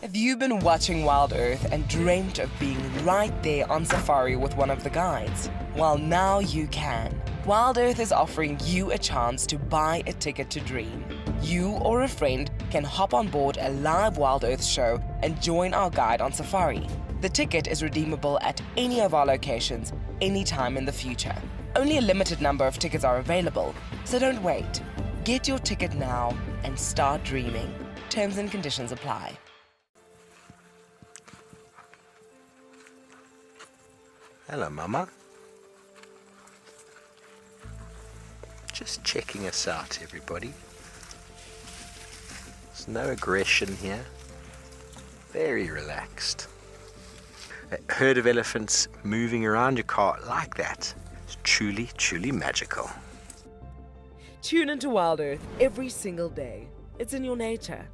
Have you been watching Wild Earth and dreamt of being right there on safari with one of the guides? Well, now you can. Wild Earth is offering you a chance to buy a ticket to dream. You or a friend can hop on board a live Wild Earth show and join our guide on safari. The ticket is redeemable at any of our locations, anytime in the future. Only a limited number of tickets are available, so don't wait. Get your ticket now and start dreaming. Terms and conditions apply. Hello, Mama. Just checking us out, everybody. There's no aggression here. Very relaxed. A herd of elephants moving around your car like that is truly, truly magical. Tune into Wild Earth every single day. It's in your nature.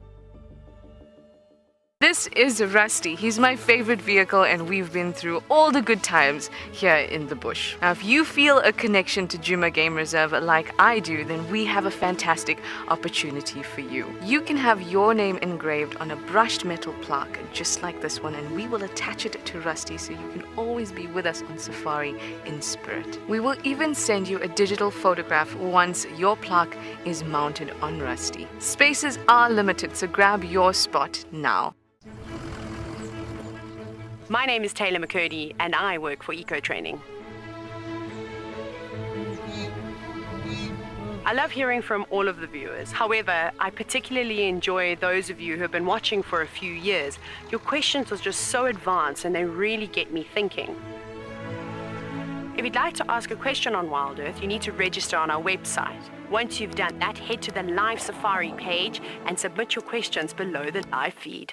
This is Rusty. He's my favorite vehicle and we've been through all the good times here in the bush. Now, if you feel a connection to Djuma Game Reserve like I do, then we have a fantastic opportunity for you. You can have your name engraved on a brushed metal plaque just like this one, and we will attach it to Rusty so you can always be with us on safari in spirit. We will even send you a digital photograph once your plaque is mounted on Rusty. Spaces are limited, so grab your spot now. My name is Taylor McCurdy and I work for Eco Training. I love hearing from all of the viewers. However, I particularly enjoy those of you who have been watching for a few years. Your questions are just so advanced and they really get me thinking. If you'd like to ask a question on Wild Earth, you need to register on our website. Once you've done that, head to the live safari page and submit your questions below the live feed.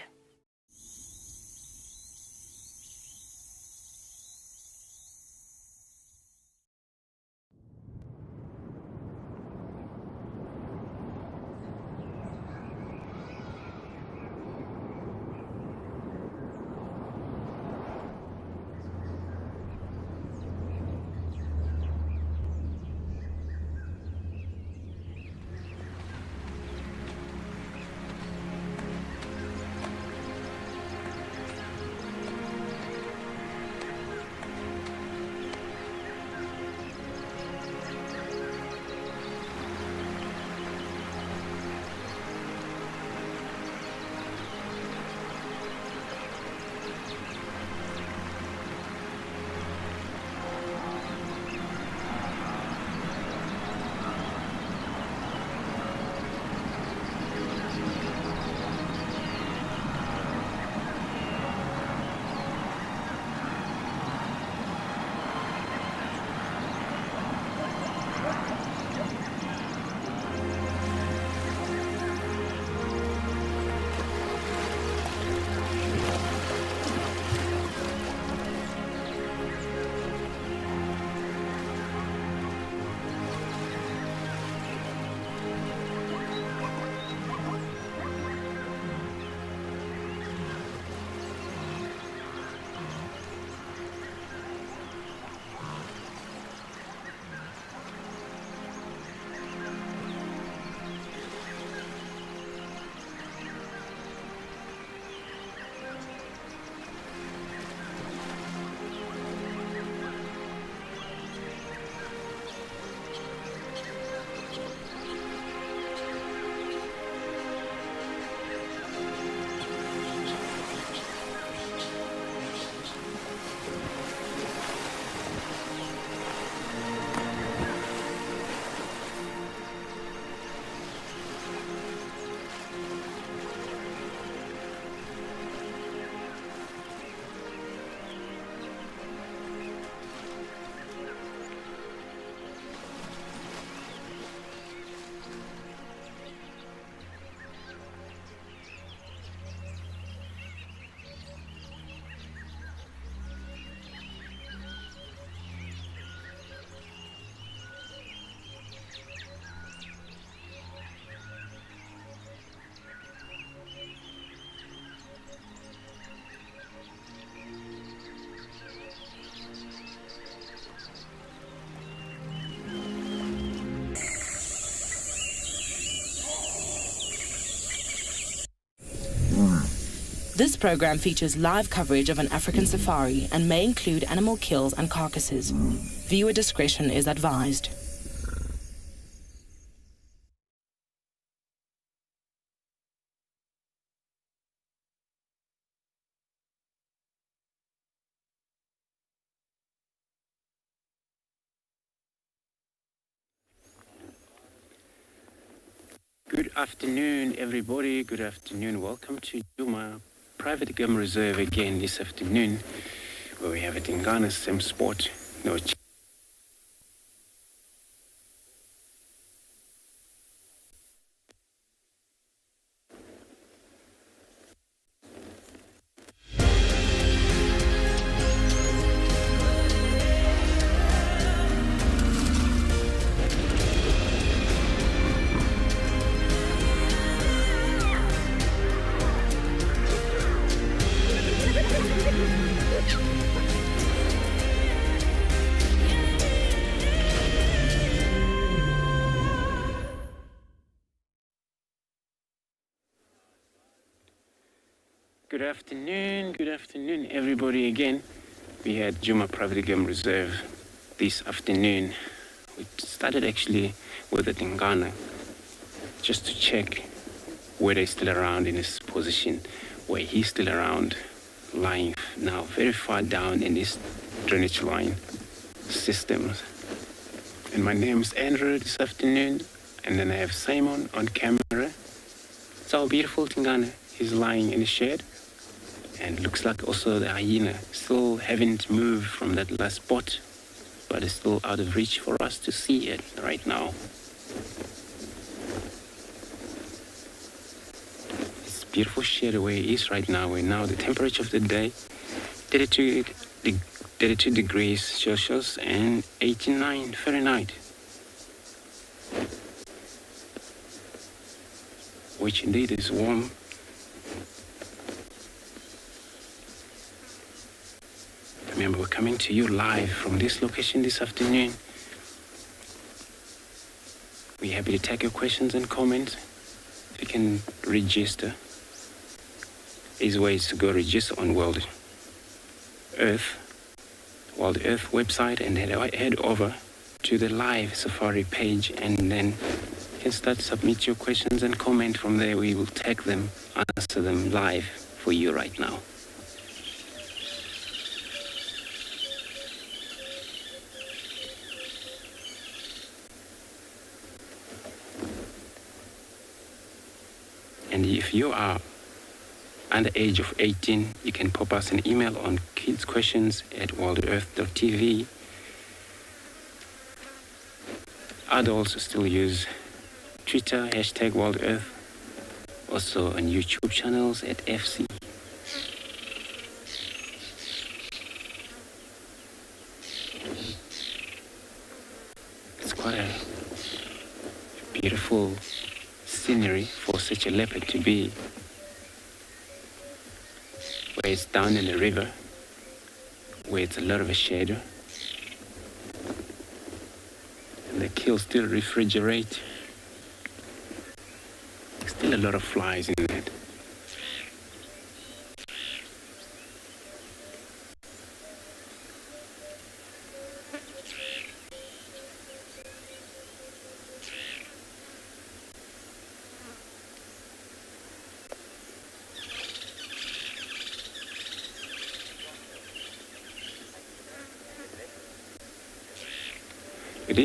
This program features live coverage of an African safari and may include animal kills and carcasses. Viewer discretion is advised. Good afternoon, everybody. Good afternoon. Welcome to Duma Private Game Reserve again this afternoon, where we have it in Ghana, same sport. No. Good afternoon, everybody again. We had Juma Private Game Reserve this afternoon. We started actually with it in Ghana, just to check whether he's still around in his position, where he's still around, lying now very far down in this drainage line systems. And my name's Andrew this afternoon, and then I have Simon on camera. It's our beautiful Tingana. He's lying in the shed. And looks like also the hyena still haven't moved from that last spot, but it's still out of reach for us to see it right now. It's beautiful shed where it is right now, where now the temperature of the day, 32 degrees Celsius and 89 Fahrenheit. Which indeed is warm. Remember, we're coming to you live from this location this afternoon. We're happy to take your questions and comments. You can register. There's ways to go register on World Earth website, and head over to the live Safari page, and then you can start to submit your questions and comment from there. We will take them, answer them live for you right now. And if you are under the age of 18, you can pop us an email on kidsquestions@worldearth.tv. Adults still use Twitter, #WorldEarth, also on YouTube channels at FC. It's quite a beautiful scenery for such a leopard to be, where it's down in the river, where it's a lot of a shadow, and the kills still refrigerate. Still a lot of flies in that.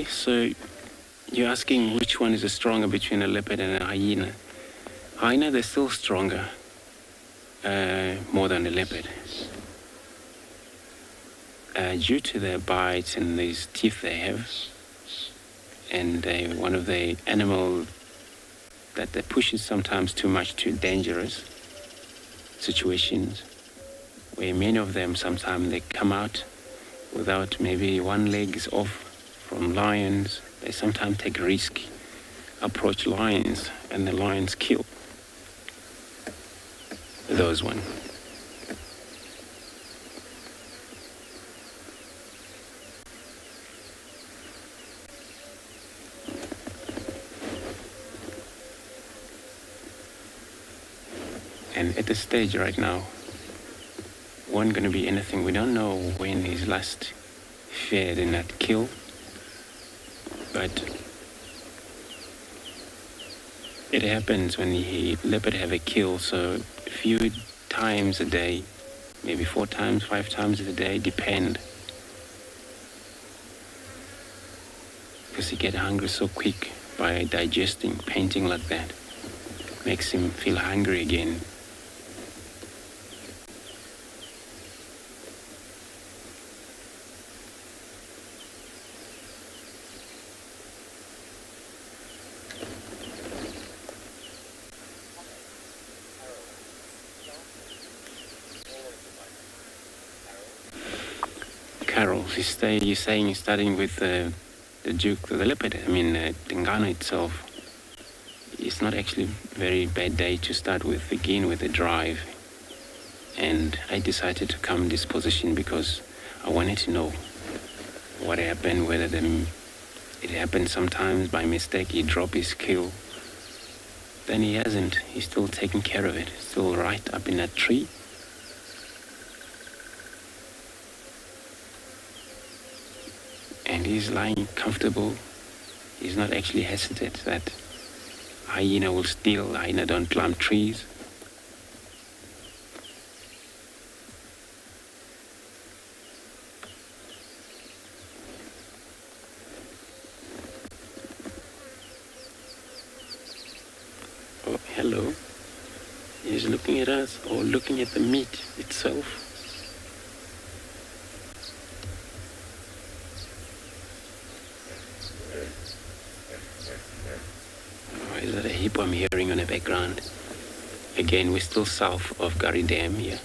So you're asking which one is stronger between a leopard and a hyena. Hyena, they're still stronger, more than a leopard. Due to their bites and these teeth they have, and one of the animals that they pushes sometimes too much to dangerous situations, where many of them sometimes they come out without maybe one leg is off. From lions, they sometimes take risk, approach lions, and the lions kill those ones. And at this stage right now, won't going to be anything. We don't know when he's last fared in that kill, but it happens when leopard have a kill, so a few times a day, maybe 4 times, 5 times a day, depend. Because he get hungry so quick by digesting, painting like that. Makes him feel hungry again. Carol, you're saying you're starting with the Duke, the leopard. I mean, Tingana itself. It's not actually a very bad day to start with. Begin with a drive. And I decided to come in this position because I wanted to know what happened, whether it happened sometimes by mistake, he dropped his kill. Then he hasn't. He's still taking care of it. Still right up in that tree. And he's lying comfortable. He's not actually hesitant that hyena will steal. Hyena don't climb trees. Oh, hello. He's looking at us or looking at the meat itself. Is that a hippo I'm hearing on the background? Again, we're still south of Gary Dam here.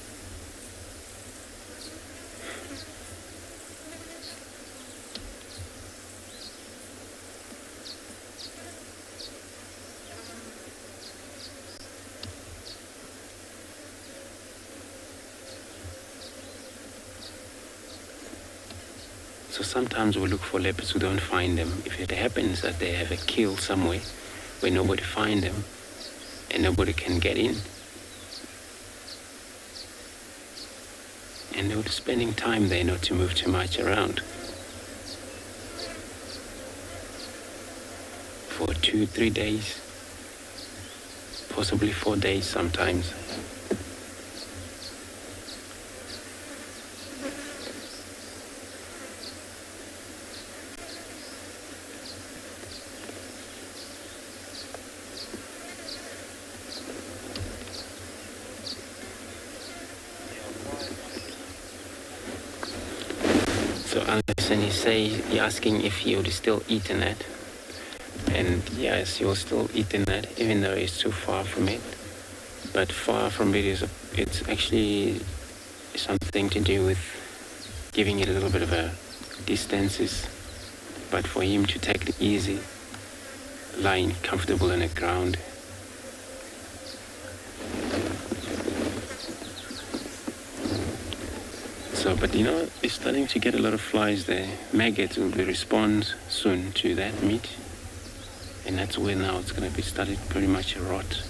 So sometimes we look for leopards, we don't find them. If it happens that they have a kill somewhere, where nobody find them and nobody can get in. And they're spending time there not to move too much around. For 2-3 days, possibly 4 days sometimes. So Anderson, you're asking if he would still eat in that. And yes, he will still eat in that, even though he's too far from it. But far from it it's actually something to do with giving it a little bit of a distances. But for him to take it easy, lying comfortable on the ground. So, but you know, it's starting to get a lot of flies there. Maggots will respond soon to that meat. And that's where now it's going to be started pretty much to rot.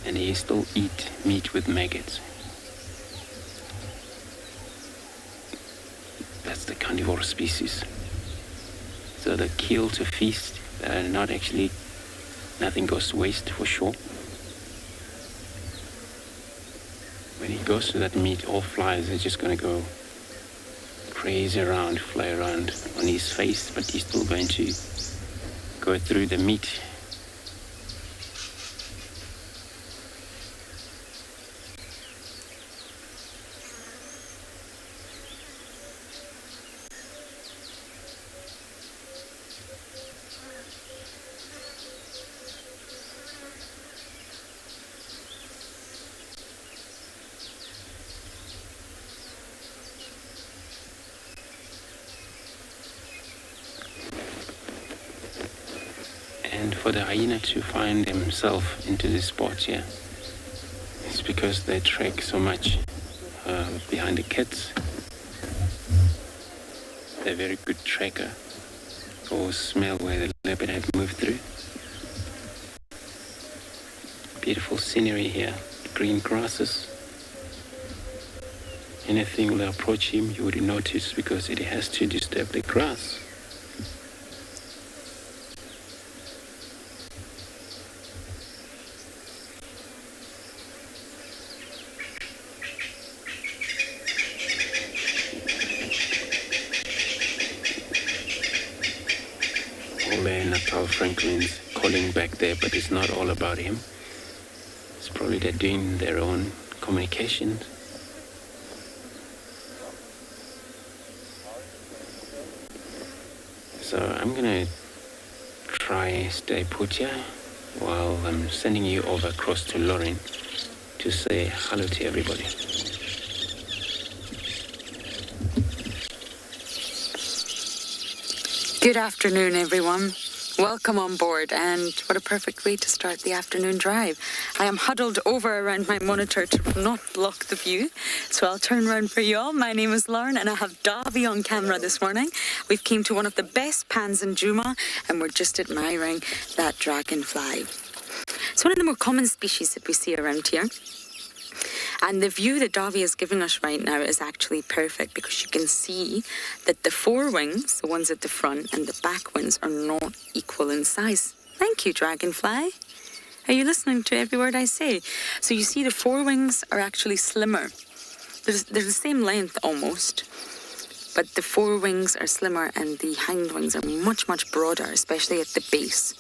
And he still eat meat with maggots. That's the carnivore species. So the kill to feast, not actually, nothing goes to waste for sure. When he goes to that meat, all flies are just going to go crazy around, fly around on his face, but he's still going to go through the meat. And for the hyena to find himself into this spot here, it's because they trek so much behind the kids. They're a very good tracker, or smell where the leopard had moved through. Beautiful scenery here, green grasses. Anything will approach him, you would notice because it has to disturb the grass. All the Natal Franklins calling back there, but it's not all about him. It's probably they're doing their own communication. So I'm gonna try stay put here while I'm sending you over across to Lauren to say hello to everybody. Good afternoon, everyone. Welcome on board, and what a perfect way to start the afternoon drive. I am huddled over around my monitor to not block the view, so I'll turn around for you all. My name is Lauren, and I have Davy on camera this morning. We've came to one of the best pans in Juma, and we're just admiring that dragonfly. It's one of the more common species that we see around here. And the view that Davy is giving us right now is actually perfect because you can see that the forewings, the ones at the front, and the back wings are not equal in size. Thank you, Dragonfly. Are you listening to every word I say? So you see the forewings are actually slimmer. They're the same length almost, but the forewings are slimmer and the hind wings are much, much broader, especially at the base.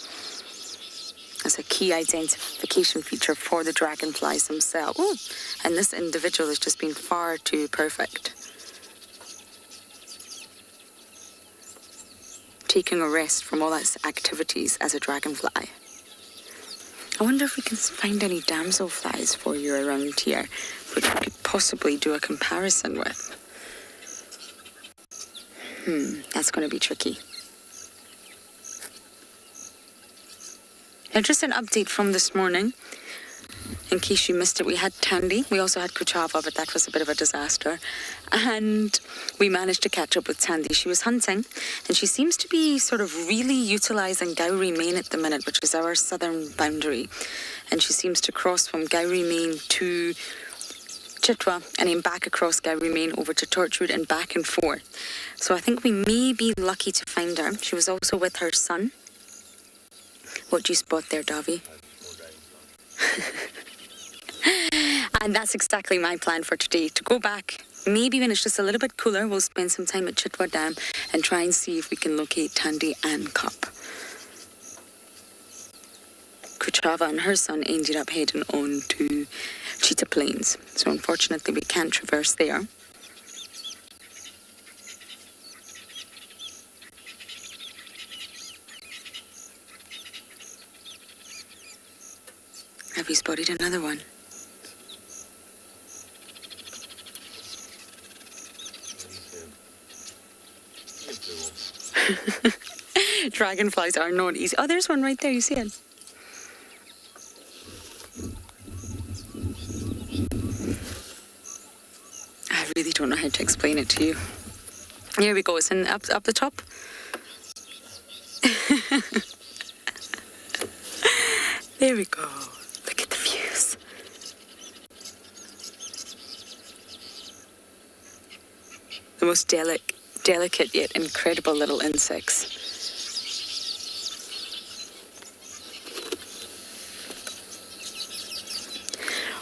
As a key identification feature for the dragonflies themselves. Ooh, and this individual has just been far too perfect. Taking a rest from all its activities as a dragonfly. I wonder if we can find any damselflies for you around here, which we could possibly do a comparison with. That's going to be tricky. Now, just an update from this morning. In case you missed it, we had Tandy. We also had Kuchava, but that was a bit of a disaster. And we managed to catch up with Tandy. She was hunting, and she seems to be sort of really utilising Gowrie Main at the minute, which is our southern boundary. And she seems to cross from Gowrie Main to Chitwa, and then back across Gowrie Main over to Torchwood and back and forth. So I think we may be lucky to find her. She was also with her son. What do you spot there, Davy? And that's exactly my plan for today, to go back. Maybe when it's just a little bit cooler, we'll spend some time at Chitwa Dam and try and see if we can locate Tandy and Cup. Kuchava and her son ended up heading on to Cheetah Plains. So unfortunately, we can't traverse there. Have we spotted another one? Dragonflies are not easy. Oh, there's one right there. You see it? I really don't know how to explain it to you. Here we go. It's in up the top. There we go. Look at the views. The most delicate yet incredible little insects.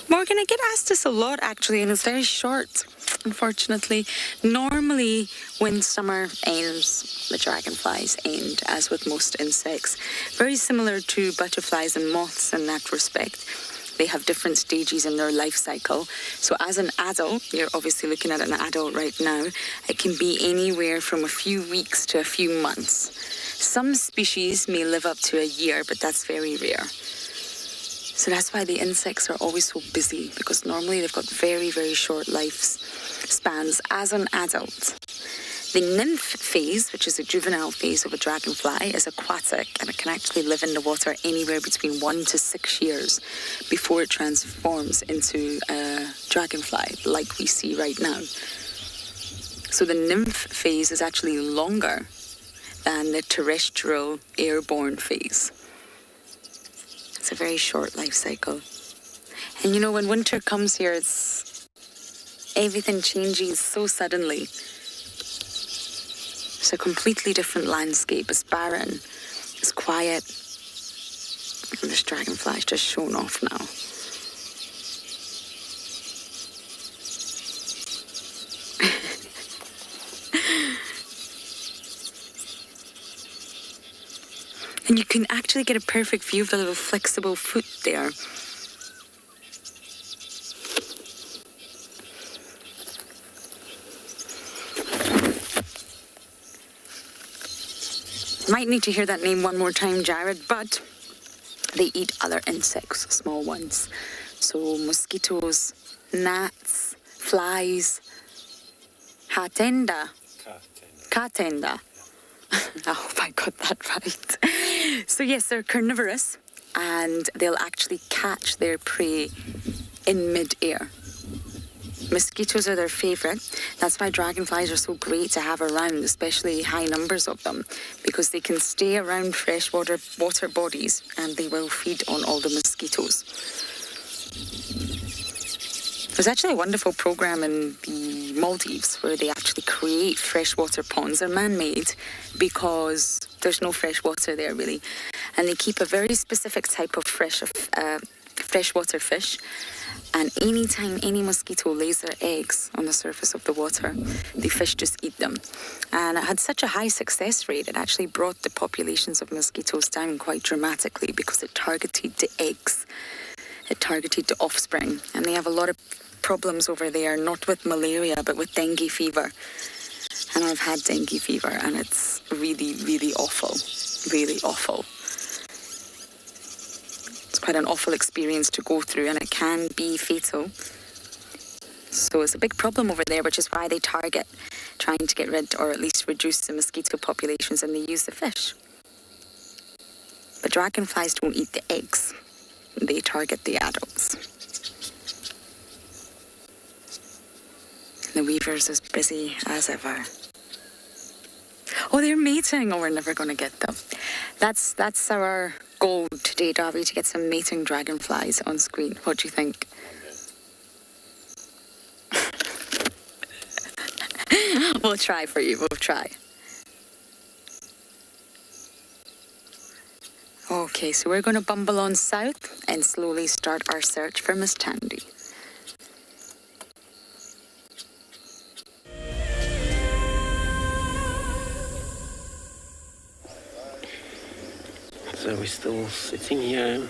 Morgan, I get asked this a lot actually, and it's very short, unfortunately. Normally, when summer ends, the dragonflies end, as with most insects. Very similar to butterflies and moths in that respect. They have different stages in their life cycle. So as an adult, you're obviously looking at an adult right now, it can be anywhere from a few weeks to a few months. Some species may live up to a year, but that's very rare. So that's why the insects are always so busy, because normally they've got very, very short lifespans as an adult. The nymph phase, which is a juvenile phase of a dragonfly, is aquatic, and it can actually live in the water anywhere between 1 to 6 years before it transforms into a dragonfly like we see right now. So the nymph phase is actually longer than the terrestrial airborne phase. It's a very short life cycle. And you know, when winter comes here, everything changes so suddenly. It's a completely different landscape. It's barren, it's quiet. And this dragonfly's just shown off now. And you can actually get a perfect view of the little flexible foot there. Might need to hear that name one more time, Jared, but they eat other insects, small ones. So mosquitoes, gnats, flies, hatenda. Katenda. I hope I got that right. So yes, they're carnivorous and they'll actually catch their prey in mid-air. Mosquitoes are their favourite. That's why dragonflies are so great to have around, especially high numbers of them, because they can stay around freshwater water bodies and they will feed on all the mosquitoes. There's actually a wonderful program in the Maldives where they actually create freshwater ponds. They're man-made because there's no fresh water there really, and they keep a very specific type of freshwater fish. And anytime any mosquito lays their eggs on the surface of the water, the fish just eat them. And it had such a high success rate, it actually brought the populations of mosquitoes down quite dramatically because it targeted the eggs. It targeted the offspring. And they have a lot of problems over there, not with malaria, but with dengue fever. And I've had dengue fever, and it's really, really awful. Really awful. It's quite an awful experience to go through, and it can be fatal. So it's a big problem over there, which is why they target trying to get rid or at least reduce the mosquito populations, and they use the fish. But dragonflies don't eat the eggs. They target the adults. The weaver's as busy as ever. Oh, they're mating. Oh, we're never going to get them. That's our goal today, Darby, to get some mating dragonflies on screen. What do you think? We'll try for you. We'll try. Okay, so we're going to bumble on south and slowly start our search for Miss Tandy. So we're still sitting here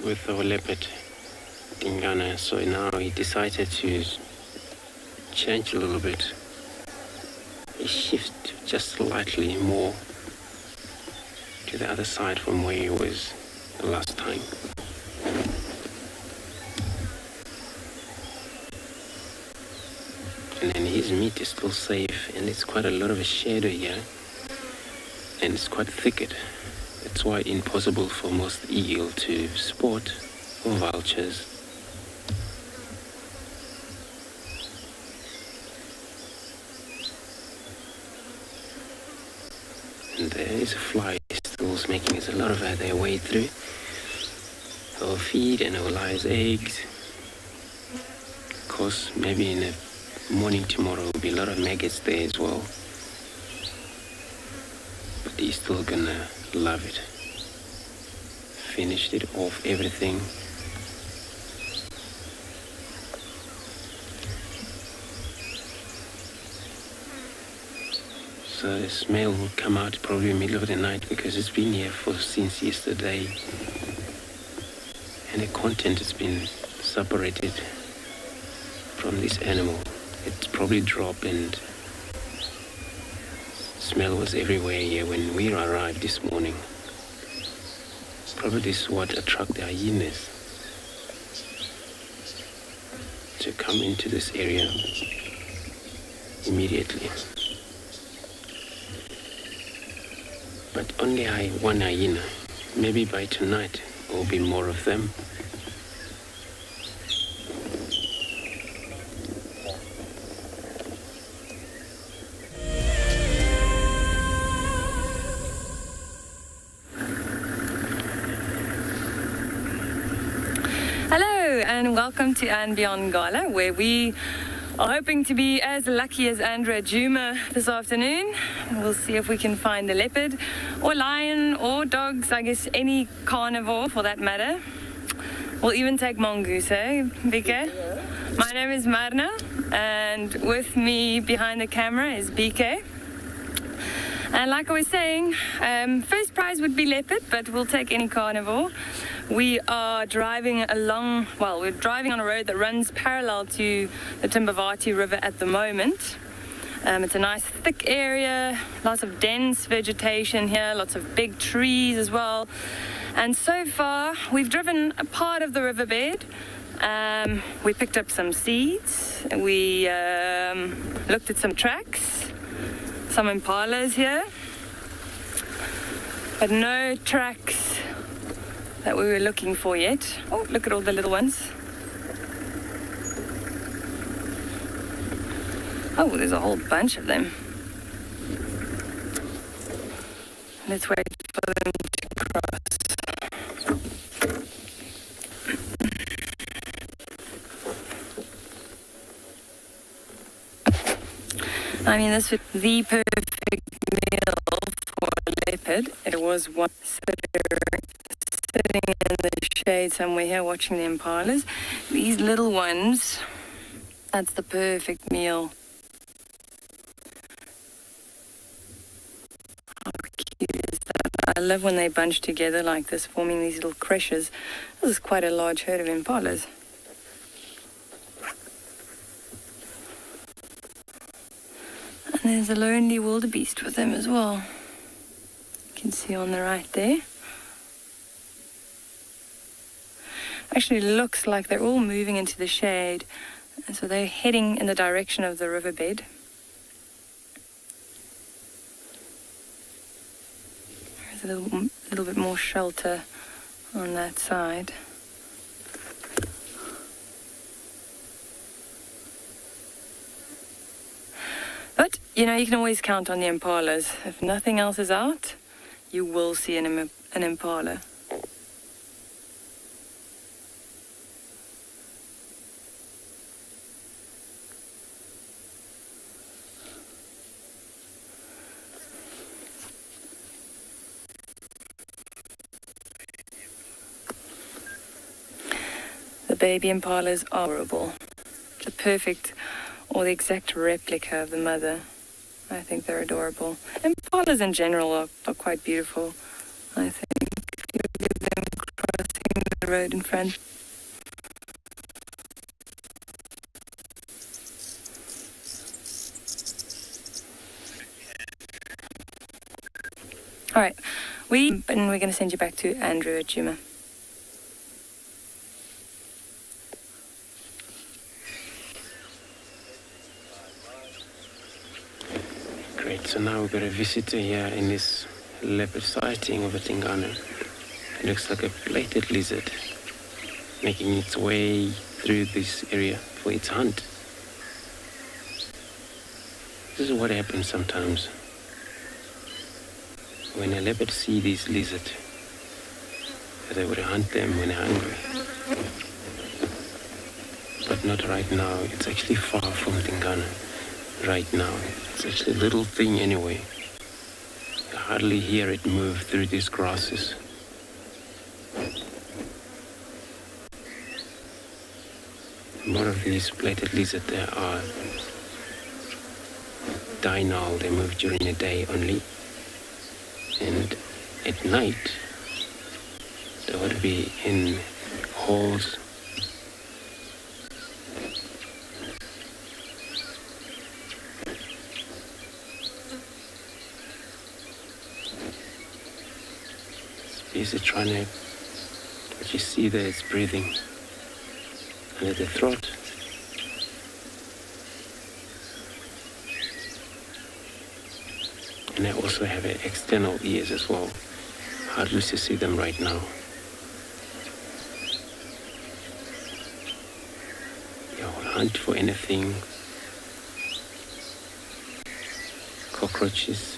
with our leopard in Ghana. So now he decided to change a little bit. He shifted just slightly more to the other side from where he was the last time. And then his meat is still safe, and it's quite a lot of a shadow here. And it's quite thicket. That's why impossible for most eagle to spot or vultures. And there is a fly still making a lot of their way through. They'll feed and they'll lay eggs. Of course, maybe in the morning tomorrow will be a lot of maggots there as well. But he's still gonna love it. Finished it off everything. So the smell will come out probably middle of the night because it's been here since yesterday. And the content has been separated from this animal. It's probably dropped, and smell was everywhere here when we arrived this morning. Probably this is what attracted the hyenas to come into this area immediately. But only one hyena. Maybe by tonight there will be more of them. and welcome to And Beyond Gala, where we are hoping to be as lucky as Andrew at Juma this afternoon. We'll see if we can find a leopard or lion or dogs, I guess any carnivore for that matter. We'll even take mongoose, eh, Bike? My name is Marna, and with me behind the camera is BK. And like I was saying, first prize would be leopard, but we'll take any carnivore. We are driving along, well, we're driving on a road that runs parallel to the Timbavati River at the moment. It's a nice thick area, lots of dense vegetation here, lots of big trees as well. And so far, we've driven a part of the riverbed. We picked up some seeds. We looked at some tracks. Some impalas here, but no tracks that we were looking for yet. Oh, look at all the little ones. Oh, there's a whole bunch of them. Let's wait for them to cross. I mean, this was the perfect meal for a leopard. It was one sitting in the shade somewhere here watching the impalas. These little ones, that's the perfect meal. How cute is that? I love when they bunch together like this, forming these little creches. This is quite a large herd of impalas. And there's a lonely wildebeest with them as well. You can see on the right there. Actually looks like they're all moving into the shade. And so they're heading in the direction of the riverbed. There's a little bit more shelter on that side. But, you know, you can always count on the impalas. If nothing else is out, you will see an impala. The baby impalas are adorable. The perfect or the exact replica of the mother. I think they're adorable. Impalas in general are quite beautiful, I think. Look at them crossing the road in front. All right, we're going to send you back to Andrew at Juma. So now we've got a visitor here in this leopard sighting of a Tingana. It looks like a plated lizard making its way through this area for its hunt. This is what happens sometimes when a leopard sees these lizards. They would hunt them when they're hungry. But not right now. It's actually far from Tingana. Right now, it's actually a little thing anyway. You hardly hear it move through these grasses. More of these plated lizards there are diurnal. They move during the day only, and at night they would be in holes. Is it trying to, what you see there is breathing under the throat. And they also have external ears as well. Hardly to see them right now. They will hunt for anything. Cockroaches.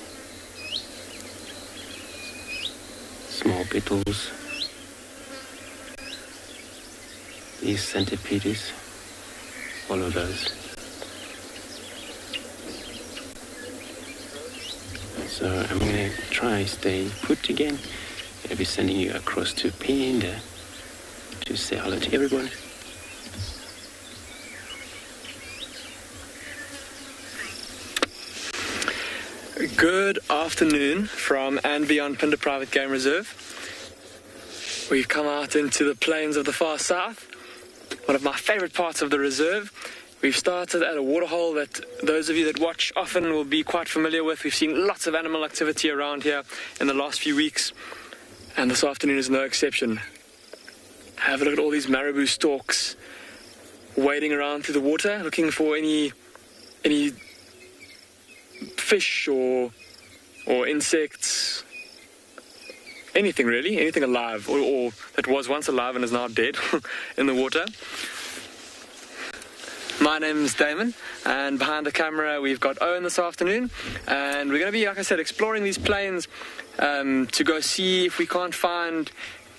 Small beetles. these centipedes, all of those. So I'm going to try stay put again. I'll be sending you across to Pinda to say hello to everyone. Good afternoon from and beyond Pinda Private Game Reserve. We've come out into the plains of the far south, one of my favourite parts of the reserve. We've started at a waterhole that those of you that watch often will be quite familiar with. We've seen lots of animal activity around here in the last few weeks, and this afternoon is no exception. Have a look at all these marabou storks wading around through the water, looking for any fish or insects, anything really, anything alive or that was once alive and is now dead in the water. My name's Damon, and behind the camera we've got Owen this afternoon, and we're going to be, like I said, exploring these plains to go see if we can't find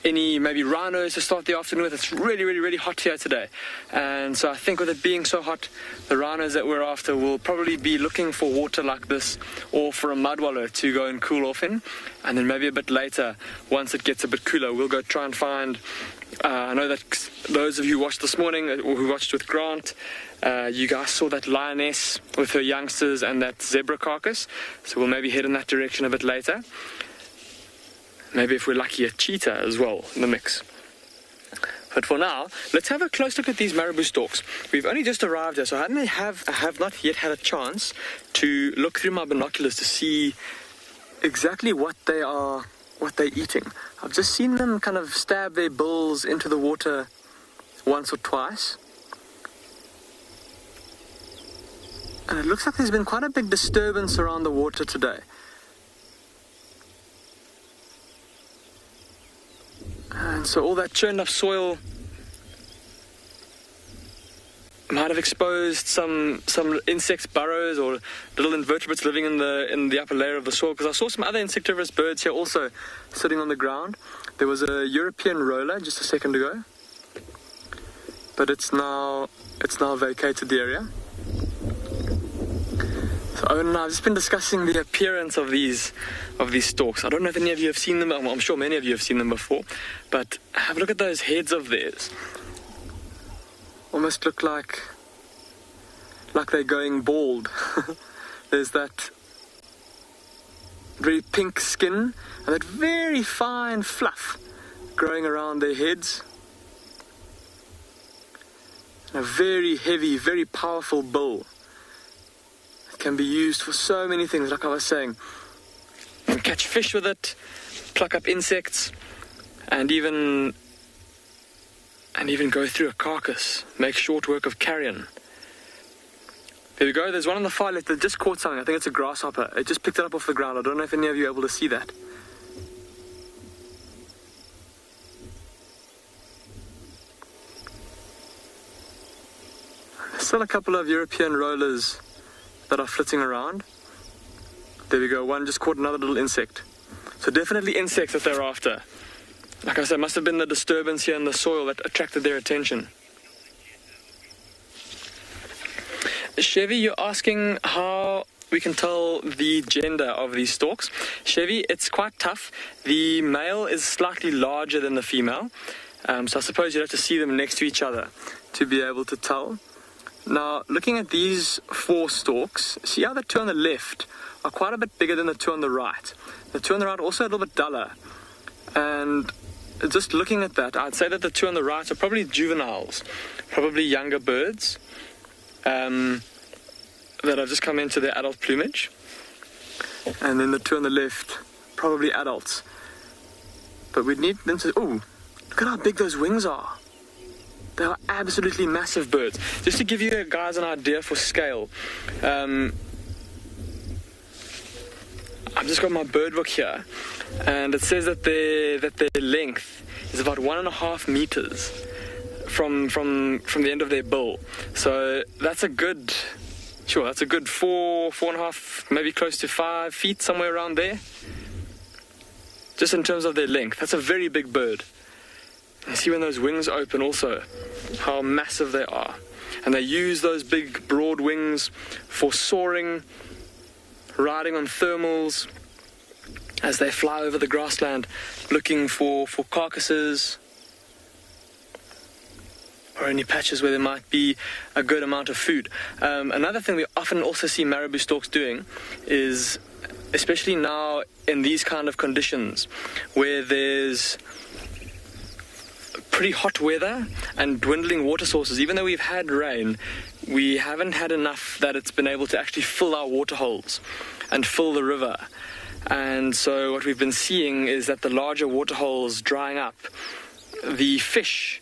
any maybe rhinos to start the afternoon with. It's really hot here today, and so I think with it being so hot, the rhinos that we're after will probably be looking for water like this or for a mud wallow to go and cool off in, and then maybe a bit later, once it gets a bit cooler, we'll go try and find I know that those of you who watched this morning or who watched with Grant, you guys saw that lioness with her youngsters and that zebra carcass, so we'll maybe head in that direction a bit later. Maybe if we're lucky, a cheetah as well in the mix. But for now, let's have a close look at these marabou storks. We've only just arrived here, so I have not yet had a chance to look through my binoculars to see exactly what they're eating. I've just seen them kind of stab their bills into the water once or twice. And it looks like there's been quite a big disturbance around the water today. And so all that churned up soil might have exposed some insects' burrows or little invertebrates living in the upper layer of the soil, because I saw some other insectivorous birds here also sitting on the ground. There was a European roller just a second ago, but it's now vacated the area. So Owen and I have just been discussing the appearance of these storks. I don't know if any of you have seen them. I'm sure many of you have seen them before, but have a look at those heads of theirs. Almost look like they're going bald. There's that very pink skin and that very fine fluff growing around their heads. And a very heavy, very powerful bill. It can be used for so many things, like I was saying. You can catch fish with it, pluck up insects, and even go through a carcass, make short work of carrion. There we go, there's one on the far left that just caught something. I think it's a grasshopper. It just picked it up off the ground. I don't know if any of you are able to see that. There's still a couple of European rollers that are flitting around. There we go, one just caught another little insect. So definitely insects that they're after. Like I said, must have been the disturbance here in the soil that attracted their attention. Chevy, you're asking how we can tell the gender of these storks. Chevy, it's quite tough. The male is slightly larger than the female. So I suppose you'd have to see them next to each other to be able to tell. Now, looking at these four storks, see how the two on the left are quite a bit bigger than the two on the right. The two on the right are also a little bit duller. And just looking at that, I'd say that the two on the right are probably juveniles, probably younger birds that have just come into their adult plumage. And then the two on the left, probably adults. But we'd need them to... Oh, look at how big those wings are. They are absolutely massive birds. Just to give you guys an idea for scale, I've just got my bird book here, and it says that their length is about 1.5 meters from the end of their bill. So that's a good 4.5, maybe close to 5 feet, somewhere around there. Just in terms of their length, that's a very big bird. You see when those wings open also, how massive they are. And they use those big broad wings for soaring, riding on thermals as they fly over the grassland, looking for carcasses or any patches where there might be a good amount of food. Another thing we often also see marabou storks doing is, especially now in these kind of conditions where there's pretty hot weather and dwindling water sources, even though we've had rain, we haven't had enough that it's been able to actually fill our water holes and fill the river. And so what we've been seeing is that the larger water holes drying up, the fish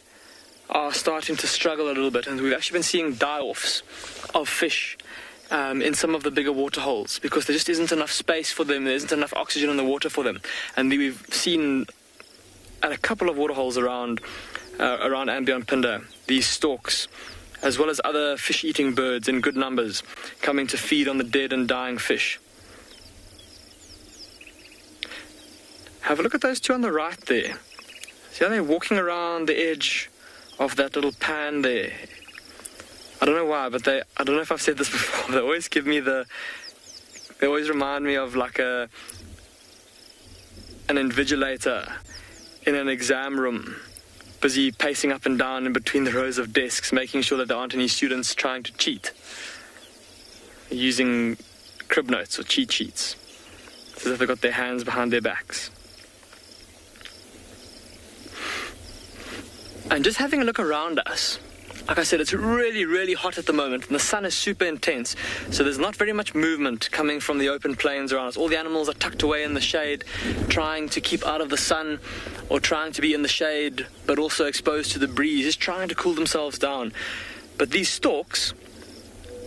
are starting to struggle a little bit, and we've actually been seeing die-offs of fish in some of the bigger water holes because there just isn't enough space for them, there isn't enough oxygen in the water for them. And we've seen at a couple of water holes around and beyond Phinda, these storks, as well as other fish-eating birds in good numbers, coming to feed on the dead and dying fish. Have a look at those two on the right there. See how they're walking around the edge of that little pan there? I don't know why, but I don't know if I've said this before, they always remind me of like an invigilator in an exam room, busy pacing up and down in between the rows of desks, making sure that there aren't any students trying to cheat, using crib notes or cheat sheets, so that they've got their hands behind their backs. And just having a look around us, like I said, it's really, really hot at the moment, and the sun is super intense, so there's not very much movement coming from the open plains around us. All the animals are tucked away in the shade, trying to keep out of the sun, or trying to be in the shade, but also exposed to the breeze, just trying to cool themselves down. But these storks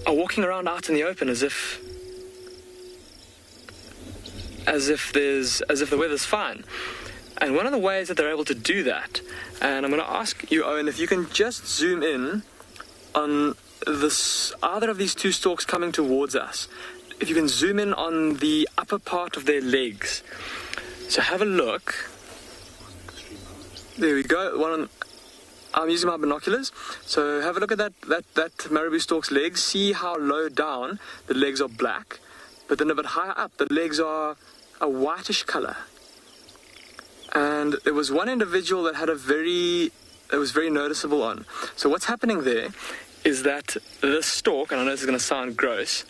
are walking around out in the open as if the weather's fine. And one of the ways that they're able to do that, and I'm going to ask you, Owen, if you can just zoom in on either of these two storks coming towards us. If you can zoom in on the upper part of their legs. So have a look. There we go. I'm using my binoculars. So have a look at that marabou stork's legs. See how low down the legs are black, but then a bit higher up the legs are a whitish color. And there was one individual that was very noticeable on. So what's happening there is that this stork, and I know this is going to sound gross,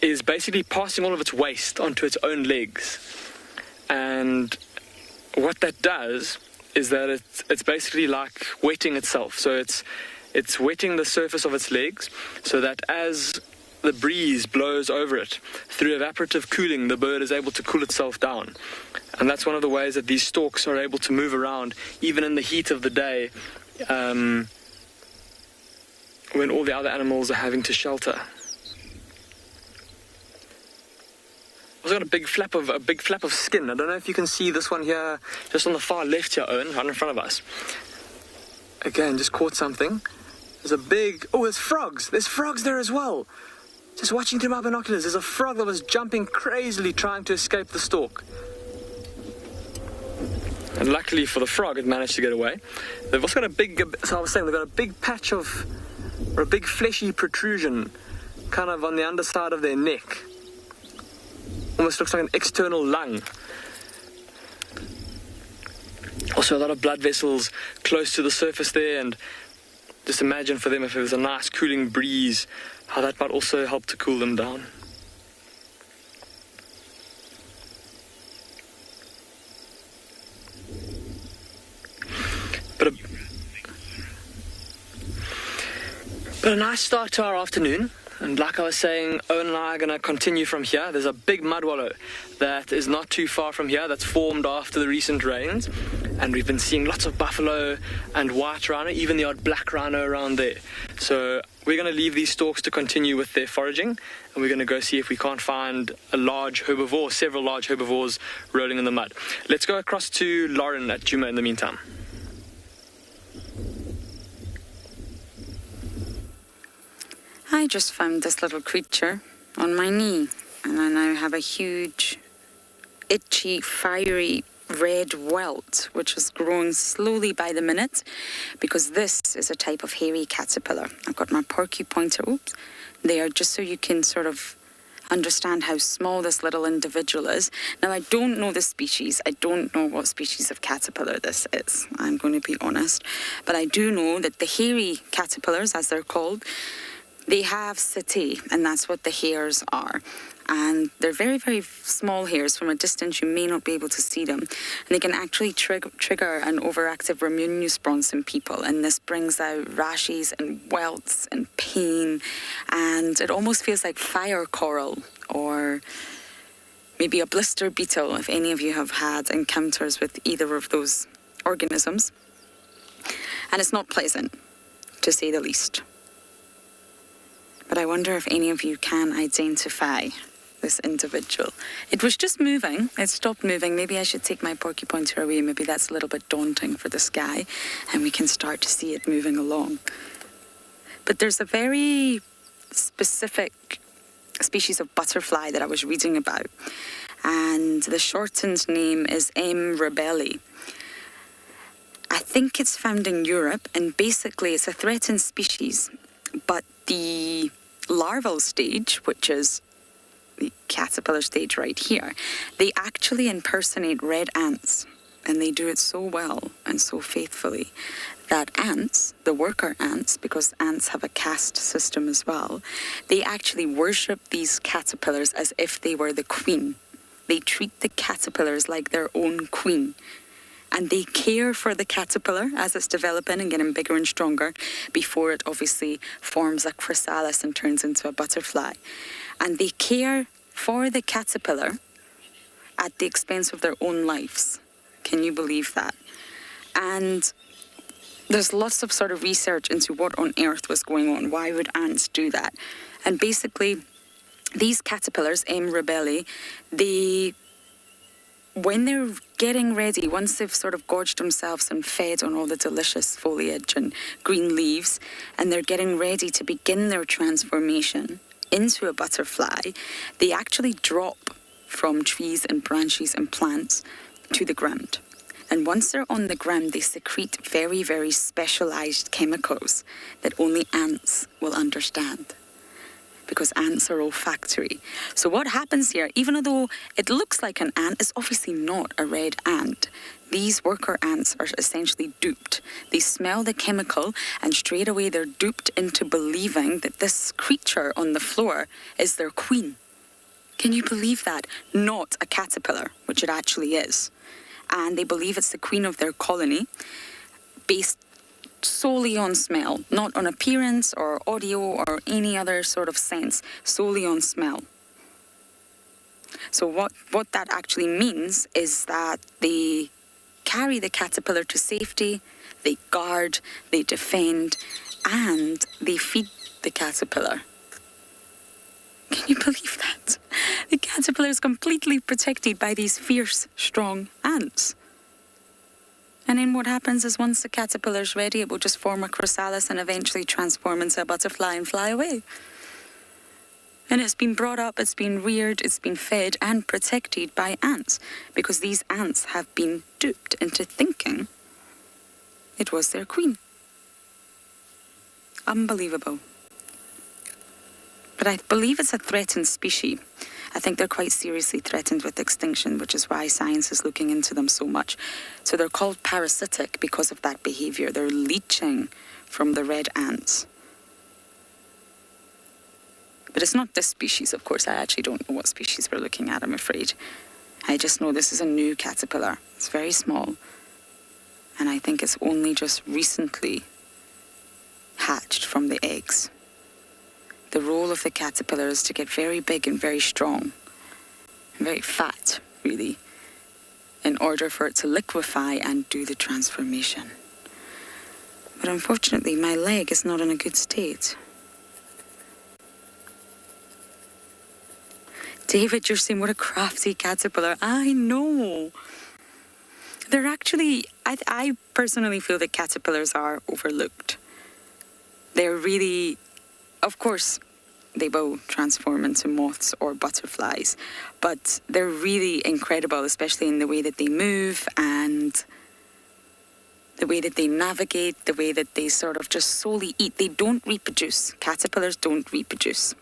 is basically passing all of its waste onto its own legs. And what that does is that it's basically like wetting itself. So it's wetting the surface of its legs so that as the breeze blows over it, through evaporative cooling, the bird is able to cool itself down. And that's one of the ways that these storks are able to move around, even in the heat of the day, when all the other animals are having to shelter. Also got a big flap of skin. I don't know if you can see this one here, just on the far left here, Owen, right in front of us. Again, just caught something. There's frogs. There's frogs there as well. Just watching through my binoculars, there's a frog that was jumping crazily trying to escape the stork. And luckily for the frog, it managed to get away. They've also got they've got a big patch or a big fleshy protrusion kind of on the underside of their neck. Almost looks like an external lung. Also a lot of blood vessels close to the surface there, and just imagine for them if it was a nice cooling breeze, how that might also help to cool them down. But a nice start to our afternoon. And like I was saying, Owen and I are going to continue from here. There's a big mud wallow that is not too far from here that's formed after the recent rains. And we've been seeing lots of buffalo and white rhino, even the odd black rhino around there. So we're going to leave these storks to continue with their foraging. And we're going to go see if we can't find several large herbivores rolling in the mud. Let's go across to Lauren at Djuma in the meantime. I just found this little creature on my knee, and I now have a huge, itchy, fiery red welt, which is growing slowly by the minute, because this is a type of hairy caterpillar. I've got my porky pointer, there, just so you can sort of understand how small this little individual is. Now, I don't know the species. I don't know what species of caterpillar this is. I'm going to be honest. But I do know that the hairy caterpillars, as they're called, they have setae, and that's what the hairs are. And they're very, very small hairs. From a distance, you may not be able to see them. And they can actually trigger an overactive immune response in people. And this brings out rashes and welts and pain. And it almost feels like fire coral or maybe a blister beetle, if any of you have had encounters with either of those organisms. And it's not pleasant, to say the least. But I wonder if any of you can identify this individual. It was just moving. It stopped moving. Maybe I should take my porky pointer away. Maybe that's a little bit daunting for this guy, and we can start to see it moving along. But there's a very specific species of butterfly that I was reading about, and the shortened name is M. rebelli. I think it's found in Europe, and basically it's a threatened species, but the larval stage, which is the caterpillar stage right here, they actually impersonate red ants, and they do it so well and so faithfully that ants, the worker ants, because ants have a caste system as well, they actually worship these caterpillars as if they were the queen. They treat the caterpillars like their own queen. And they care for the caterpillar as it's developing and getting bigger and stronger before it obviously forms a chrysalis and turns into a butterfly. And they care for the caterpillar at the expense of their own lives. Can you believe that? And there's lots of sort of research into what on earth was going on. Why would ants do that? And basically, these caterpillars, M. rebelli, when they're getting ready, once they've sort of gorged themselves and fed on all the delicious foliage and green leaves, and they're getting ready to begin their transformation into a butterfly, they actually drop from trees and branches and plants to the ground. And once they're on the ground, they secrete very, very specialized chemicals that only ants will understand, because ants are olfactory. So what happens here, even though it looks like an ant, it's obviously not a red ant. These worker ants are essentially duped. They smell the chemical, and straight away they're duped into believing that this creature on the floor is their queen. Can you believe that? Not a caterpillar, which it actually is. And they believe it's the queen of their colony, based solely on smell, not on appearance or audio or any other sort of sense, solely on smell. So what that actually means is that they carry the caterpillar to safety, they guard, they defend, and they feed the caterpillar. Can you believe that? The caterpillar is completely protected by these fierce, strong ants. And then what happens is once the caterpillar is ready, it will just form a chrysalis and eventually transform into a butterfly and fly away. And it's been brought up, it's been reared, it's been fed and protected by ants, because these ants have been duped into thinking it was their queen. Unbelievable. But I believe it's a threatened species. I think they're quite seriously threatened with extinction, which is why science is looking into them so much. So they're called parasitic because of that behavior. They're leeching from the red ants. But it's not this species, of course. I actually don't know what species we're looking at, I'm afraid. I just know this is a new caterpillar. It's very small. And I think it's only just recently hatched from the eggs. The role of the caterpillar is to get very big and very strong, and very fat, really, in order for it to liquefy and do the transformation. But unfortunately, my leg is not in a good state. David, you're saying what a crafty caterpillar. I know. They're actually, I personally feel that caterpillars are overlooked. They're really, of course, they will transform into moths or butterflies. But they're really incredible, especially in the way that they move and the way that they navigate, the way that they sort of just solely eat. They don't reproduce. Caterpillars don't reproduce.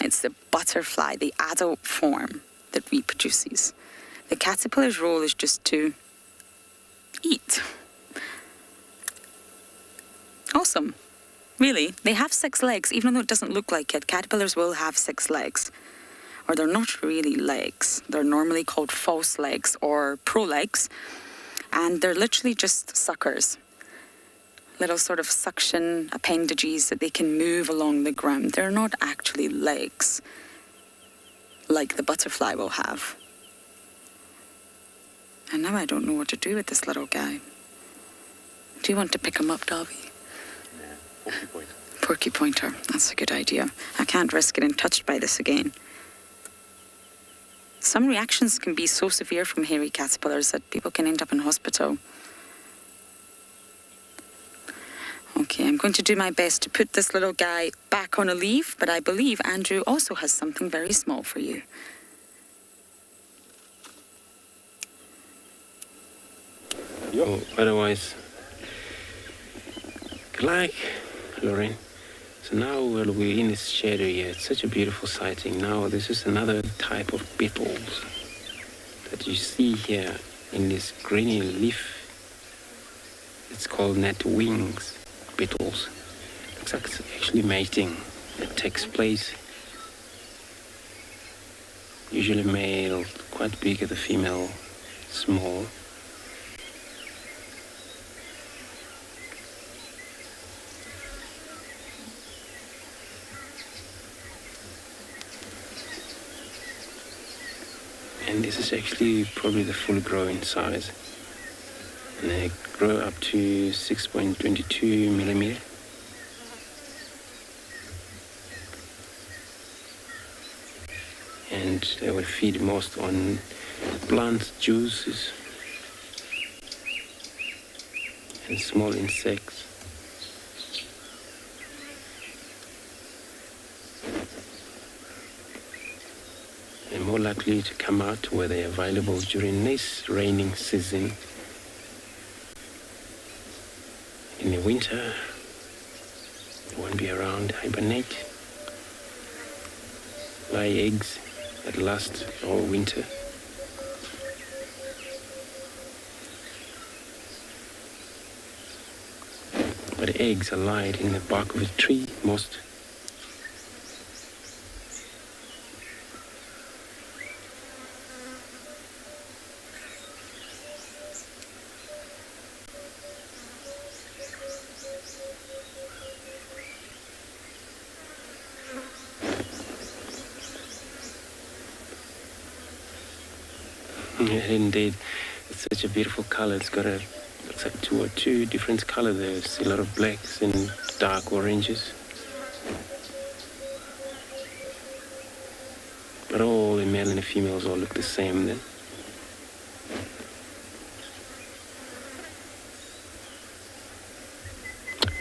It's the butterfly, the adult form, that reproduces. The caterpillar's role is just to eat. Awesome. Really, they have 6 legs, even though it doesn't look like it. Caterpillars will have 6 legs. Or they're not really legs. They're normally called false legs or prolegs. And they're literally just suckers. Little sort of suction appendages that they can move along the ground. They're not actually legs like the butterfly will have. And now I don't know what to do with this little guy. Do you want to pick him up, Darby? Porky pointer. Porky pointer. That's a good idea. I can't risk getting touched by this again. Some reactions can be so severe from hairy caterpillars that people can end up in hospital. Okay, I'm going to do my best to put this little guy back on a leaf, but I believe Andrew also has something very small for you. Oh, otherwise, good luck, Lorraine. So now we're in this shadow here. It's such a beautiful sighting. Now this is another type of beetles that you see here in this grainy leaf. It's called net wings beetles. Looks like it's actually mating that takes place. Usually male quite big, the female small. And this is actually probably the full grown size. And they grow up to 6.22 millimeter. And they will feed most on plant juices and small insects. They're more likely to come out where they're available during this raining season. In the winter, they won't be around, hibernate, lay eggs that last all winter. But the eggs are laid in the bark of a tree most. Yeah, indeed, it's such a beautiful color. It's got looks like two different colors. There's a lot of blacks and dark oranges. But all the male and the females all look the same then.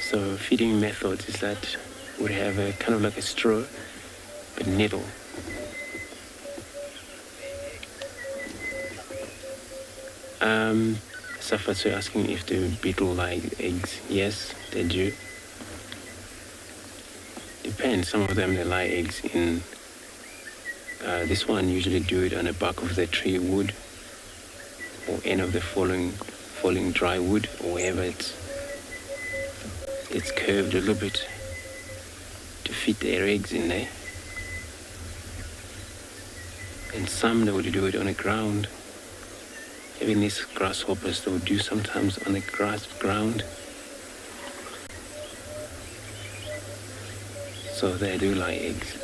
So feeding methods is that we have a kind of like a straw, but nettle. Suffered to asking if the beetle lay eggs. Yes, they do. Depends. Some of them they lay eggs in. This one usually do it on the bark of the tree wood, or end of the falling dry wood, or wherever it's curved a little bit to fit their eggs in there. And some they would do it on the ground. Even these grasshoppers, they would do sometimes on the grass ground. So they do lay eggs.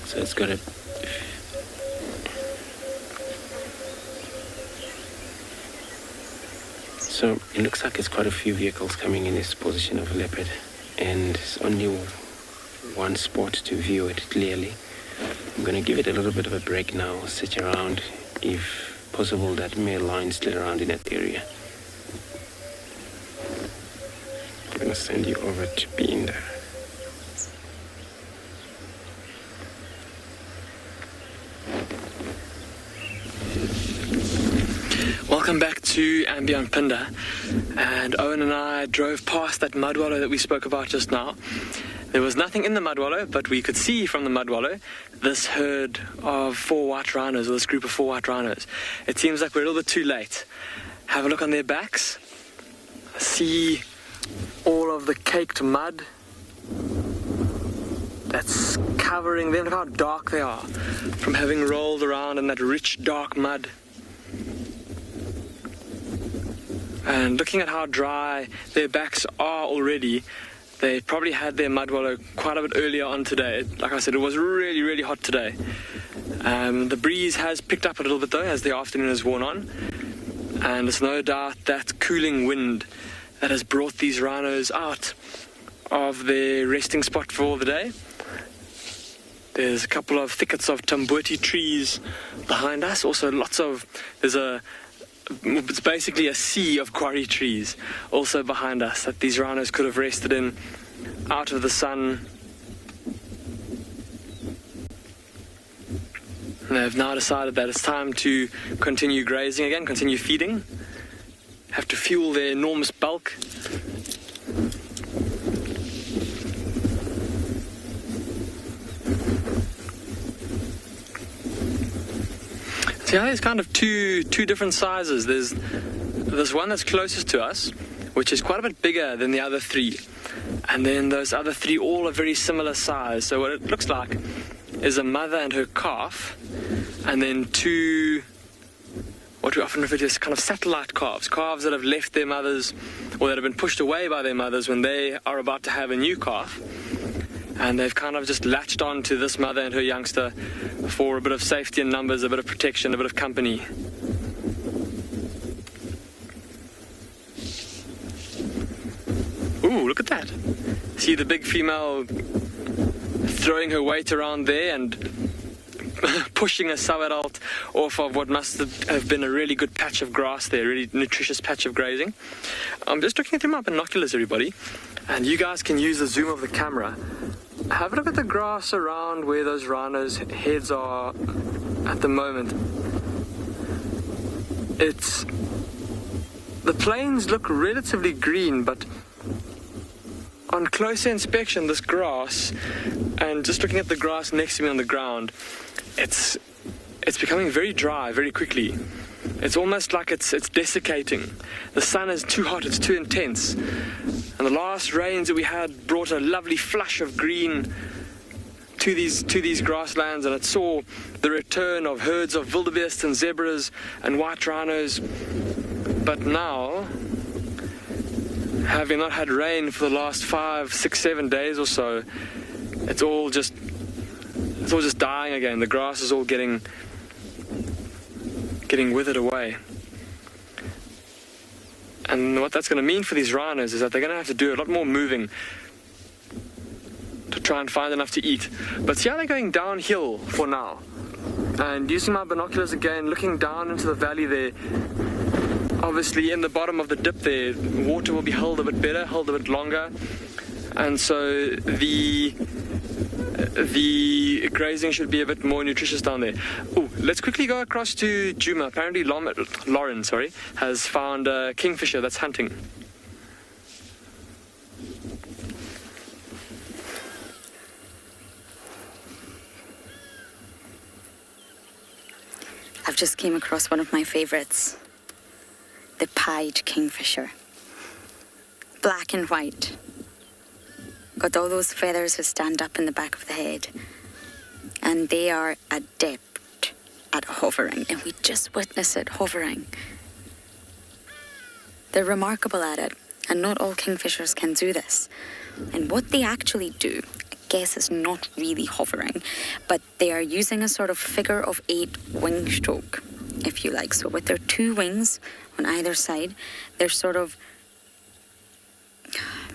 So it's got a So it looks like there's quite a few vehicles coming in this position of leopard. and there's only one spot to view it clearly. I'm going to give it a little bit of a break now, search around, if possible that male lion still around in that area. I'm going to send you over to Beander. Welcome back to Ambient Pinder, and Owen and I drove past that mud wallow that we spoke about just now. There was nothing in the mud wallow, but we could see from the mud wallow this herd of 4 white rhinos, or this group of 4 white rhinos. It seems like we're a little bit too late. Have a look on their backs. See all of the caked mud that's covering them. Look how dark they are from having rolled around in that rich dark mud. And looking at how dry their backs are already, they probably had their mud wallow quite a bit earlier on today. Like I said, it was really, really hot today. The breeze has picked up a little bit though as the afternoon has worn on. And it's no doubt that cooling wind that has brought these rhinos out of their resting spot for the day. There's a couple of thickets of tamboti trees behind us. Also it's basically a sea of quarry trees also behind us that these rhinos could have rested in out of the sun. And they've now decided that it's time to continue grazing again, continue feeding, have to fuel their enormous bulk. See how there's kind of two different sizes. There's this one that's closest to us, which is quite a bit bigger than the other 3. And then those other 3 all are very similar size. So what it looks like is a mother and her calf, and then 2, what we often refer to as kind of satellite calves that have left their mothers, or that have been pushed away by their mothers when they are about to have a new calf. And they've kind of just latched on to this mother and her youngster for a bit of safety in numbers, a bit of protection, a bit of company. Ooh, look at that. See the big female throwing her weight around there and pushing a sub-adult off of what must have been a really good patch of grass there, a really nutritious patch of grazing. I'm just looking through my binoculars, everybody, and you guys can use the zoom of the camera. Have a look at the grass around where those rhinos' heads are at the moment. The plains look relatively green, but on closer inspection, this grass, and just looking at the grass next to me on the ground, it's becoming very dry very quickly. It's almost like it's desiccating. The sun is too hot, it's too intense. And the last rains that we had brought a lovely flush of green to these grasslands, and it saw the return of herds of wildebeest and zebras and white rhinos. But now, having not had rain for the last 5, 6, 7 days or so, it's all just dying again. The grass is all getting withered away. And what that's going to mean for these rhinos is that they're going to have to do a lot more moving to try and find enough to eat. But see how they're going downhill for now. And using my binoculars again, looking down into the valley there, obviously in the bottom of the dip there, water will be held a bit better, held a bit longer. And so the grazing should be a bit more nutritious down there. Oh, let's quickly go across to Juma. Apparently Lauren has found a kingfisher that's hunting. I've just came across one of my favorites, the pied kingfisher. Black and white. Got all those feathers that stand up in the back of the head. And they are adept at hovering, and we just witnessed it hovering. They're remarkable at it, and not all kingfishers can do this. And what they actually do, I guess, is not really hovering, but they are using a sort of figure of 8 wing stroke, if you like. So with their 2 wings on either side, they're sort of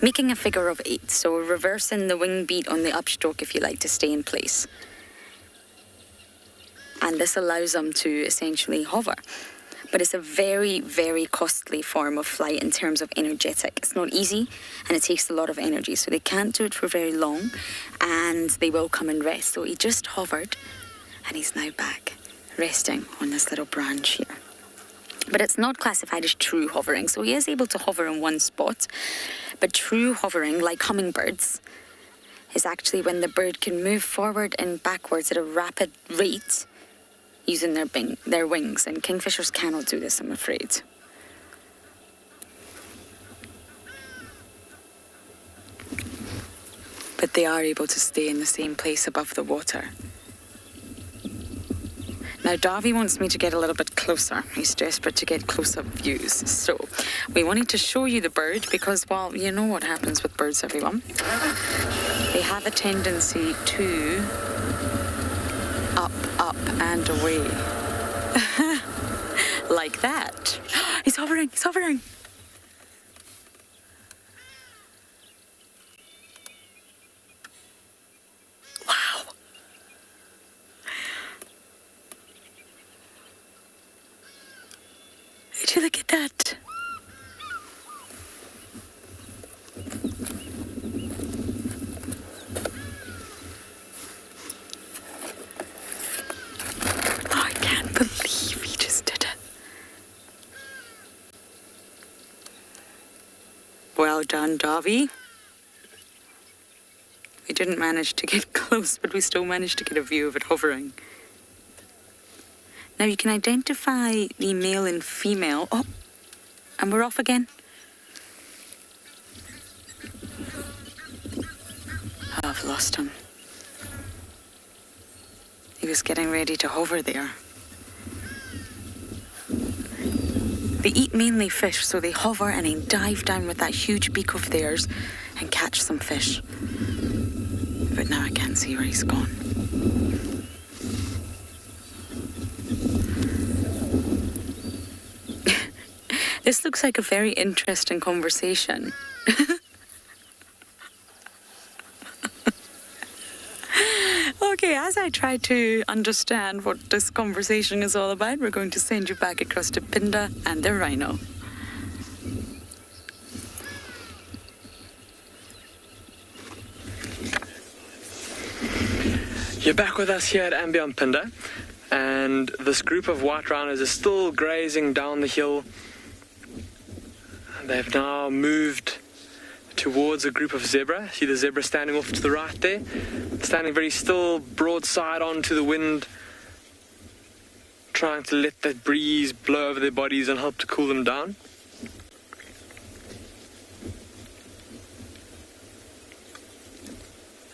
making a figure of 8. So reversing the wing beat on the upstroke if you like to stay in place. And this allows them to essentially hover. But it's a very, very costly form of flight in terms of energetic. It's not easy and it takes a lot of energy. So they can't do it for very long and they will come and rest. So he just hovered and he's now back resting on this little branch here. But it's not classified as true hovering. So he is able to hover in one spot. But true hovering, like hummingbirds, is actually when the bird can move forward and backwards at a rapid rate using their wings, and kingfishers cannot do this, I'm afraid. But they are able to stay in the same place above the water. Now, Davy wants me to get a little bit closer. He's desperate to get close-up views. So, we wanted to show you the bird because, well, you know what happens with birds, everyone. They have a tendency to up, and away. Like that. He's hovering, he's hovering. Wow. Did you look at that? Well done, Davy. We didn't manage to get close, but we still managed to get a view of it hovering. Now you can identify the male and female. Oh, and we're off again. Oh, I've lost him. He was getting ready to hover there. They eat mainly fish, so they hover and then dive down with that huge beak of theirs and catch some fish. But now I can't see where he's gone. This looks like a very interesting conversation. Okay, as I try to understand what this conversation is all about, we're going to send you back across to Pinda and the rhino. You're back with us here at Ambion Pinda, and this group of white rhinos is still grazing down the hill. They've now moved towards a group of zebra. See the zebra standing off to the right there? Standing very still, broadside onto the wind, trying to let that breeze blow over their bodies and help to cool them down.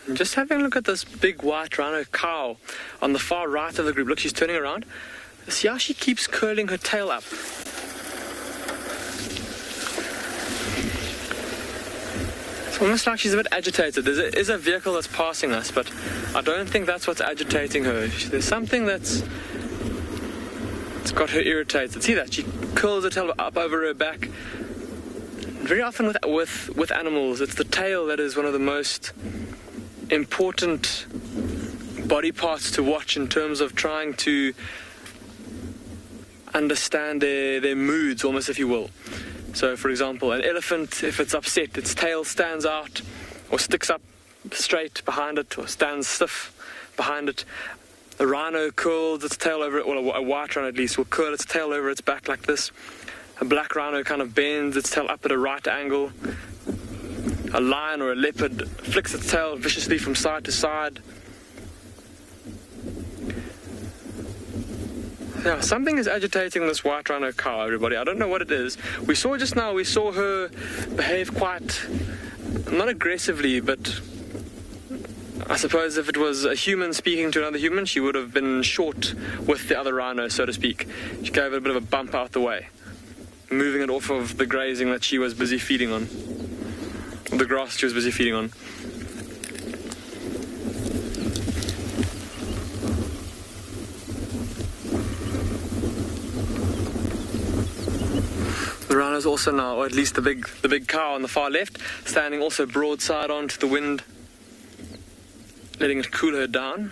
And just having a look at this big white rhino cow on the far right of the group. Look, she's turning around. See how she keeps curling her tail up. Almost like she's a bit agitated. There is a vehicle that's passing us, but I don't think that's what's agitating her. There's something it's got her irritated. See that? She curls her tail up over her back. Very often with animals, it's the tail that is one of the most important body parts to watch in terms of trying to understand their moods, almost, if you will. So, for example, an elephant, if it's upset, its tail stands out or sticks up straight behind it or stands stiff behind it. A rhino curls its tail over it, well, a white rhino at least, will curl its tail over its back like this. A black rhino kind of bends its tail up at a right angle. A lion or a leopard flicks its tail viciously from side to side. Yeah, something is agitating this white rhino cow, everybody. I don't know what it is. We saw her behave quite, not aggressively, but I suppose if it was a human speaking to another human, she would have been short with the other rhino, so to speak. She gave it a bit of a bump out the way, moving it off of the grazing that she was busy feeding on, the grass she was busy feeding on. The rhino's also now, or at least the big cow on the far left, standing also broadside onto the wind, letting it cool her down.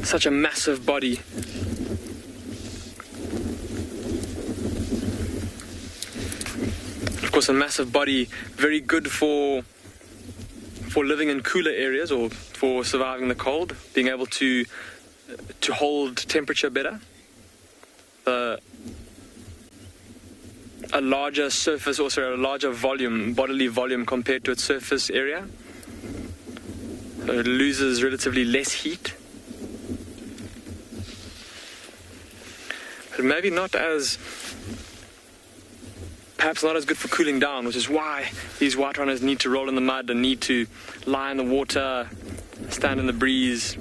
Such a massive body. Of course, a massive body, very good for living in cooler areas or for surviving the cold, being able to hold temperature better. A larger surface, also a larger volume, bodily volume compared to its surface area. So it loses relatively less heat. But maybe perhaps not as good for cooling down, which is why these white rhinos need to roll in the mud and need to lie in the water, stand in the breeze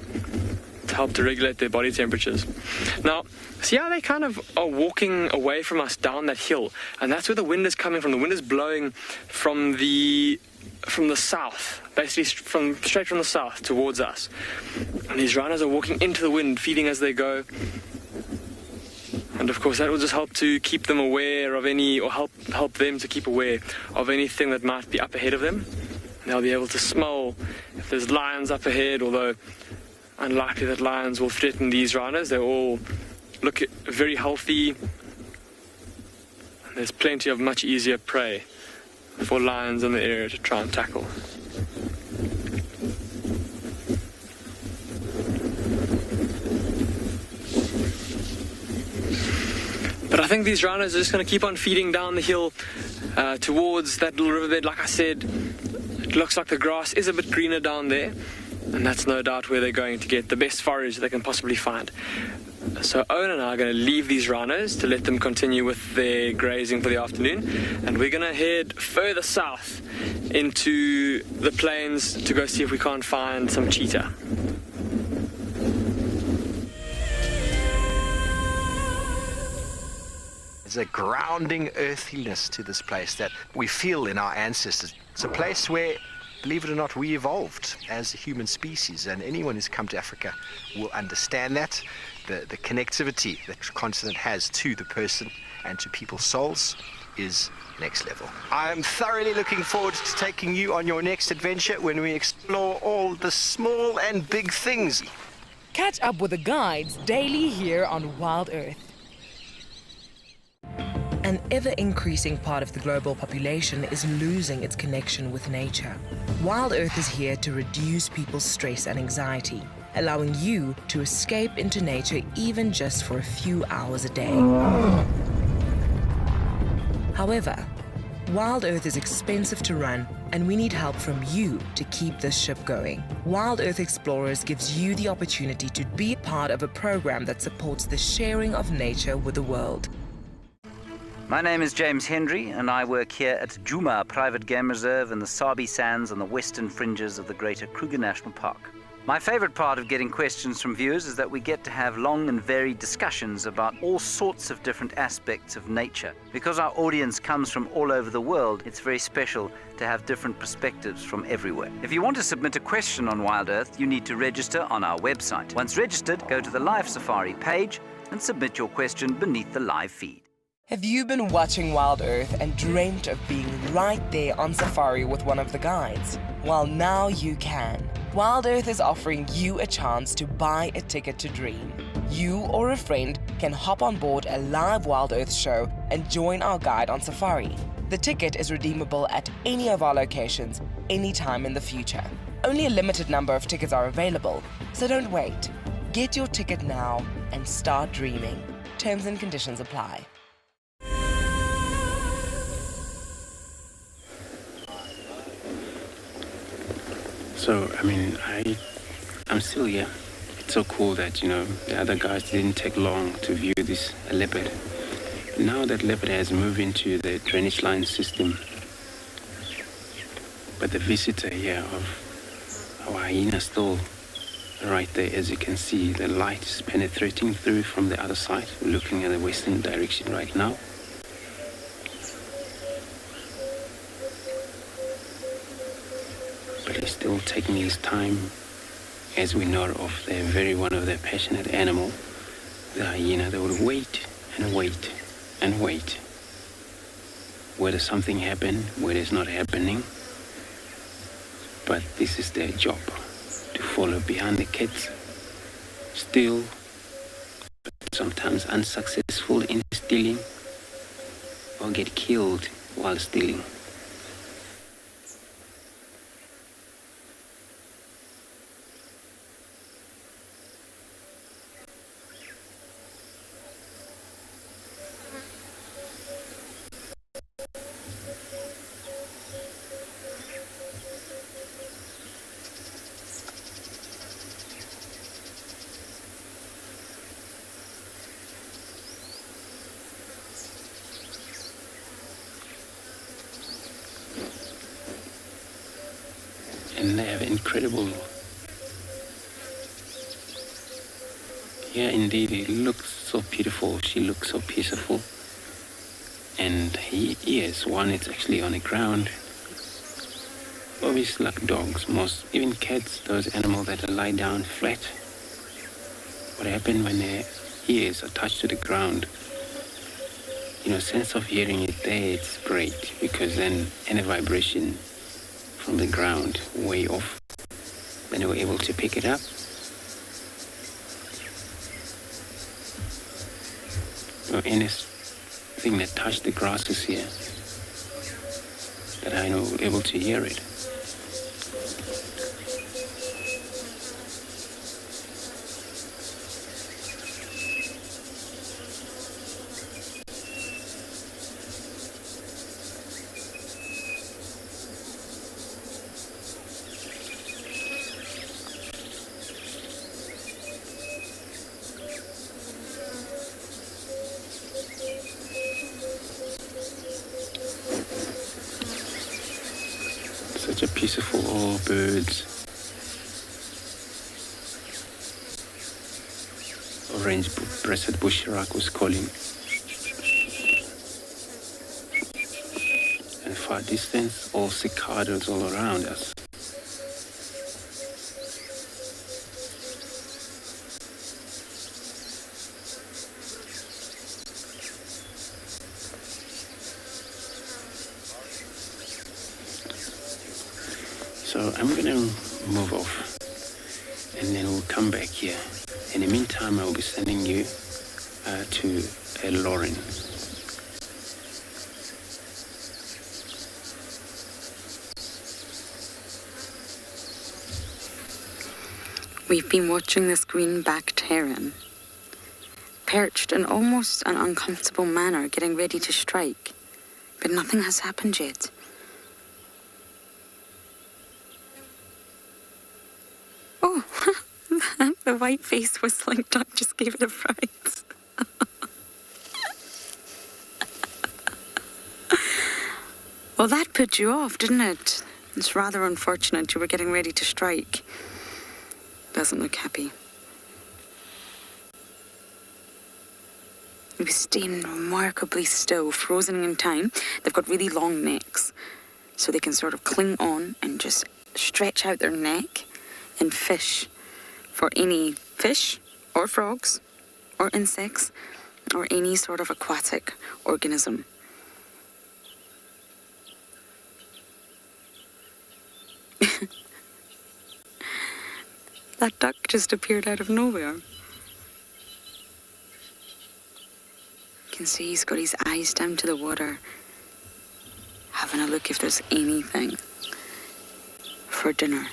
to help to regulate their body temperatures. Now, see how they kind of are walking away from us down that hill, and that's where the wind is coming from. The wind is blowing from the south, basically straight from the south towards us. And these rhinos are walking into the wind, feeding as they go. And of course that will just help to keep them aware of help them to keep aware of anything that might be up ahead of them. They'll be able to smell if there's lions up ahead, although unlikely that lions will threaten these rhinos. They all look very healthy. And there's plenty of much easier prey for lions in the area to try and tackle. But I think these rhinos are just going to keep on feeding down the hill towards that little riverbed. Like I said, it looks like the grass is a bit greener down there, and that's no doubt where they're going to get the best forage they can possibly find. So Owen and I are going to leave these rhinos to let them continue with their grazing for the afternoon, and we're going to head further south into the plains to go see if we can't find some cheetah. There's a grounding earthiness to this place that we feel in our ancestors. It's a place where, believe it or not, we evolved as a human species, and anyone who's come to Africa will understand that. The connectivity that the continent has to the person and to people's souls is next level. I am thoroughly looking forward to taking you on your next adventure when we explore all the small and big things. Catch up with the guides daily here on Wild Earth. An ever-increasing part of the global population is losing its connection with nature. Wild Earth is here to reduce people's stress and anxiety, allowing you to escape into nature even just for a few hours a day. However, Wild Earth is expensive to run, and we need help from you to keep this ship going. Wild Earth Explorers gives you the opportunity to be part of a program that supports the sharing of nature with the world. My name is James Hendry, and I work here at Djuma Private Game Reserve in the Sabi Sands on the western fringes of the Greater Kruger National Park. My favorite part of getting questions from viewers is that we get to have long and varied discussions about all sorts of different aspects of nature. Because our audience comes from all over the world, it's very special to have different perspectives from everywhere. If you want to submit a question on Wild Earth, you need to register on our website. Once registered, go to the Live Safari page and submit your question beneath the live feed. Have you been watching Wild Earth and dreamt of being right there on safari with one of the guides? Well, now you can. Wild Earth is offering you a chance to buy a ticket to dream. You or a friend can hop on board a live Wild Earth show and join our guide on safari. The ticket is redeemable at any of our locations, anytime in the future. Only a limited number of tickets are available, so don't wait. Get your ticket now and start dreaming. Terms and conditions apply. So, I mean, I'm still here. It's so cool that, the other guys didn't take long to view this leopard. Now that leopard has moved into the drainage line system. But the visitor here of our hyena still right there. As you can see, the light is penetrating through from the other side. We're looking at the western direction right now. But he's still taking his time, as we know of one of their passionate animal. the hyena, they would wait and wait and wait. Whether something happened, whether it's not happening. But this is their job, to follow behind the kids, steal, sometimes unsuccessful in stealing, or get killed while stealing. And they have incredible. Yeah, indeed, he looks so beautiful. She looks so peaceful. And he is one. It's actually on the ground. Obviously, like dogs, most even cats, those animals that lie down flat. What happened when their ears are attached to the ground? You know, sense of hearing it there, it's great because then any vibration from the ground way off, then they were able to pick it up. Or anything that touched the grasses here, that I know were able to hear it. Such a peaceful, oh, birds. Orange-breasted bushrak was calling. And far distance, all cicadas all around us. So I'm going to move off and then we'll come back here. In the meantime, I'll be sending you to Lauren. We've been watching this green-backed heron, perched in almost an uncomfortable manner, getting ready to strike. But nothing has happened yet. Oh, the white-faced whistling duck just gave it a fright. Well, that put you off, didn't it? It's rather unfortunate. You were getting ready to strike. Doesn't look happy. He was staying remarkably still, frozen in time. They've got really long necks, so they can sort of cling on and just stretch out their neck and fish for any fish or frogs or insects or any sort of aquatic organism. That duck just appeared out of nowhere. You can see he's got his eyes down to the water, having a look if there's anything for dinner.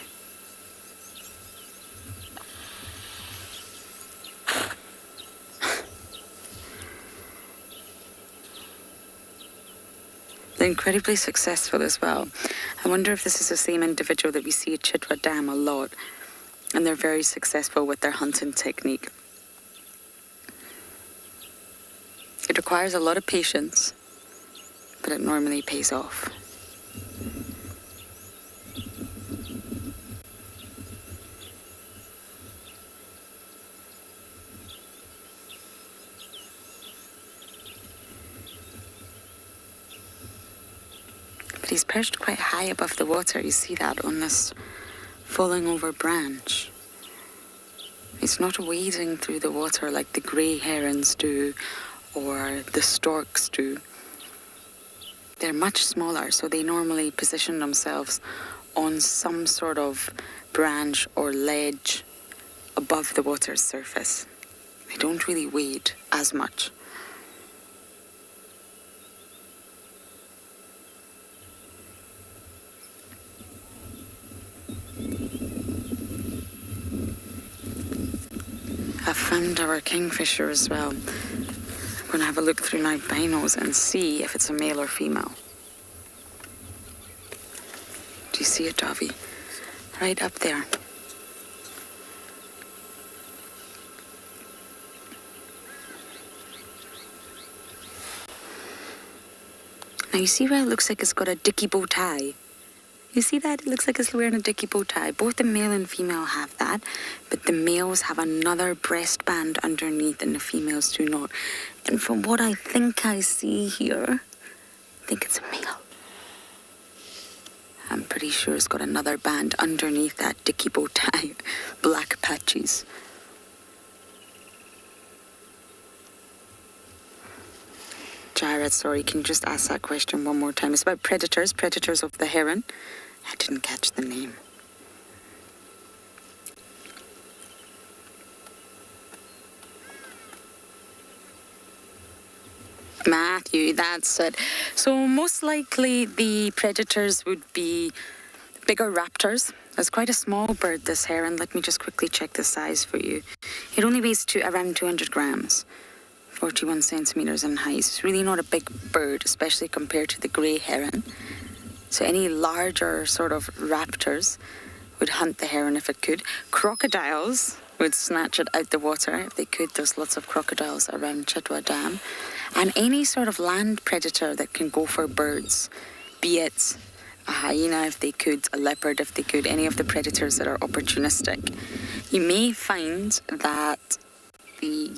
They're incredibly successful as well. I wonder if this is the same individual that we see at Chitwa Dam a lot. And they're very successful with their hunting technique. It requires a lot of patience, but it normally pays off. But he's perched quite high above the water. You see that on this falling over branch. It's not wading through the water like the grey herons do or the storks do. They're much smaller, so they normally position themselves on some sort of branch or ledge above the water's surface. They don't really wade as much. I found our kingfisher as well. I'm going to have a look through my binos and see if it's a male or female. Do you see it, Davy? Right up there. Now you see where it looks like it's got a dicky bow tie? You see that? It looks like it's wearing a dicky bow tie. Both the male and female have that, but the males have another breast band underneath and the females do not. And from what I think I see here, I think it's a male. I'm pretty sure it's got another band underneath that dicky bow tie. Black patches. Jared, sorry, can you just ask that question one more time? It's about predators of the heron. I didn't catch the name. Matthew, that's it. So most likely the predators would be bigger raptors. It's quite a small bird, this heron. Let me just quickly check the size for you. It only weighs around 200 grams, 41 centimeters in height. It's really not a big bird, especially compared to the grey heron. So any larger sort of raptors would hunt the heron if it could. Crocodiles would snatch it out the water if they could. There's lots of crocodiles around Chitwa Dam. And any sort of land predator that can go for birds, be it a hyena if they could, a leopard if they could, any of the predators that are opportunistic. You may find that the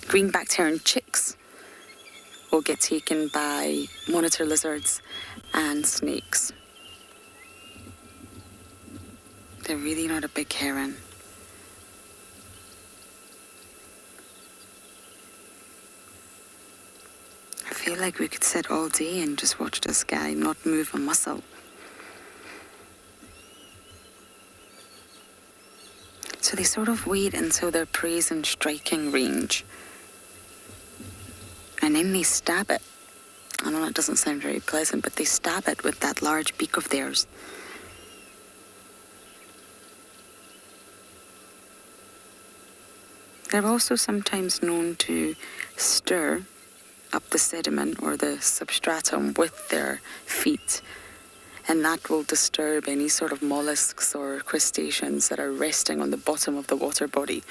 greenbacked heron chicks will get taken by monitor lizards and snakes. They're really not a big heron. I feel like we could sit all day and just watch this guy not move a muscle. So they sort of wait until their prey's in striking range. And then they stab it. I know that doesn't sound very pleasant, but they stab it with that large beak of theirs. They're also sometimes known to stir up the sediment or the substratum with their feet, and that will disturb any sort of mollusks or crustaceans that are resting on the bottom of the water body,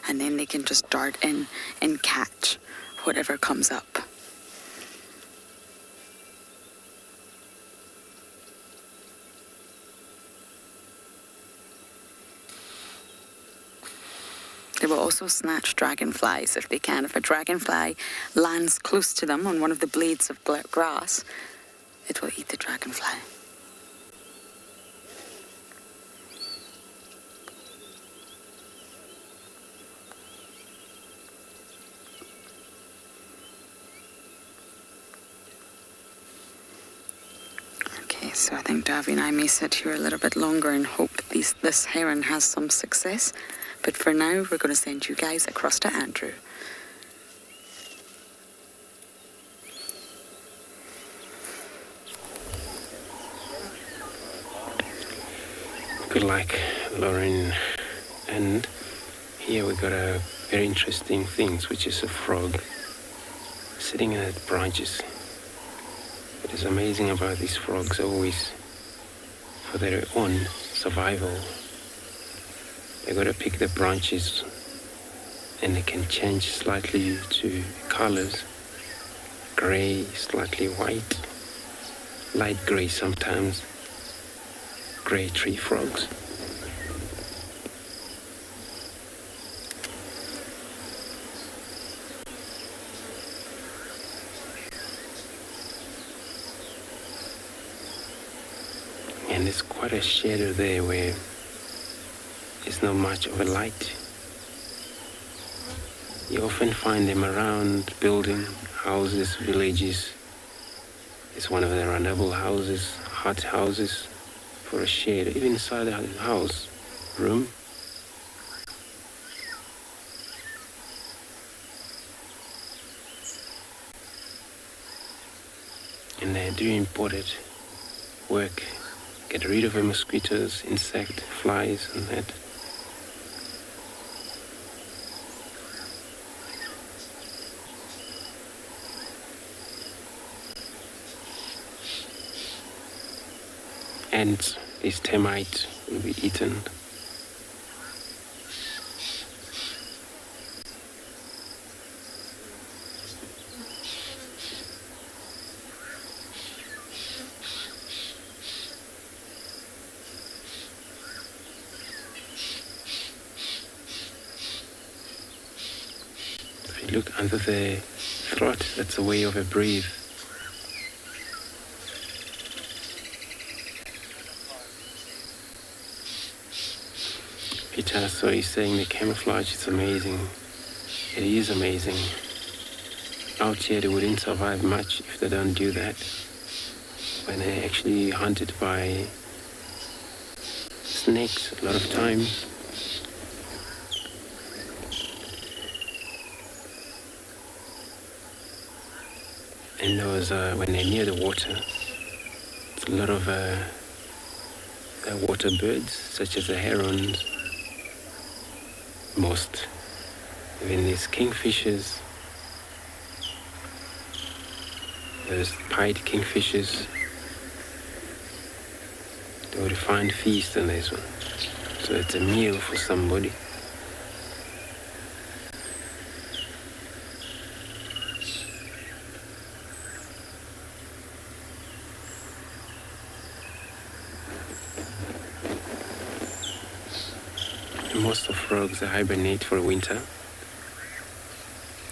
and then they can just dart in and catch whatever comes up. They will also snatch dragonflies if they can. If a dragonfly lands close to them on one of the blades of grass, it will eat the dragonfly. Okay, so I think Davy and I may sit here a little bit longer and hope that this heron has some success. But for now, we're going to send you guys across to Andrew. Good luck, Lauren. And here we got a very interesting thing, which is a frog sitting in the branches. What is amazing about these frogs always, for their own survival, they got to pick the branches and they can change slightly to colors. Gray, slightly white, light gray sometimes. Gray tree frogs. And there's quite a shadow there where there's not much of a light. You often find them around building houses, villages. It's one of the runnable houses, hut houses for a shade, even inside the house room. And they do important work, get rid of the mosquitoes, insect, flies and that. Ants, these termites will be eaten. If you look under the throat, that's the way of a breathe. Peter, so he's saying the camouflage is amazing. It is amazing. Out here they wouldn't survive much if they don't do that. When they're actually hunted by snakes a lot of time. And those, when they're near the water, it's a lot of water birds, such as the herons. Most, even these kingfishers, those pied kingfishers, they would find feast on this one. So it's a meal for somebody. Most of frogs they hibernate for winter,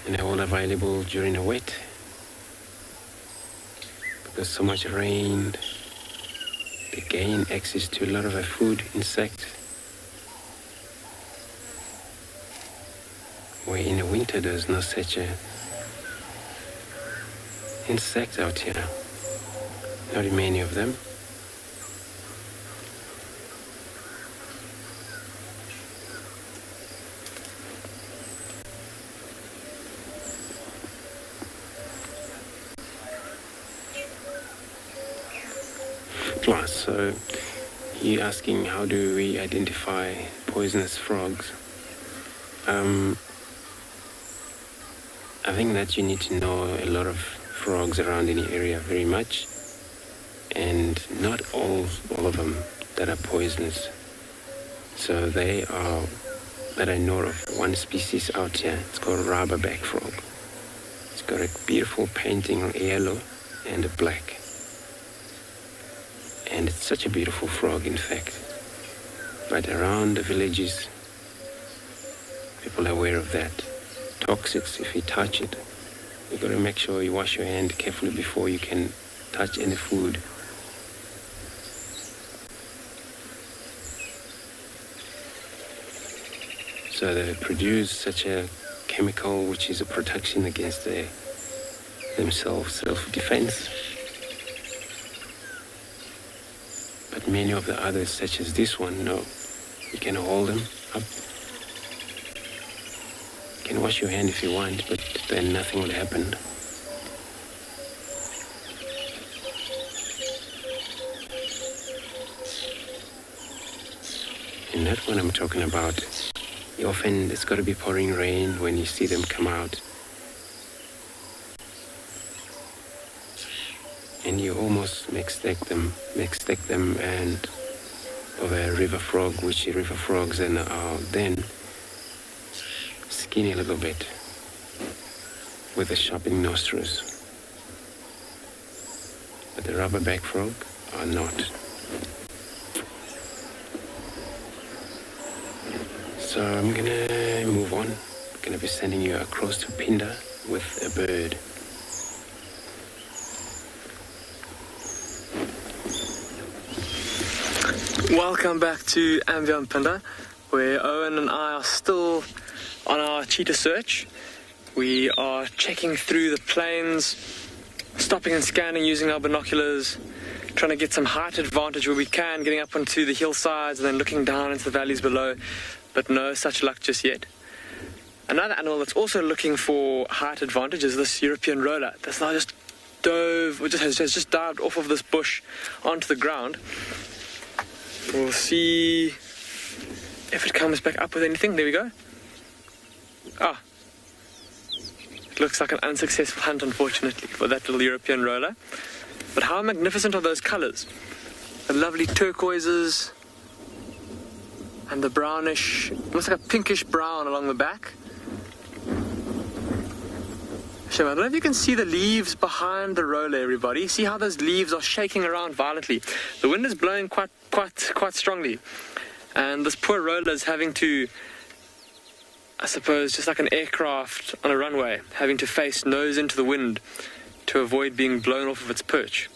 and they're all available during the wet because so much rain. They gain access to a lot of food, insects. Where in the winter there's no such a insect out here, not many of them. So you're asking how do we identify poisonous frogs? I think that you need to know a lot of frogs around in the area very much, and not all of them that are poisonous. So they are, that I know of, one species out here. It's called rubberback frog. It's got a beautiful painting on yellow and a black. And it's such a beautiful frog, in fact. But around the villages, people are aware of that. Toxics, if you touch it, you've got to make sure you wash your hand carefully before you can touch any food. So they produce such a chemical which is a protection against themselves, self-defense. But many of the others, such as this one, no. You can hold them up. You can wash your hand if you want, but then nothing will happen. And that's what I'm talking about. Often it's got to be pouring rain when you see them come out. And you almost mistake them and of a river frog, which river frogs and are then skinny a little bit with the sharpening nostrils. But the rubberback frog are not. So I'm gonna move on. I'm gonna be sending you across to Pinda with a bird. Welcome back to Ambient Pinda, where Owen and I are still on our cheetah search. We are checking through the plains, stopping and scanning using our binoculars, trying to get some height advantage where we can, getting up onto the hillsides and then looking down into the valleys below, but no such luck just yet. Another animal that's also looking for height advantage is this European roller that's now just has just dived off of this bush onto the ground. We'll see if it comes back up with anything. There we go. It looks like an unsuccessful hunt, unfortunately, for that little European roller. But how magnificent are those colors? The lovely turquoises and the brownish, almost like a pinkish brown along the back. I don't know if you can see the leaves behind the roller, everybody. See how those leaves are shaking around violently. The wind is blowing quite strongly. And this poor roller is having to, I suppose, just like an aircraft on a runway, having to face nose into the wind to avoid being blown off of its perch.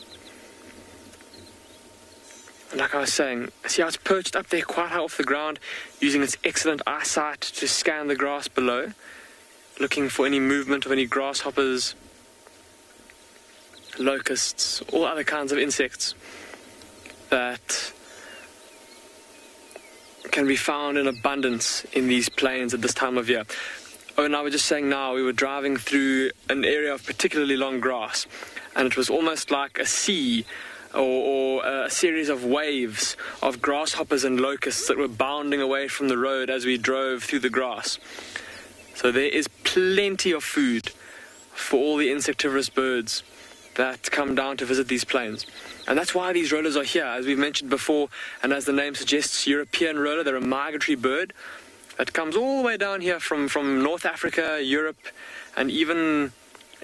And like I was saying, see how it's perched up there quite high off the ground, using its excellent eyesight to scan the grass below, looking for any movement of any grasshoppers, locusts, all other kinds of insects that can be found in abundance in these plains at this time of year. Oh, and I was just saying now, we were driving through an area of particularly long grass, and it was almost like a sea or a series of waves of grasshoppers and locusts that were bounding away from the road as we drove through the grass. So there is plenty of food for all the insectivorous birds that come down to visit these plains. And that's why these rollers are here. As we've mentioned before, and as the name suggests, European roller, they're a migratory bird that comes all the way down here from North Africa, Europe, and even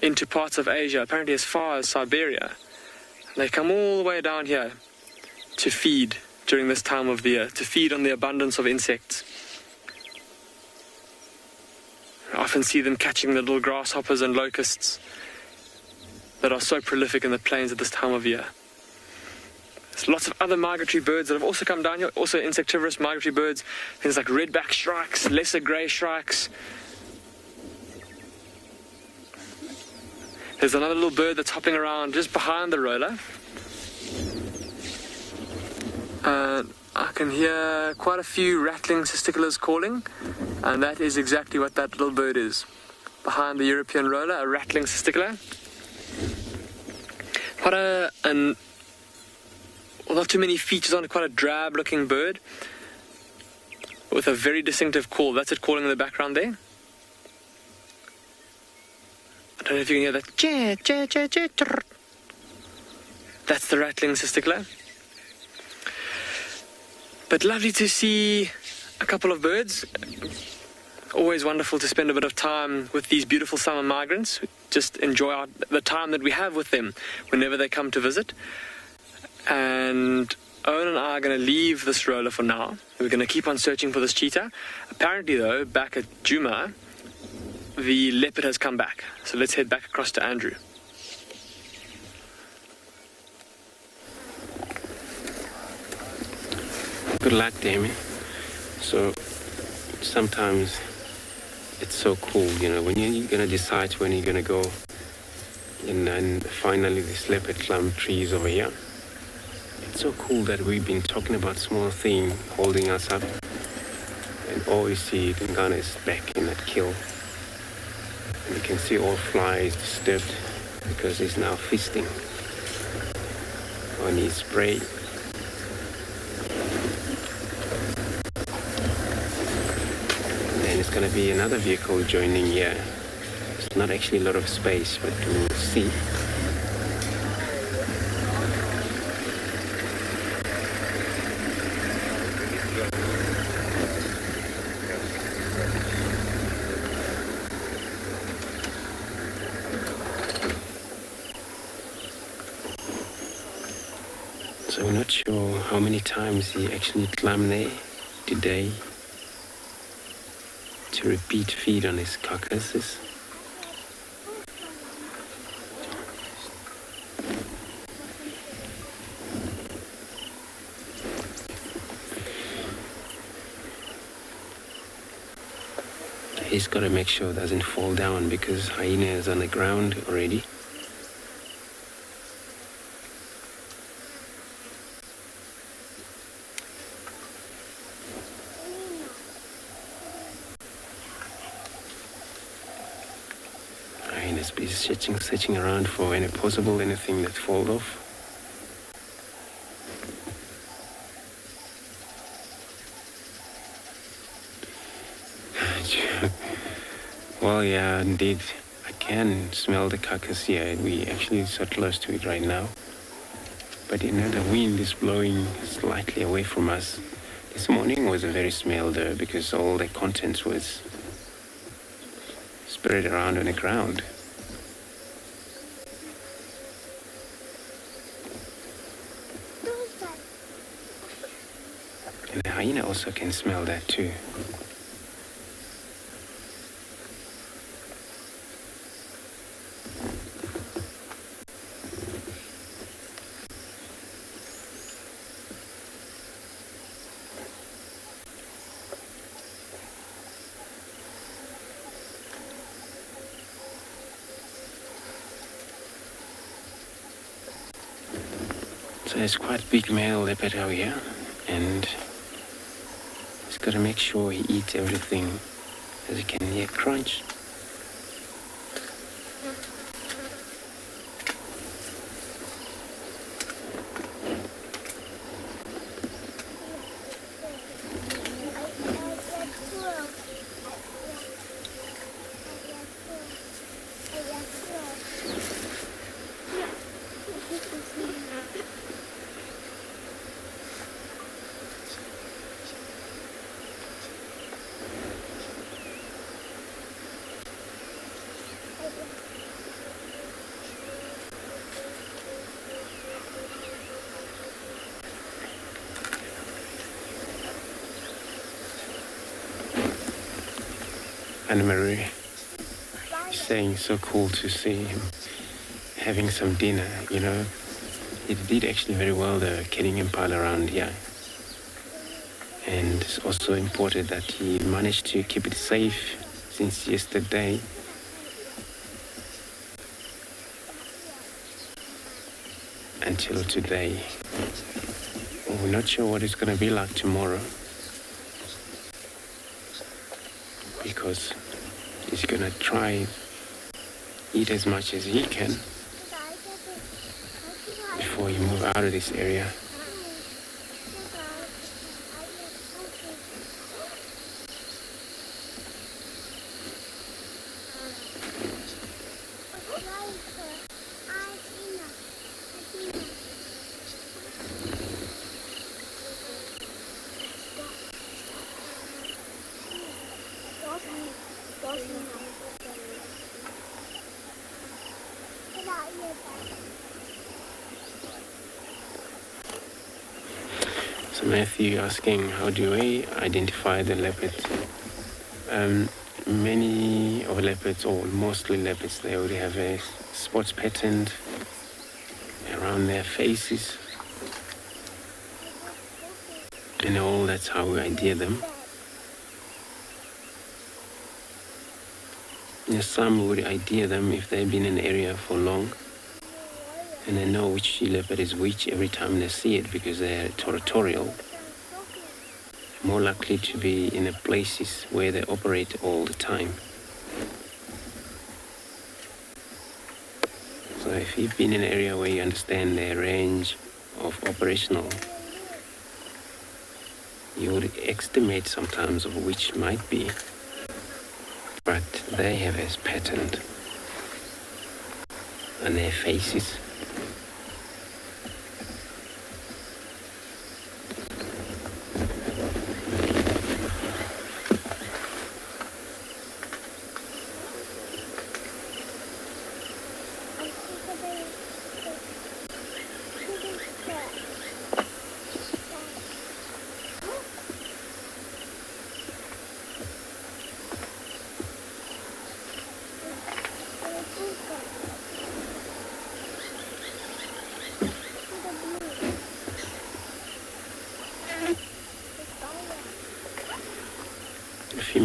into parts of Asia, apparently as far as Siberia. And they come all the way down here to feed during this time of the year, to feed on the abundance of insects. I often see them catching the little grasshoppers and locusts that are so prolific in the plains at this time of year. There's lots of other migratory birds that have also come down here, also insectivorous migratory birds, things like redback shrikes, lesser grey shrikes. There's another little bird that's hopping around just behind the roller. I can hear quite a few rattling cisticolas calling, and that is exactly what that little bird is. Behind the European roller, a rattling cisticola. Well, not too many features on it, quite a drab-looking bird with a very distinctive call. That's it calling in the background there. I don't know if you can hear that. Che, che, che, che, trrr. That's the rattling cisticola. But lovely to see a couple of birds. Always wonderful to spend a bit of time with these beautiful summer migrants. Just enjoy the time that we have with them whenever they come to visit. And Owen and I are going to leave this roller for now. We're going to keep on searching for this cheetah. Apparently, though, back at Djuma, the leopard has come back. So let's head back across to Andrew. Good luck, Damien. So sometimes it's so cool, when you're going to decide when you're going to go. And then finally this leopard climbed trees over here. It's so cool that we've been talking about small thing holding us up. And all we see in Ghana is back in that kill. And you can see all flies disturbed because he's now feasting on his prey. There's going to be another vehicle joining here. It's not actually a lot of space, but we'll see. So we're not sure how many times he actually climbed there today to repeat feed on his carcasses. he's got to make sure it doesn't fall down because hyena is on the ground already. Hyena's busy searching around for any possible anything that falls off. Well, yeah, indeed. I can smell the carcass here. We actually so close to it right now. But the wind is blowing slightly away from us. This morning was a very smell though, because all the contents was spread around on the ground. And the hyena also can smell that too. So there's quite a big male leopard out here, and he's got to make sure he eats everything as he can hear crunch. Anna Marie is saying so cool to see him having some dinner, you know. He did actually very well, the killing impala around here. And it's also important that he managed to keep it safe since yesterday. Until today. We're not sure what it's going to be like tomorrow. Because he's gonna try eat as much as he can before you move out of this area. So Matthew asking, how do we identify the leopard? Many of leopards, or mostly leopards, they already have a spots patterned around their faces. And all that's how we idea them. Some would idea them if they've been in the area for long. And they know which leopard is which every time they see it because they're territorial. More likely to be in the places where they operate all the time. So if you've been in an area where you understand their range of operational, you would estimate sometimes of which might be. But they have as patterned on their faces.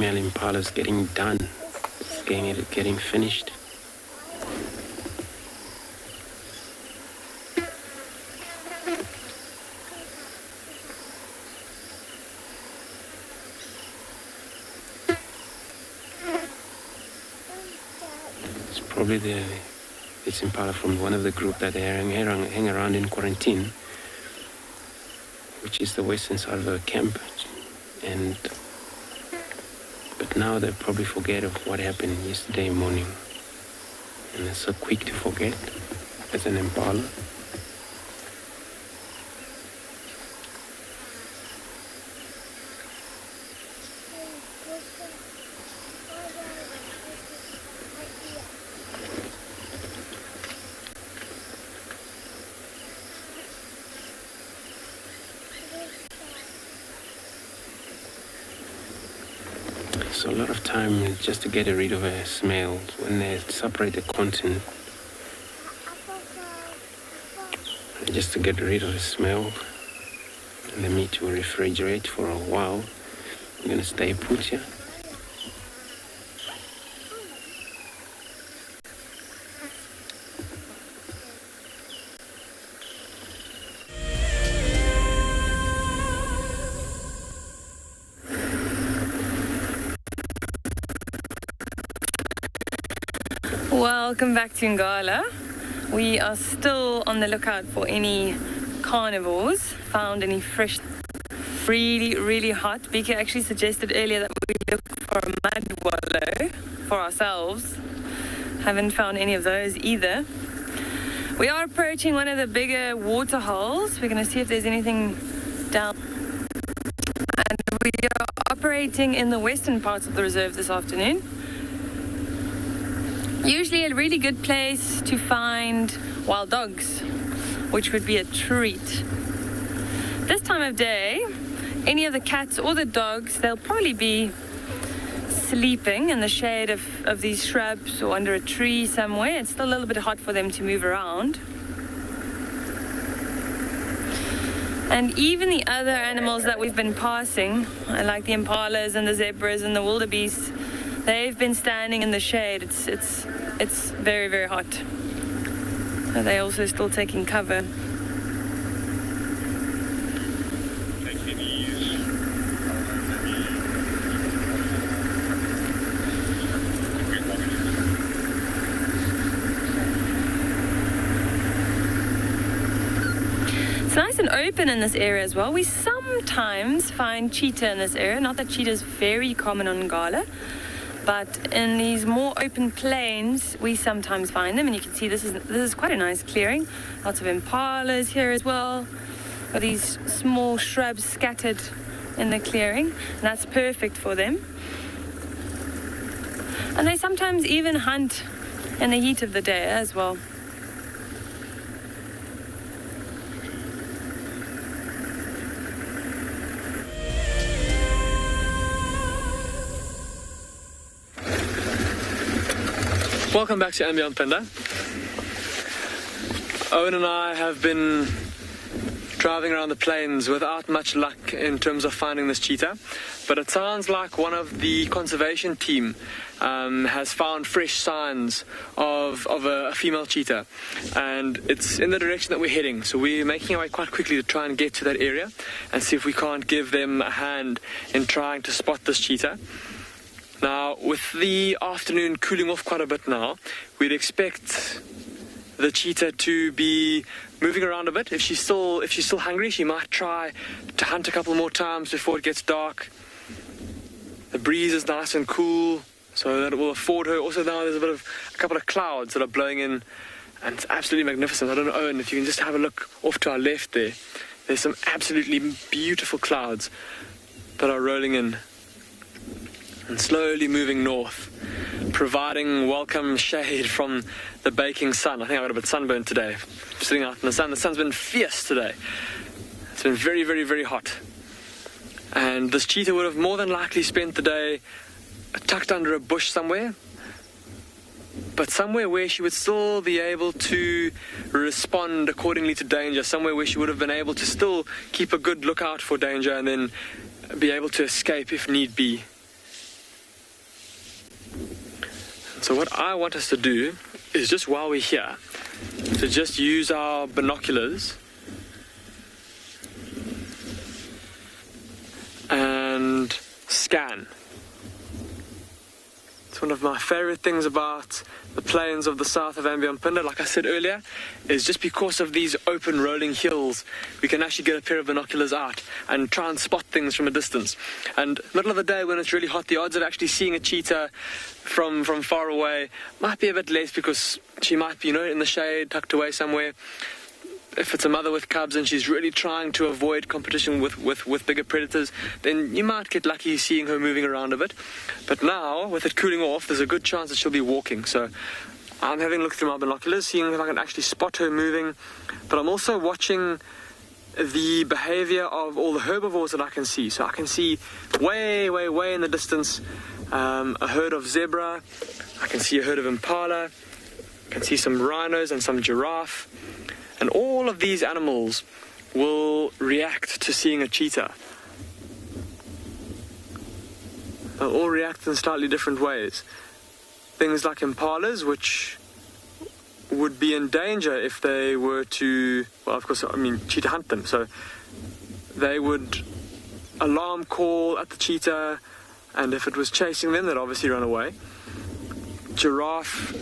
female impala's getting done. It's getting finished. It's probably this impala from one of the group that they hang around in quarantine, which is the western side of the camp. But now they probably forget of what happened yesterday morning. And they're so quick to forget as an impala. So a lot of time just to get rid of a smell when they separate the content, just to get rid of the smell, and the meat will refrigerate for a while. I'm gonna stay put here. Welcome back to Ngala. We are still on the lookout for any carnivores, found any fresh, really hot. Bika actually suggested earlier that we look for a mud wallow for ourselves. Haven't found any of those either. We are approaching one of the bigger water holes. We're going to see if there's anything down. And we are operating in the western parts of the reserve this afternoon. Usually a really good place to find wild dogs, which would be a treat. This time of day, any of the cats or the dogs, they'll probably be sleeping in the shade of these shrubs or under a tree somewhere. It's still a little bit hot for them to move around. And even the other animals that we've been passing, like the impalas and the zebras and the wildebeests, they've been standing in the shade. It's very hot. Are they also still taking cover? It's nice and open in this area as well. We sometimes find cheetah in this area. Not that cheetah is very common on Ngala, but in these more open plains, we sometimes find them. And you can see this is quite a nice clearing. Lots of impalas here as well. Got these small shrubs scattered in the clearing, and that's perfect for them. And they sometimes even hunt in the heat of the day as well. Welcome back to Ambient Panda. Owen and I have been driving around the plains without much luck in terms of finding this cheetah, but it sounds like one of the conservation team has found fresh signs of a female cheetah, and it's in the direction that we're heading. So we're making our way quite quickly to try and get to that area and see if we can't give them a hand in trying to spot this cheetah. Now, with the afternoon cooling off quite a bit now, we'd expect the cheetah to be moving around a bit. If she's still hungry, she might try to hunt a couple more times before it gets dark. The breeze is nice and cool, so that it will afford her. Also now there's a couple of clouds that are blowing in, and it's absolutely magnificent. I don't know, Owen, if you can just have a look off to our left there. There's some absolutely beautiful clouds that are rolling in and slowly moving north, providing welcome shade from the baking sun. I think I got a bit sunburned today, sitting out in the sun. The sun's been fierce today. It's been very hot. And this cheetah would have more than likely spent the day tucked under a bush somewhere, but somewhere where she would still be able to respond accordingly to danger, somewhere where she would have been able to still keep a good lookout for danger and then be able to escape if need be. So what I want us to do is just while we're here, to just use our binoculars and scan. It's one of my favorite things about the plains of the south of Ambionpinda, like I said earlier, is just because of these open rolling hills, we can actually get a pair of binoculars out and try and spot things from a distance. And middle of the day when it's really hot, the odds of actually seeing a cheetah from far away might be a bit less because she might be, in the shade, tucked away somewhere. If it's a mother with cubs and she's really trying to avoid competition with bigger predators, then you might get lucky seeing her moving around a bit. But now, with it cooling off, there's a good chance that she'll be walking. So I'm having a look through my binoculars, seeing if I can actually spot her moving. But I'm also watching the behavior of all the herbivores that I can see. So I can see way, way, way in the distance a herd of zebra. I can see a herd of impala. I can see some rhinos and some giraffe. And all of these animals will react to seeing a cheetah. They'll all react in slightly different ways. Things like impalas, which would be in danger if they were to, cheetah hunt them. So they would alarm call at the cheetah, and if it was chasing them, they'd obviously run away. Giraffe,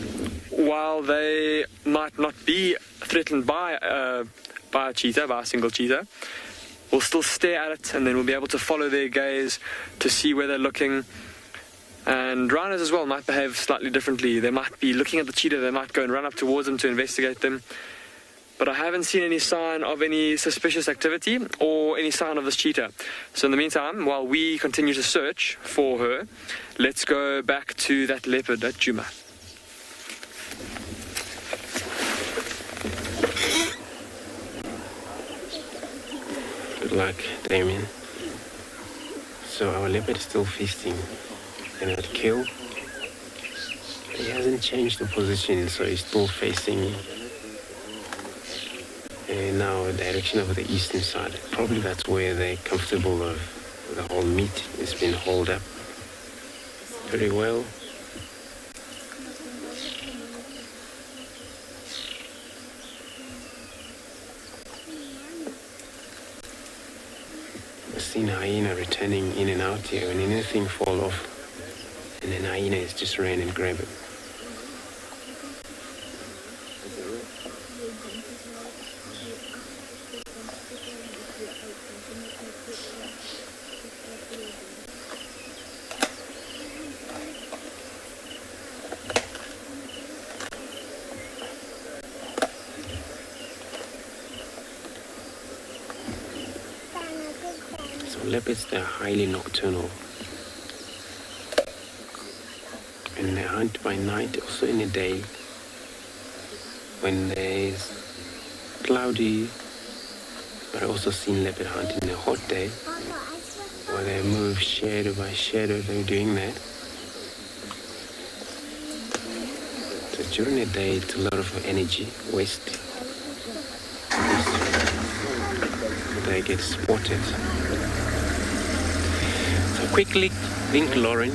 while they might not be threatened by a cheetah, by a single cheetah, will still stare at it, and then we'll be able to follow their gaze to see where they're looking. And rhinos as well might behave slightly differently. They might be looking at the cheetah, they might go and run up towards them to investigate them. But I haven't seen any sign of any suspicious activity or any sign of this cheetah. So in the meantime, while we continue to search for her, let's go back to that leopard at Djuma. Good luck, Damien. So our leopard is still feasting and at kill. He hasn't changed the position, so he's still facing now direction of the eastern side. Probably that's where they're comfortable of the whole meat has been hauled up very well. I've seen hyena returning in and out here. When anything fall off, and then hyena is just ran and grab it. Leopards, they're highly nocturnal, and they hunt by night, also in the day when there's cloudy. But I also seen leopard hunt in a hot day where they move shadow by shadow. They're doing that. So during the day, it's a lot of energy waste. They get spotted. Quickly link Lauren.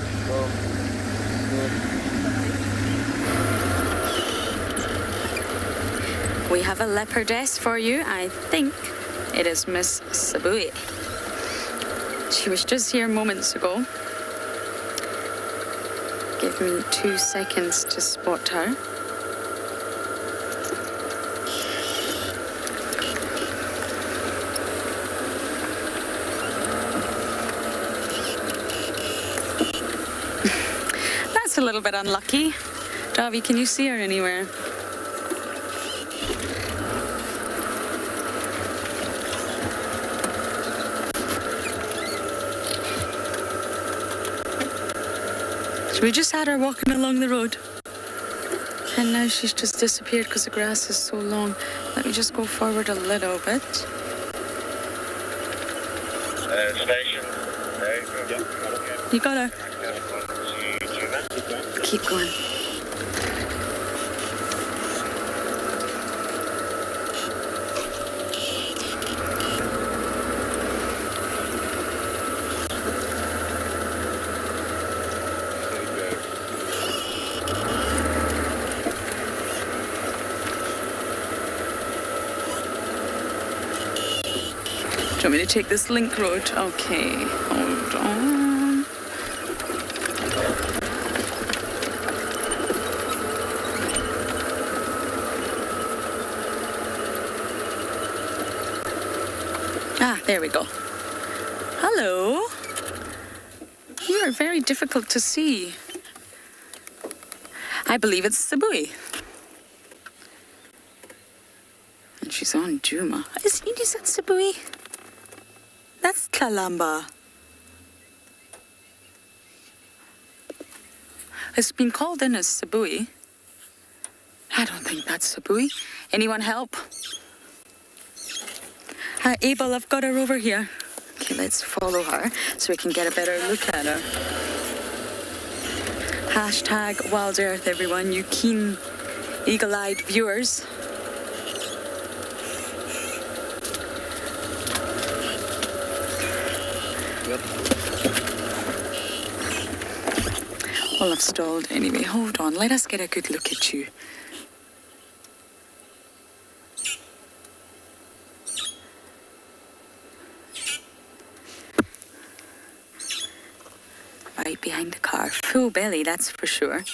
We have a leopardess for you. I think it is Miss Sabui. She was just here moments ago. Give me 2 seconds to spot her. A little bit unlucky. Davi, can you see her anywhere? So we just had her walking along the road, and now she's just disappeared because the grass is so long. Let me just go forward a little bit. Station. You got her. Keep going. Do you want me to take this link road? Okay, hold on. Ah, there we go. Hello. You are very difficult to see. I believe it's Sabui. And she's on Juma. Is that Sabui? That's Kalamba. It's been called in as Sabui. I don't think that's Sabui. Anyone help? Abel, I've got her over here. Okay, let's follow her so we can get a better look at her. Hashtag Wild Earth, everyone, you keen, eagle-eyed viewers. Well, I've stalled anyway. Hold on, let us get a good look at you. Right behind the car. Full belly, that's for sure.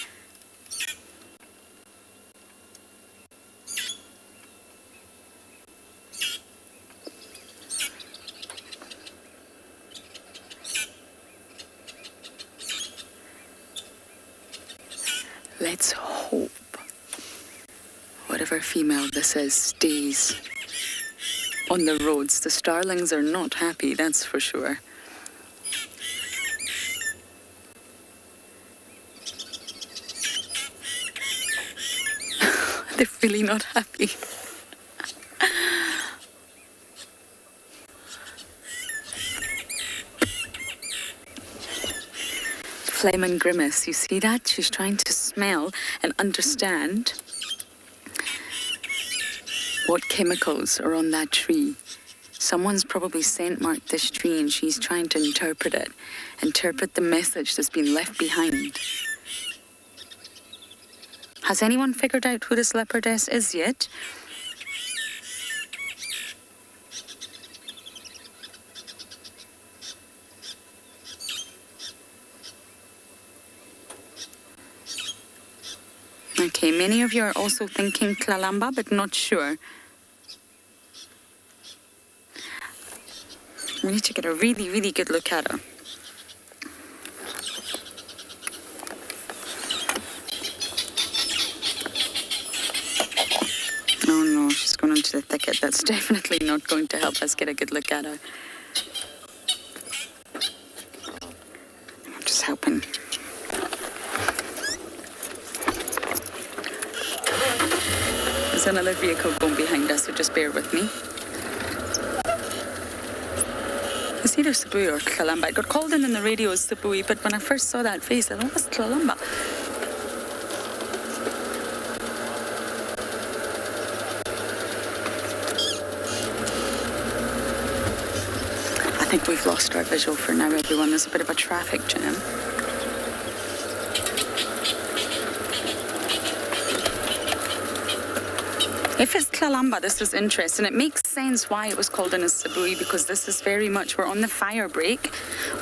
Let's hope whatever female this is stays on the roads. The starlings are not happy, that's for sure. They're really not happy. Flame and grimace, you see that? She's trying to smell and understand what chemicals are on that tree. Someone's probably scent marked this tree and she's trying to interpret it, interpret the message that's been left behind. Has anyone figured out who this leopardess is yet? Okay, many of you are also thinking Tlalamba, but not sure. We need to get a really, really good look at her. Oh no, she's gone into the thicket. That's definitely not going to help us get a good look at her. I'm just helping. There's another vehicle going behind us, so just bear with me. It's either Sabui or Tlalamba. It got called in the radio as Sabui, but when I first saw that face, I thought it was Tlalamba. I think we've lost our visual for now, everyone. There's a bit of a traffic jam. If it's Tlalamba, this is interesting. It makes sense why it was called in as Sabui, because this is very much, we're on the fire break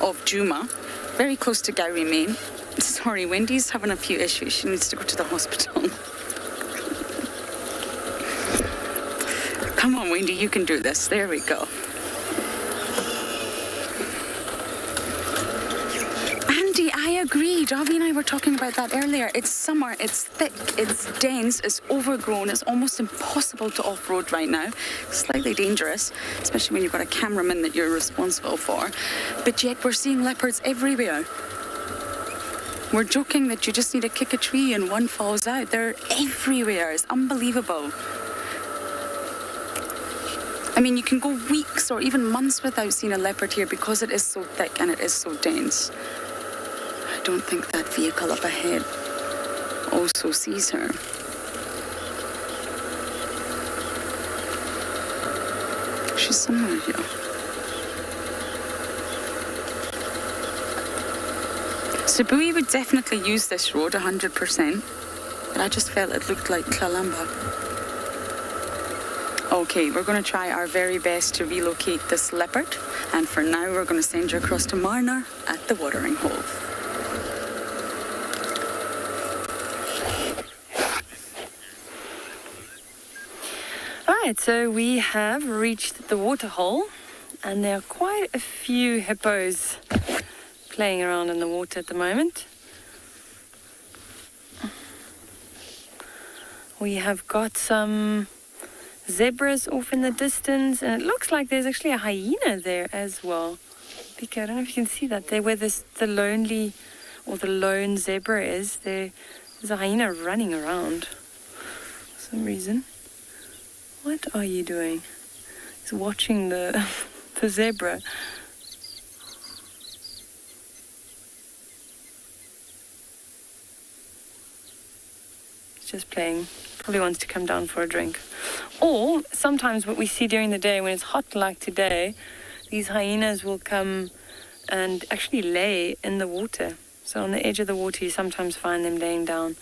of Juma, very close to Gowrie, Maine. Sorry, Wendy's having a few issues. She needs to go to the hospital. Come on, Wendy, you can do this. There we go. Andy, I agree. Javi and I were talking about that earlier. It's summer, it's thick, it's dense, it's overgrown, it's almost impossible to off-road right now. Slightly dangerous, especially when you've got a cameraman that you're responsible for. But yet we're seeing leopards everywhere. We're joking that you just need to kick a tree and one falls out. They're everywhere. It's unbelievable. I mean, you can go weeks or even months without seeing a leopard here because it is so thick and it is so dense. I don't think that vehicle up ahead also sees her. She's somewhere here. Sabui would definitely use this road 100%, but I just felt it looked like Tlalamba. Okay, we're going to try our very best to relocate this leopard, and for now we're going to send you across to Marner at the watering hole. Alright, so we have reached the water hole, and there are quite a few hippos playing around in the water at the moment. We have got some zebras off in the distance, and it looks like there's actually a hyena there as well. Pika, I don't know if you can see that. There where the lone zebra is, there's a hyena running around for some reason. What are you doing? He's watching the zebra. He's just playing. Probably wants to come down for a drink. Or sometimes what we see during the day when it's hot like today, these hyenas will come and actually lay in the water. So on the edge of the water you sometimes find them laying down.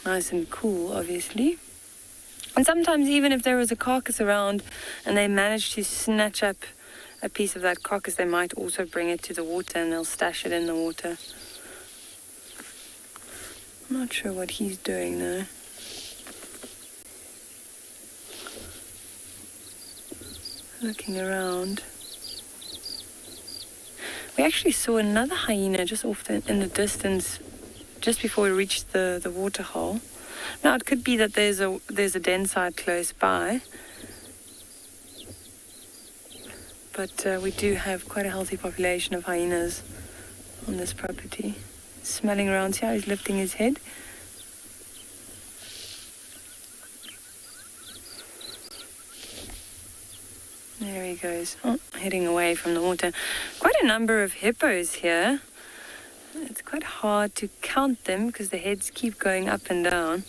Nice and cool, obviously. And sometimes even if there was a carcass around and they manage to snatch up a piece of that carcass, they might also bring it to the water and they'll stash it in the water. I'm not sure what he's doing though. Looking around. We actually saw another hyena just off in the distance just before we reached the water hole. Now it could be that there's a den site close by, but we do have quite a healthy population of hyenas on this property. Smelling around. See how he's lifting his head? There he goes. Oh, heading away from the water. Quite a number of hippos here. It's quite hard to count them because the heads keep going up and down.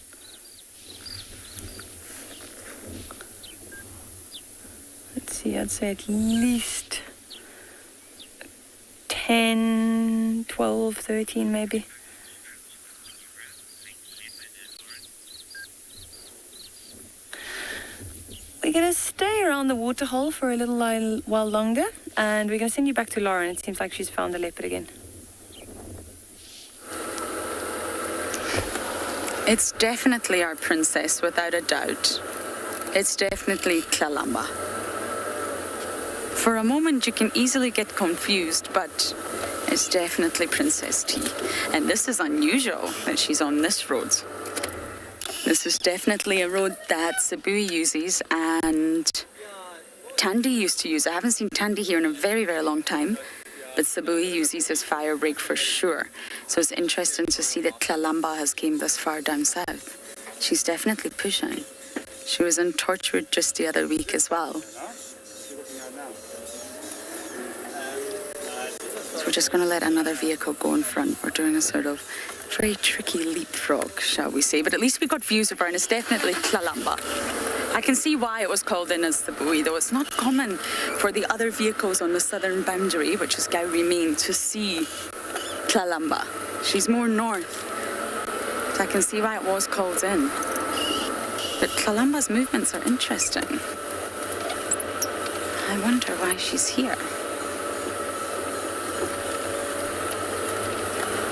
Let's see, I'd say at least 10, 12, 13 maybe. We're going to stay around the water hole for a little while longer, and we're going to send you back to Lauren. It seems like she's found the leopard again. It's definitely our princess, without a doubt. It's definitely Tlalamba. For a moment, you can easily get confused, but it's definitely Princess T. And this is unusual that she's on this road. This is definitely a road that Sabui uses and Tandy used to use. I haven't seen Tandy here in a very, very long time, but Sabui uses his fire break for sure. So it's interesting to see that Tlalamba has came this far down south. She's definitely pushing. She was in Torchwood just the other week as well. So we're just going to let another vehicle go in front. We're doing a sort of very tricky leapfrog, shall we say. But at least we got views of her, and it's definitely Tlalamba. I can see why it was called in as the buoy, though it's not common for the other vehicles on the southern boundary, which is Gowrie Main, to see Tlalamba. She's more north. So I can see why it was called in. But Tlalamba's movements are interesting. I wonder why she's here.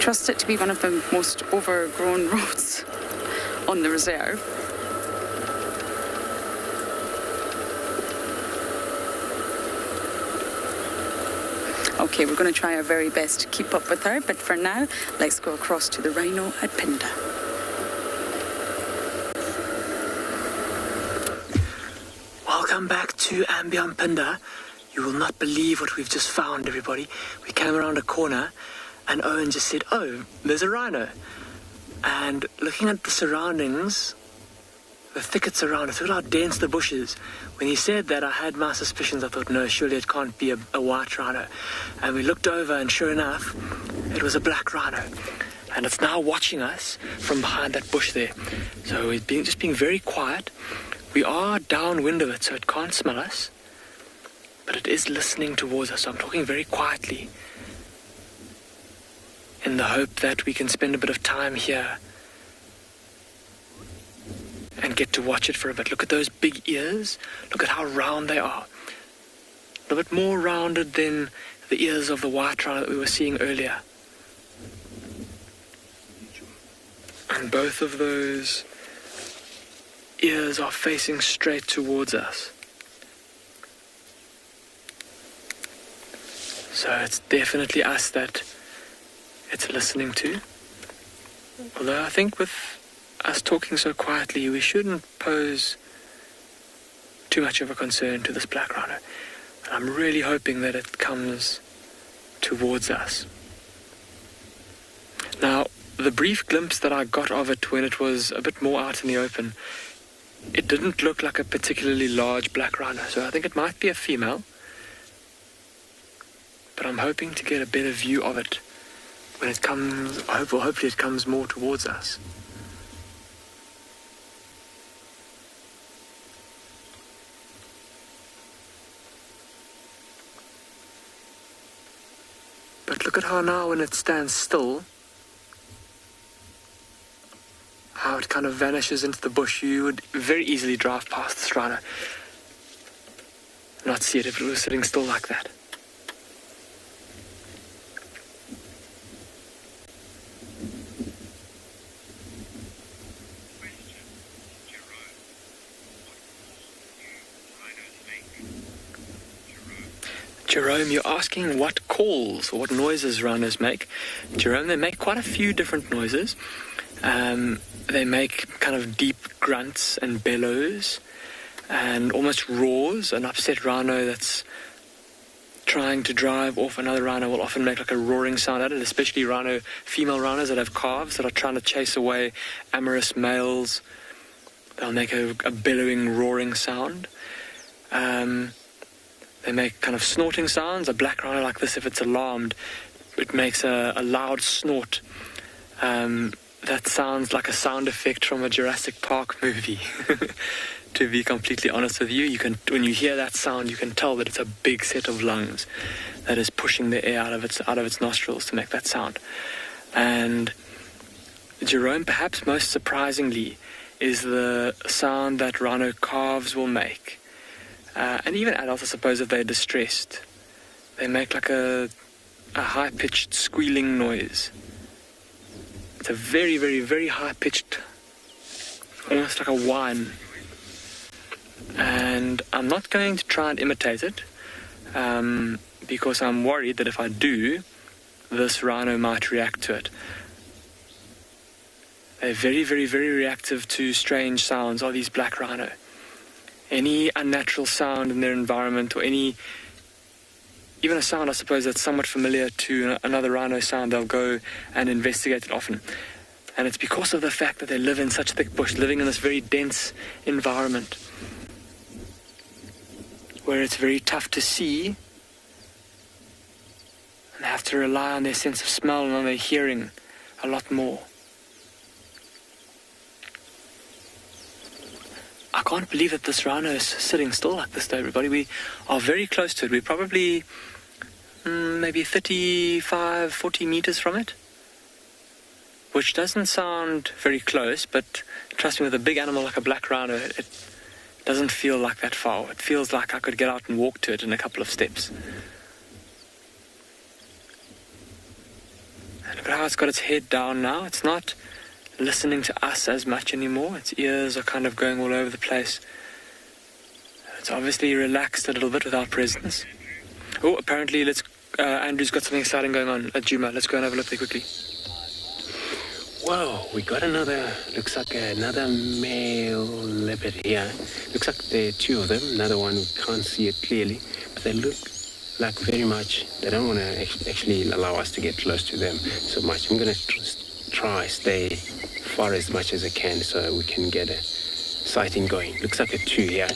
Trust it to be one of the most overgrown roads on the reserve. Okay, we're going to try our very best to keep up with her, but for now, let's go across to the rhino at Pinda. Welcome back to Ambient Pinda. You will not believe what we've just found, everybody. We came around a corner and Owen just said, "Oh, there's a rhino." And looking at the surroundings, the thickets around us, look how dense the bush is. When he said that, I had my suspicions. I thought, no, surely it can't be a white rhino. And we looked over, and sure enough, it was a black rhino. And it's now watching us from behind that bush there. So it's just being very quiet. We are downwind of it, so it can't smell us. But it is listening towards us. So I'm talking very quietly in the hope that we can spend a bit of time here and get to watch it for a bit. Look at those big ears. Look at how round they are. A little bit more rounded than the ears of the white rhino that we were seeing earlier. And both of those ears are facing straight towards us. So it's definitely us that it's listening to. Although I think with us talking so quietly, we shouldn't pose too much of a concern to this black rhino. And I'm really hoping that it comes towards us. Now, the brief glimpse that I got of it when it was a bit more out in the open, it didn't look like a particularly large black rhino, so I think it might be a female. But I'm hoping to get a better view of it when it comes, hopefully it comes more towards us. But look at how now when it stands still, how it kind of vanishes into the bush. You would very easily drive past this rhino, not see it if it was sitting still like that. Jerome, you're asking what calls or what noises rhinos make. Jerome, they make quite a few different noises. They make kind of deep grunts and bellows and almost roars. An upset rhino that's trying to drive off another rhino will often make like a roaring sound at it, especially female rhinos that have calves that are trying to chase away amorous males. They'll make a bellowing, roaring sound. They make kind of snorting sounds. A black rhino like this, if it's alarmed, it makes a loud snort. That sounds like a sound effect from a Jurassic Park movie. To be completely honest with you, when you hear that sound, you can tell that it's a big set of lungs that is pushing the air out of its nostrils to make that sound. And Jerome, perhaps most surprisingly, is the sound that rhino calves will make. And even adults, I suppose, if they're distressed, they make like a high-pitched squealing noise. It's a very, very, very high-pitched, almost like a whine. And I'm not going to try and imitate it, because I'm worried that if I do, this rhino might react to it. They're very, very, very reactive to strange sounds, are these black rhino. Any unnatural sound in their environment, or even a sound, I suppose, that's somewhat familiar to another rhino sound, they'll go and investigate it often. And it's because of the fact that they live in such thick bush, living in this very dense environment, where it's very tough to see, and they have to rely on their sense of smell and on their hearing a lot more. I can't believe that this rhino is sitting still like this, though, everybody. We are very close to it. We're probably maybe 35, 40 meters from it, which doesn't sound very close, but trust me, with a big animal like a black rhino, it doesn't feel like that far. It feels like I could get out and walk to it in a couple of steps. And look at how it's got its head down now. It's not listening to us as much anymore. Its ears are kind of going all over the place. It's obviously relaxed a little bit with our presence. Oh, apparently Andrew's got something exciting going on at Juma. Let's go and have a look there quickly. Wow, we got looks like another male leopard here. Looks like there are two of them. Another one, we can't see it clearly, but they look like very much, they don't want to actually allow us to get close to them so much. I'm going to try stay far as much as I can so we can get a sighting going. Looks like a two here.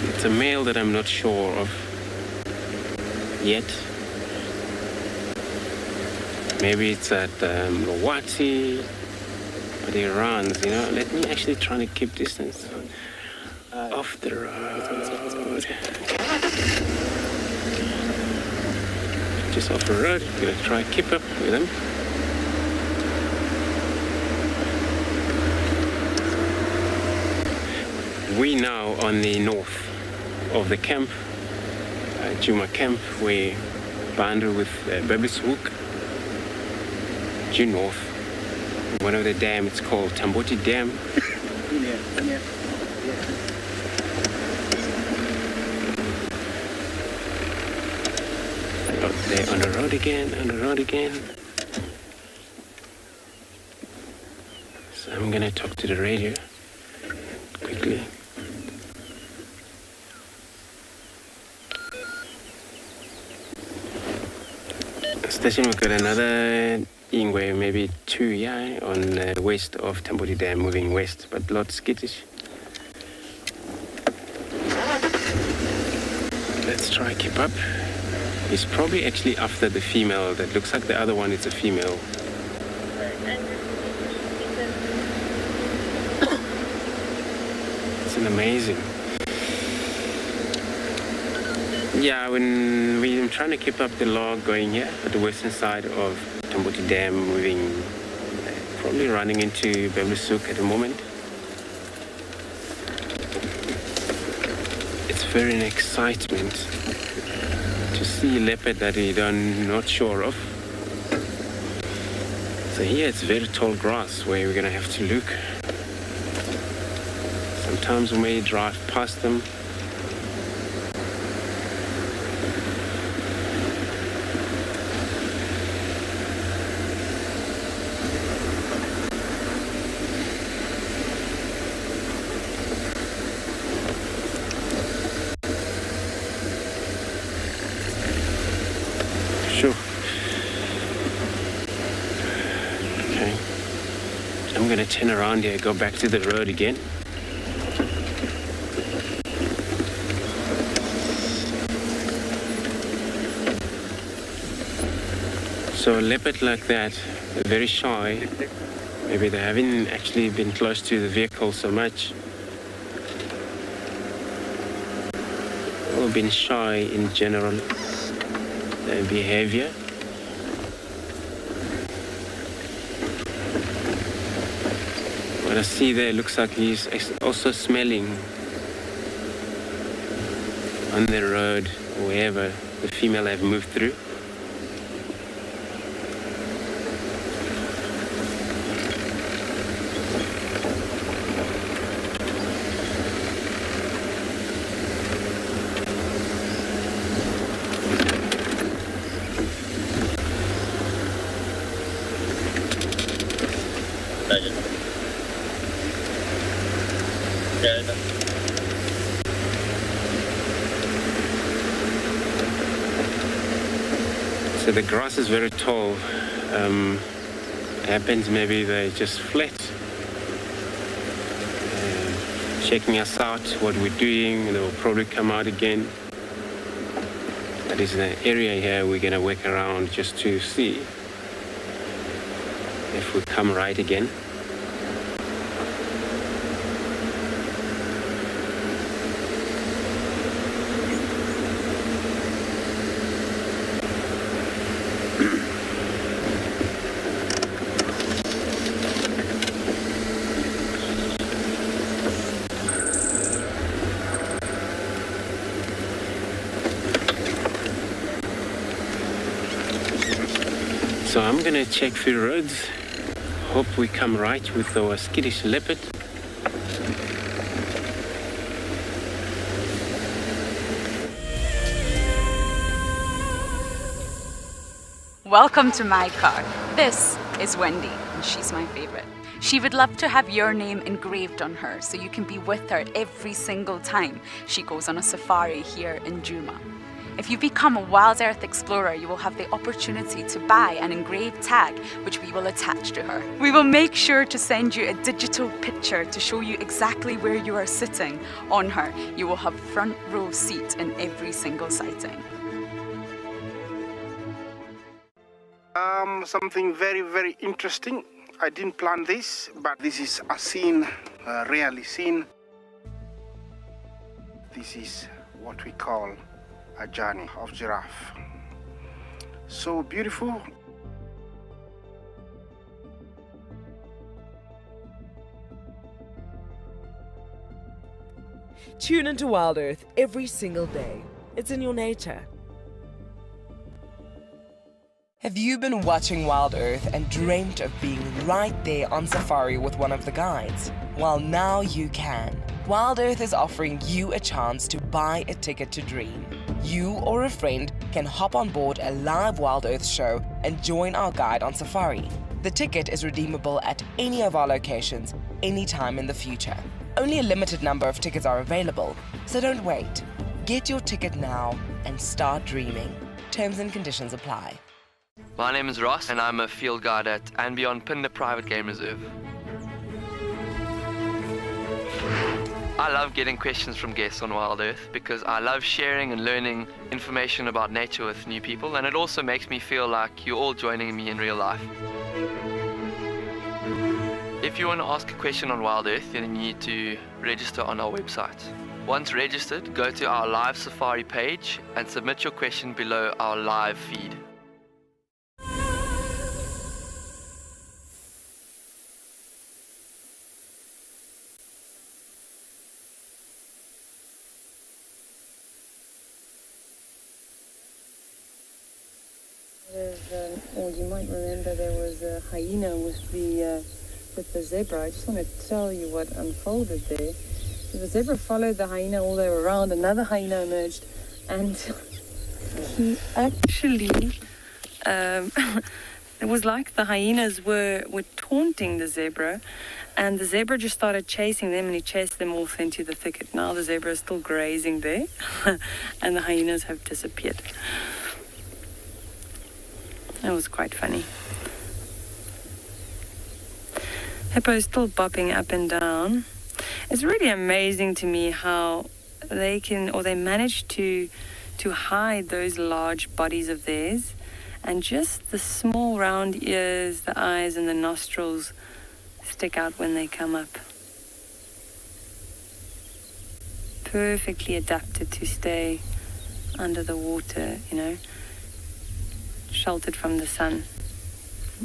It's a male that I'm not sure of yet. Maybe it's at Lawati, but he runs, you know. Let me actually try to keep distance off the road. Just off the road, I'm gonna try to keep up with him. We now on the north of the camp, Juma camp, we boundary with Babishoek, due north. One of the dam, it's called Tamboti Dam. Out there on the road again, So I'm gonna talk to the radio quickly. Station, we've got another Ingwe, maybe 2, on west of Tamboti Dam, moving west, but lots skittish. Let's try keep up. He's probably actually after the female. That looks like the other one is a female. It's an amazing. Yeah, when we're trying to keep up the log going here at the western side of Tamboti Dam, moving, probably running into Babishoek at the moment. It's very an excitement to see a leopard that we're not sure of. So here it's very tall grass where we're gonna have to look. Sometimes we may drive past them. I'm going to turn around here, go back to the road again. So a leopard like that, they're very shy. Maybe they haven't actually been close to the vehicle so much. Or been shy in general, their behavior. What I see there looks like he's also smelling on the road, wherever the female have moved through. So the grass is very tall. Happens maybe they just flat. Checking us out, what we're doing, and they'll probably come out again. That is an area here we're gonna work around just to see if we come right again. So I'm gonna check through roads. Hope we come right with our skittish leopard. Welcome to my car. This is Wendy, and she's my favorite. She would love to have your name engraved on her so you can be with her every single time she goes on a safari here in Juma. If you become a Wild Earth Explorer, you will have the opportunity to buy an engraved tag which we will attach to her. We will make sure to send you a digital picture to show you exactly where you are sitting on her. You will have front row seat in every single sighting. Something very, very interesting. I didn't plan this, but this is a scene, rarely seen. This is what we call a journey of giraffe. So beautiful. Tune into Wild Earth every single day. It's in your nature. Have you been watching Wild Earth and dreamt of being right there on safari with one of the guides? Well, now you can. Wild Earth is offering you a chance to buy a ticket to dream. You or a friend can hop on board a live Wild Earth show and join our guide on safari. The ticket is redeemable at any of our locations anytime in the future. Only a limited number of tickets are available, so don't wait. Get your ticket now and start dreaming. Terms and conditions apply. My name is Ross and I'm a field guide at and Beyond Pinde Private Game Reserve. I love getting questions from guests on Wild Earth because I love sharing and learning information about nature with new people, and it also makes me feel like you're all joining me in real life. If you want to ask a question on Wild Earth, then you need to register on our website. Once registered, go to our live safari page and submit your question below our live feed. Or you might remember there was a hyena with the zebra. I just want to tell you what unfolded there. So the zebra followed the hyena all the way around. Another hyena emerged, and he actually it was like the hyenas were taunting the zebra, and the zebra just started chasing them, and he chased them off into the thicket. Now the zebra is still grazing there, and the hyenas have disappeared. That was quite funny. Hippos still bopping up and down. It's really amazing to me how they manage to hide those large bodies of theirs, and just the small round ears, the eyes and the nostrils stick out when they come up. Perfectly adapted to stay under the water, sheltered from the sun,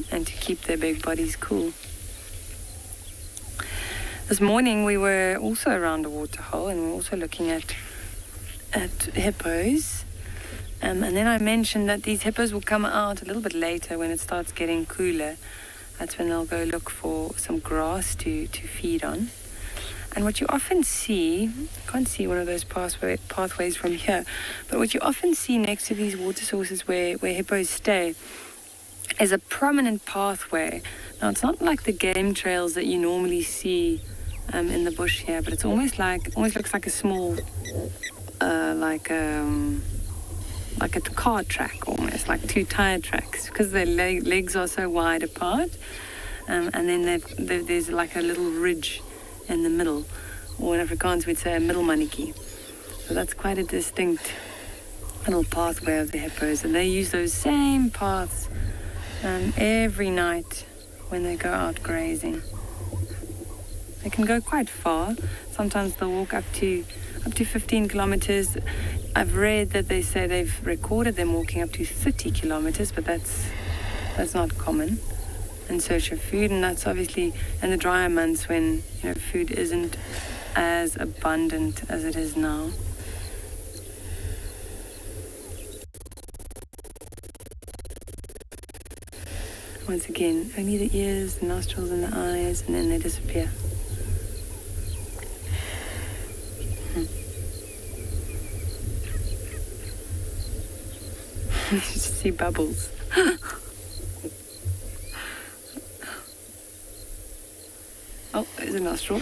and to keep their big bodies cool. This morning we were also around a waterhole, and we were also looking at hippos. And then I mentioned that these hippos will come out a little bit later when it starts getting cooler. That's when they'll go look for some grass to feed on. And what you often see, I can't see one of those pathways from here, but what you often see next to these water sources where hippos stay is a prominent pathway. Now, it's not like the game trails that you normally see in the bush here, but it's almost looks like a small, like a car track, almost like two tire tracks, because their legs are so wide apart, and then there's like a little ridge in the middle, or in Afrikaans we'd say a middelmannetjie. So that's quite a distinct little pathway of the hippos, and they use those same paths every night when they go out grazing. They can go quite far. Sometimes they'll walk up to 15 kilometers. I've read that they say they've recorded them walking up to 30 kilometers, but that's not common, in search of food, and that's obviously in the drier months when food isn't as abundant as it is now. Once again, only the ears, the nostrils and the eyes, and then they disappear. You just see bubbles. Oh, there's a nostril.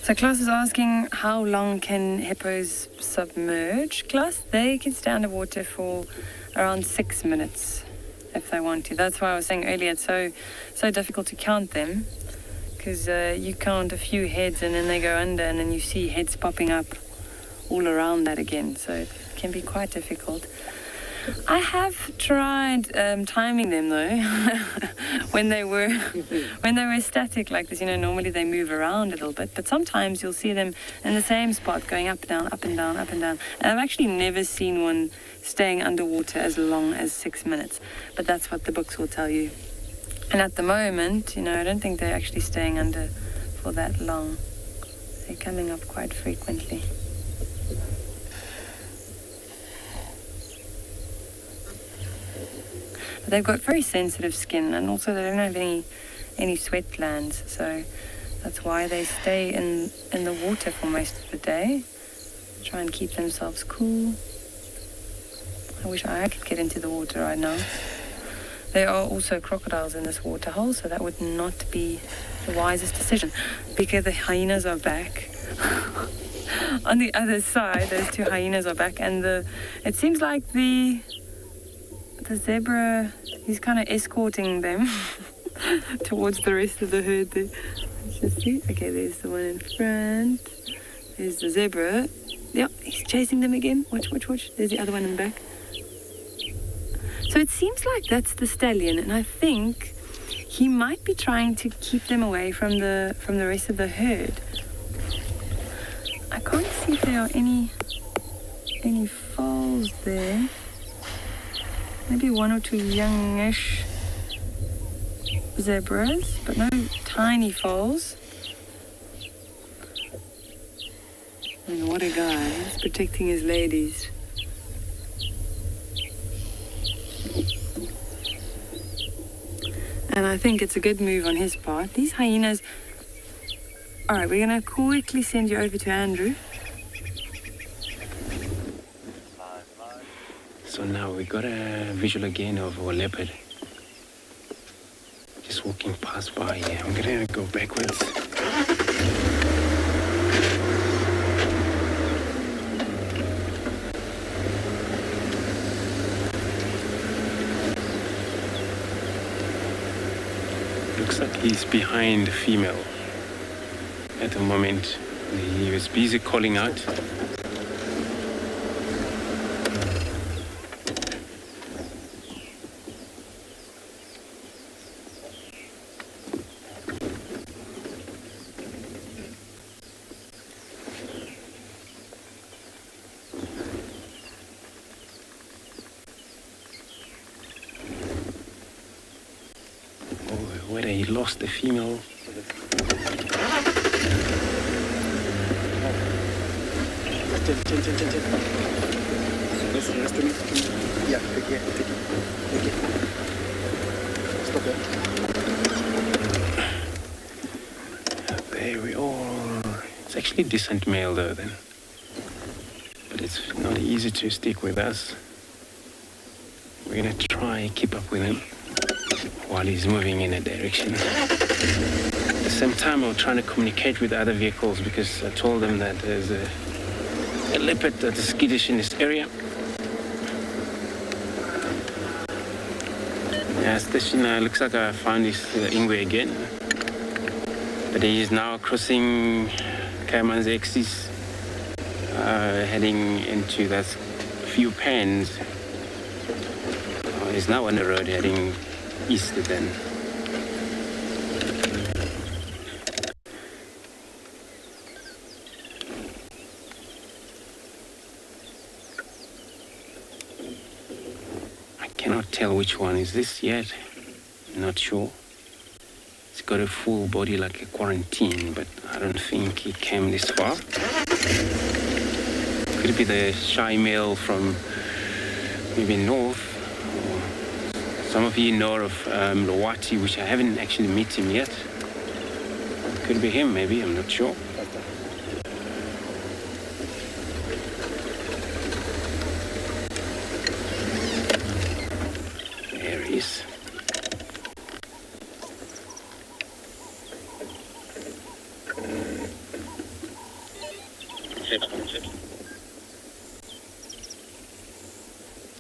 So Klaus is asking, how long can hippos submerge? Klaus, they can stay underwater for around 6 minutes if they want to. That's why I was saying earlier it's so difficult to count them, because you count a few heads and then they go under, and then you see heads popping up all around that again. So it can be quite difficult. I have tried timing them though. when they were static like this, normally they move around a little bit, but sometimes you'll see them in the same spot going up, down, up and down, up and down. And I've actually never seen one staying underwater as long as 6 minutes, but that's what the books will tell you. And at the moment, I don't think they're actually staying under for that long. They're coming up quite frequently. But they've got very sensitive skin, and also they don't have any sweat glands, so that's why they stay in the water for most of the day. Try and keep themselves cool. I wish I could get into the water right now. There are also crocodiles in this waterhole, so that would not be the wisest decision, because the hyenas are back. On the other side, those two hyenas are back, and it seems like the zebra, he's kind of escorting them towards the rest of the herd there. Let's just see. Okay, there's the one in front. There's the zebra. Yep, he's chasing them again. Watch. There's the other one in the back. So it seems like that's the stallion, and I think he might be trying to keep them away from the rest of the herd. I can't see if there are any foals there. Maybe one or two youngish zebras, but no tiny foals. And what a guy, he's protecting his ladies. And I think it's a good move on his part. These hyenas... Alright, we're going to quickly send you over to Andrew. So now we got a visual again of our leopard. Just walking past by here. I'm gonna go backwards. Looks like he's behind the female at the moment. He was busy calling out. Whether he lost the female. Yeah, take it. Stop it. There we are. It's actually a decent male though then. But it's not easy to stick with us. We're gonna try and keep up with him while he's moving in a direction. At the same time, I'm trying to communicate with other vehicles because I told them that there's a leopard that is skittish in this area. Yeah, station looks like I found his Ingwe again. But he is now crossing Kaimanzexis, heading into that few pens. He's now on the road heading east then. I cannot tell which one is this yet. Not sure. It's got a full body like a quarantine, but I don't think he came this far. Could it be the shy male from maybe north? Some of you know of Lowati, which I haven't actually met him yet. Could be him, maybe, I'm not sure. There he is.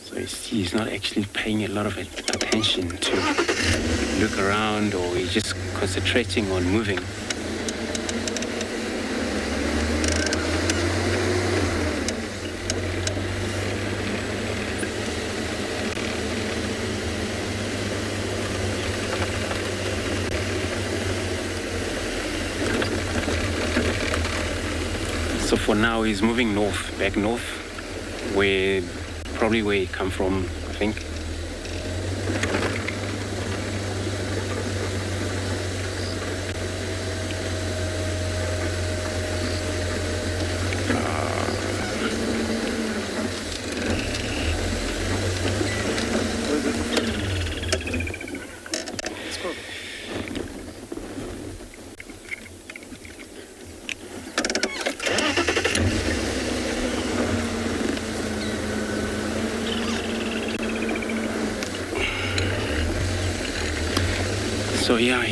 So he's not actually paying a lot of attention to look around, or he's just concentrating on moving. So for now, he's moving north, back north, probably where he come from, I think. So yeah,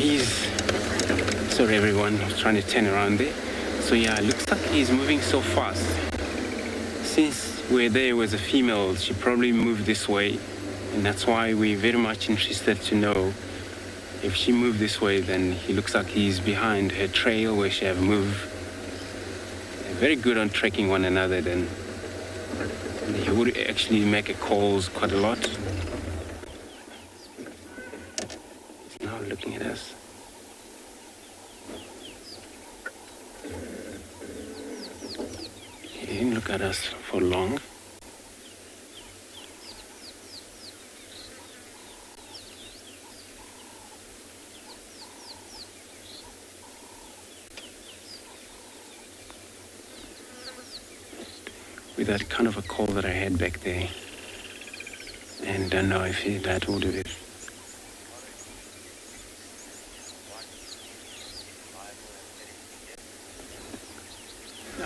sorry everyone, I was trying to turn around there. So yeah, it looks like he's moving so fast. Since where there was a female, she probably moved this way. And that's why we're very much interested to know if she moved this way, then he looks like he's behind her trail where she have moved. They're very good on tracking one another, then he would actually make a calls quite a lot. Looking at us. He didn't look at us for long. With that kind of a call that I had back there, and don't know if that will do it.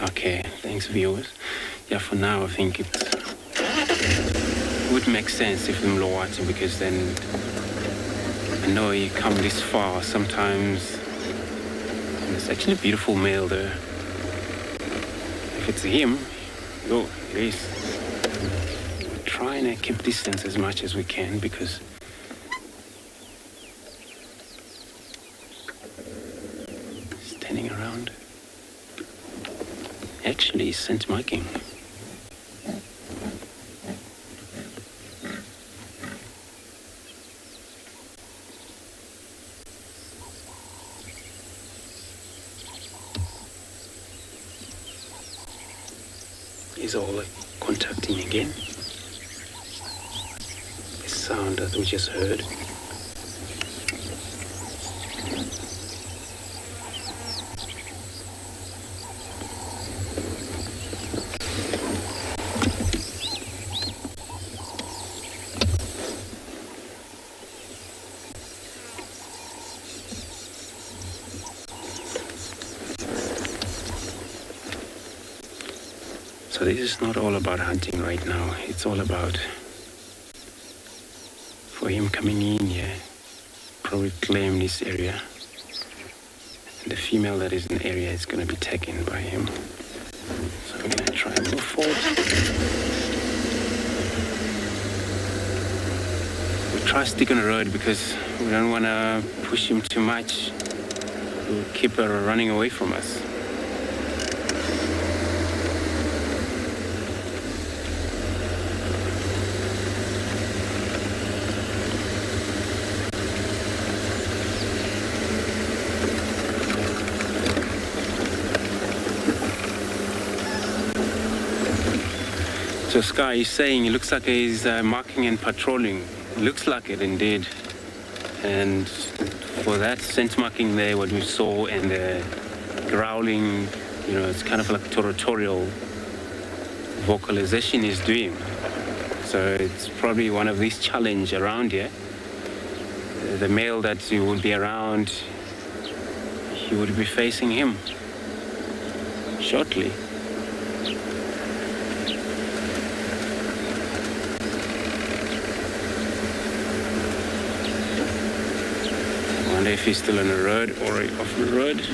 Okay, thanks viewers. Yeah, for now I think it would make sense if I'm watching, because then I know you come this far sometimes. And it's actually a beautiful male there. If it's him, oh, it is. We're trying to keep distance as much as we can, because standing around. Actually, scent marking. He's all like contacting again. The sound that we just heard. So this is not all about hunting right now. It's all about, for him coming in here, probably claim this area. And the female that is in the area is going to be taken by him. So we're going to try and move forward. We try to stick on the road because we don't want to push him too much. We'll keep her running away from us. So Sky is saying it looks like he's marking and patrolling. Looks like it indeed. And for that scent marking there, what we saw, and the growling, it's kind of like territorial vocalization he's doing. So it's probably one of these challenge around here. The male that you would be around, he would be facing him shortly. I wonder if he's still on the road or off the road.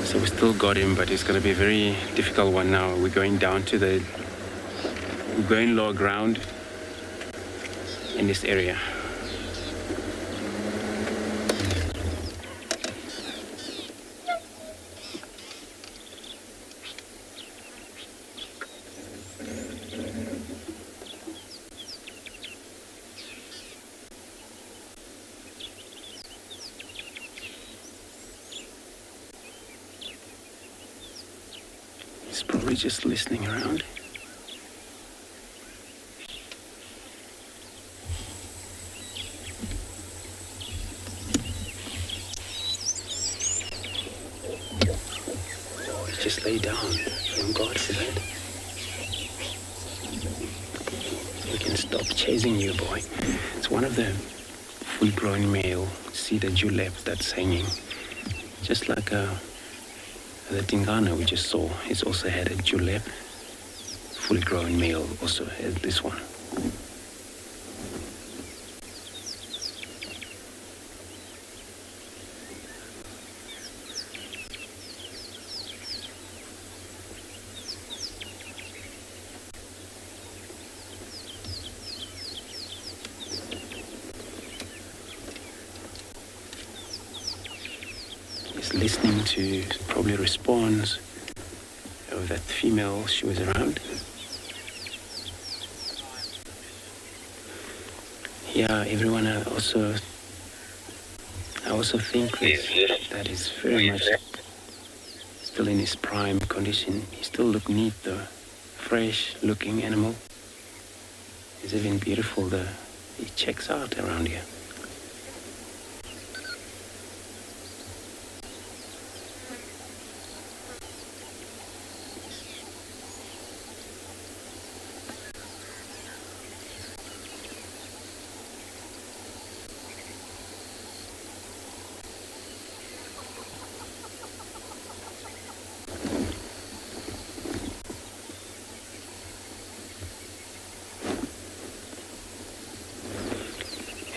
So we still got him, but it's going to be a very difficult one now. We're going low ground in this area. He's probably just listening around. Just lay down. Thank God for that. We can stop chasing you, boy. It's one of the full-grown male cedar juleps that's hanging. Just like the Tingana we just saw. He's also had a julep. Full-grown male also had this one. Listening to probably response of that female she was around. Yeah, everyone I also think that is very much still in his prime condition. He still look neat though, fresh looking animal. He's even beautiful though. He checks out around here.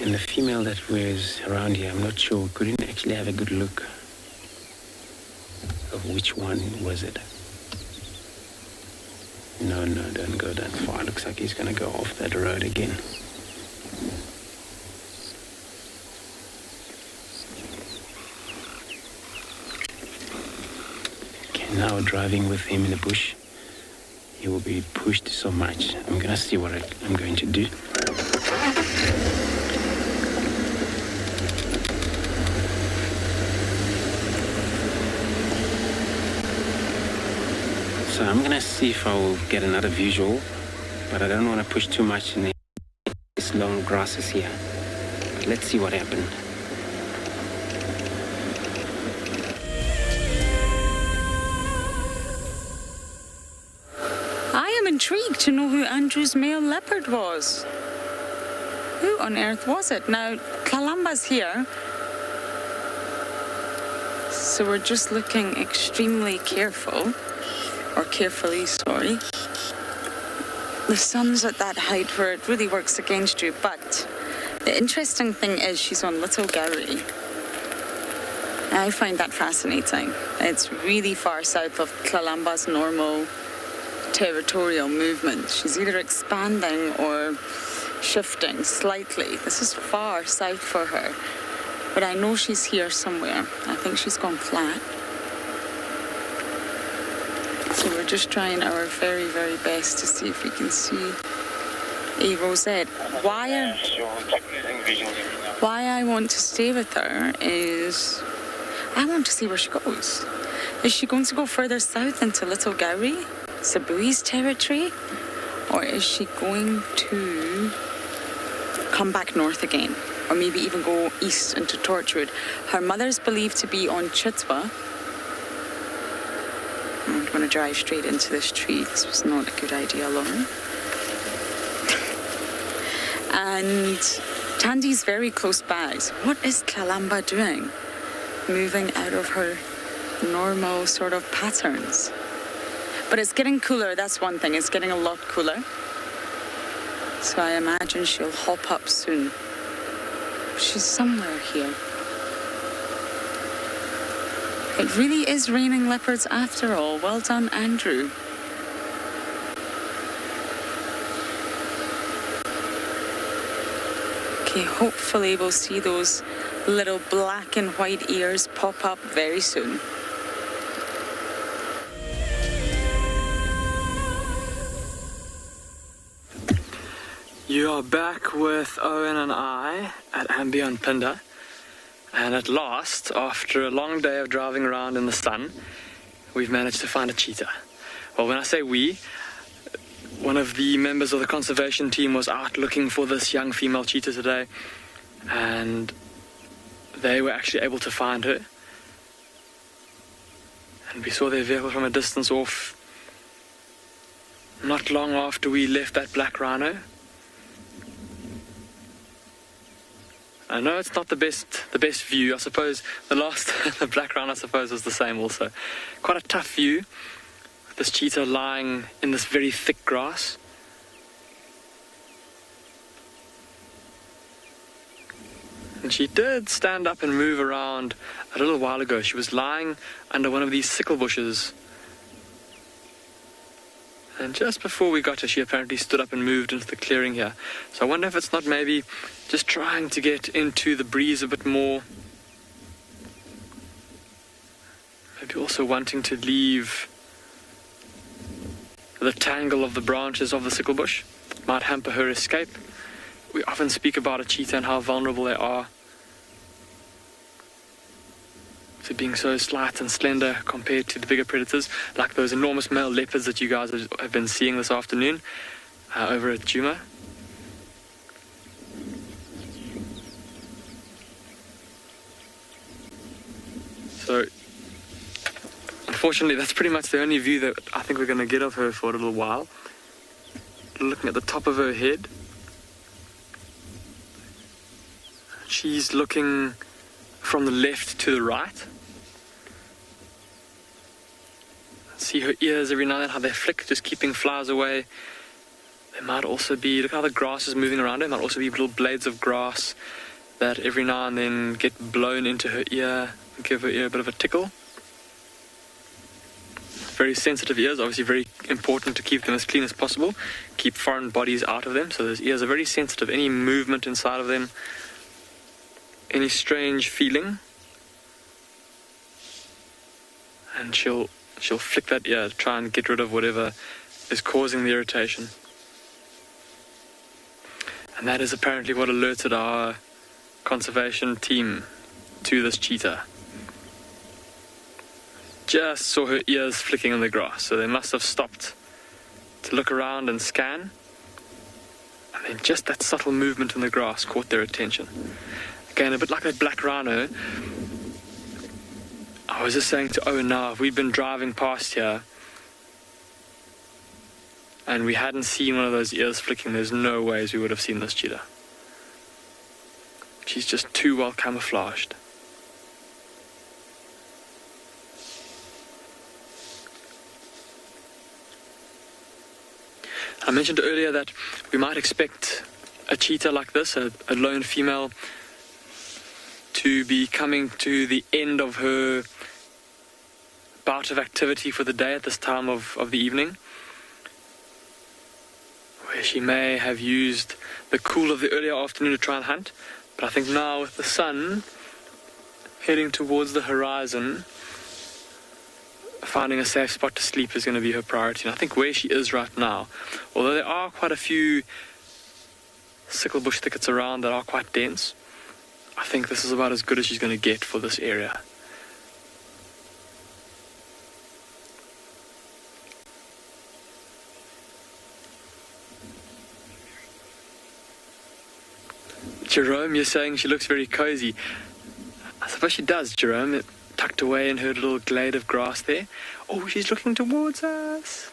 And the female that was around here, I'm not sure, couldn't actually have a good look of which one was it. No, don't go that far. Looks like he's gonna go off that road again. Okay, now driving with him in the bush, he will be pushed so much. I'm gonna see what I'm going to do. So I'm gonna see if I'll get another visual, but I don't want to push too much in these long grasses here. But let's see what happened. I am intrigued to know who Andrew's male leopard was. Who on earth was it? Now, Kalamba's here. So we're just looking extremely careful. Or carefully, sorry. The sun's at that height where it really works against you, but the interesting thing is she's on Little Gowrie. I find that fascinating. It's really far south of Kalamba's normal territorial movement. She's either expanding or shifting slightly. This is far south for her, but I know she's here somewhere. I think she's gone flat. So we're just trying our very, very best to see if we can see a rosette. Why I want to stay with her is I want to see where she goes. Is she going to go further south into Little Gowrie, Sabui's territory, or is she going to come back north again, or maybe even go east into Torchwood? Her mother's believed to be on Chitwa. I'm going to drive straight into this tree. This was not a good idea, Lauren. And Tandy's very close by. So what is Kalamba doing? Moving out of her normal sort of patterns. But it's getting cooler, that's one thing. It's getting a lot cooler. So I imagine she'll hop up soon. She's somewhere here. It really is raining leopards after all. Well done, Andrew. Okay, hopefully we'll see those little black and white ears pop up very soon. You are back with Owen and I at Ambion Pinda, and at last, after a long day of driving around in the sun, we've managed to find a cheetah. Well, when I say we, one of the members of the conservation team was out looking for this young female cheetah today, and they were actually able to find her. And we saw their vehicle from a distance off not long after we left that black rhino. I know it's not the best view. I suppose the black rhino, I suppose, was the same also. Quite a tough view. This cheetah lying in this very thick grass. And she did stand up and move around a little while ago. She was lying under one of these sickle bushes. And just before we got her, she apparently stood up and moved into the clearing here. So I wonder if it's not maybe just trying to get into the breeze a bit more. Maybe also wanting to leave the tangle of the branches of the sickle bush. Might hamper her escape. We often speak about a cheetah and how vulnerable they are to being so slight and slender compared to the bigger predators, like those enormous male leopards that you guys have been seeing this afternoon over at Djuma. So, unfortunately, that's pretty much the only view that I think we're going to get of her for a little while. Looking at the top of her head, she's looking from the left to the right. See her ears every now and then, how they flick, just keeping flies away. There might also be, look how the grass is moving around her, there might also be little blades of grass that every now and then get blown into her ear and give her ear a bit of a tickle. Very sensitive ears, obviously very important to keep them as clean as possible, keep foreign bodies out of them, so those ears are very sensitive. Any movement inside of them, any strange feeling, and she'll flick that ear to try and get rid of whatever is causing the irritation. And that is apparently what alerted our conservation team to this cheetah. Just saw her ears flicking in the grass, so they must have stopped to look around and scan, and then just that subtle movement in the grass caught their attention. Again, a bit like that black rhino. I was just saying to Owen now, if we'd been driving past here and we hadn't seen one of those ears flicking, there's no ways we would have seen this cheetah. She's just too well camouflaged. I mentioned earlier that we might expect a cheetah like this, a lone female, to be coming to the end of her bout of activity for the day at this time of the evening, where she may have used the cool of the earlier afternoon to try and hunt. But I think now with the sun heading towards the horizon, finding a safe spot to sleep is going to be her priority. And I think where she is right now, although there are quite a few sickle bush thickets around that are quite dense, I think this is about as good as she's going to get for this area. Jerome, you're saying she looks very cozy. I suppose she does, Jerome. Tucked away in her little glade of grass there. Oh, she's looking towards us.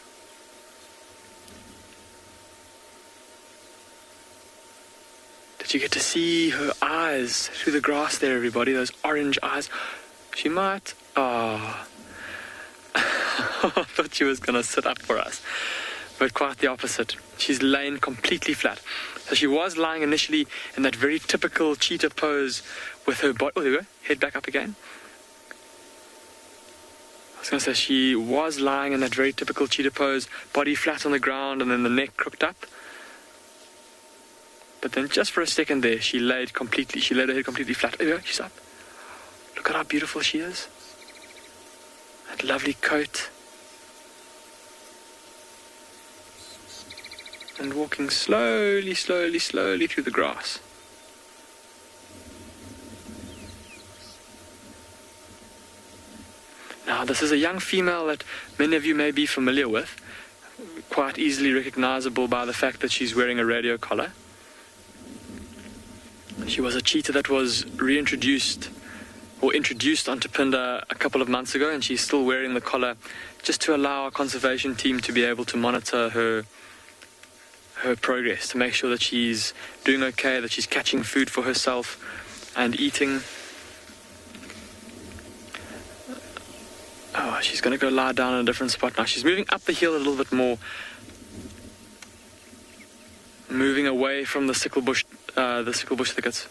Did you get to see her eyes through the grass there, everybody? Those orange eyes. She might... Oh. I thought she was going to sit up for us. But quite the opposite. She's lain completely flat. So she was lying initially in that very typical cheetah pose with her body... Oh, there we go. Head back up again. was going to say, she was lying in that very typical cheetah pose, body flat on the ground and then the neck crooked up. But then just for a second there, she laid her head completely flat. There you go, she's up. Look at how beautiful she is. That lovely coat. And walking slowly, slowly, slowly through the grass. Now, this is a young female that many of you may be familiar with, quite easily recognizable by the fact that she's wearing a radio collar. She was a cheetah that was reintroduced or introduced onto Pinda a couple of months ago, and she's still wearing the collar just to allow our conservation team to be able to monitor her progress, to make sure that she's doing okay, that she's catching food for herself and eating. Oh, she's going to go lie down in a different spot now. She's moving up the hill a little bit more, moving away from the sickle bush thickets,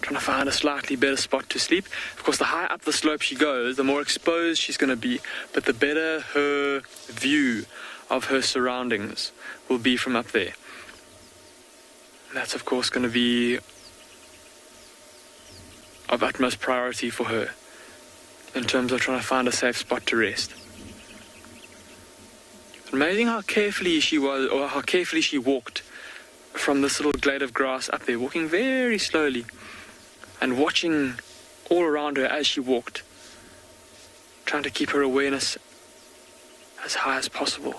trying to find a slightly better spot to sleep. Of course, the higher up the slope she goes, the more exposed she's going to be, but the better her view of her surroundings will be from up there. And that's, of course, going to be of utmost priority for her in terms of trying to find a safe spot to rest. Amazing how carefully she was, or how carefully she walked from this little glade of grass up there, walking very slowly and watching all around her as she walked, trying to keep her awareness as high as possible.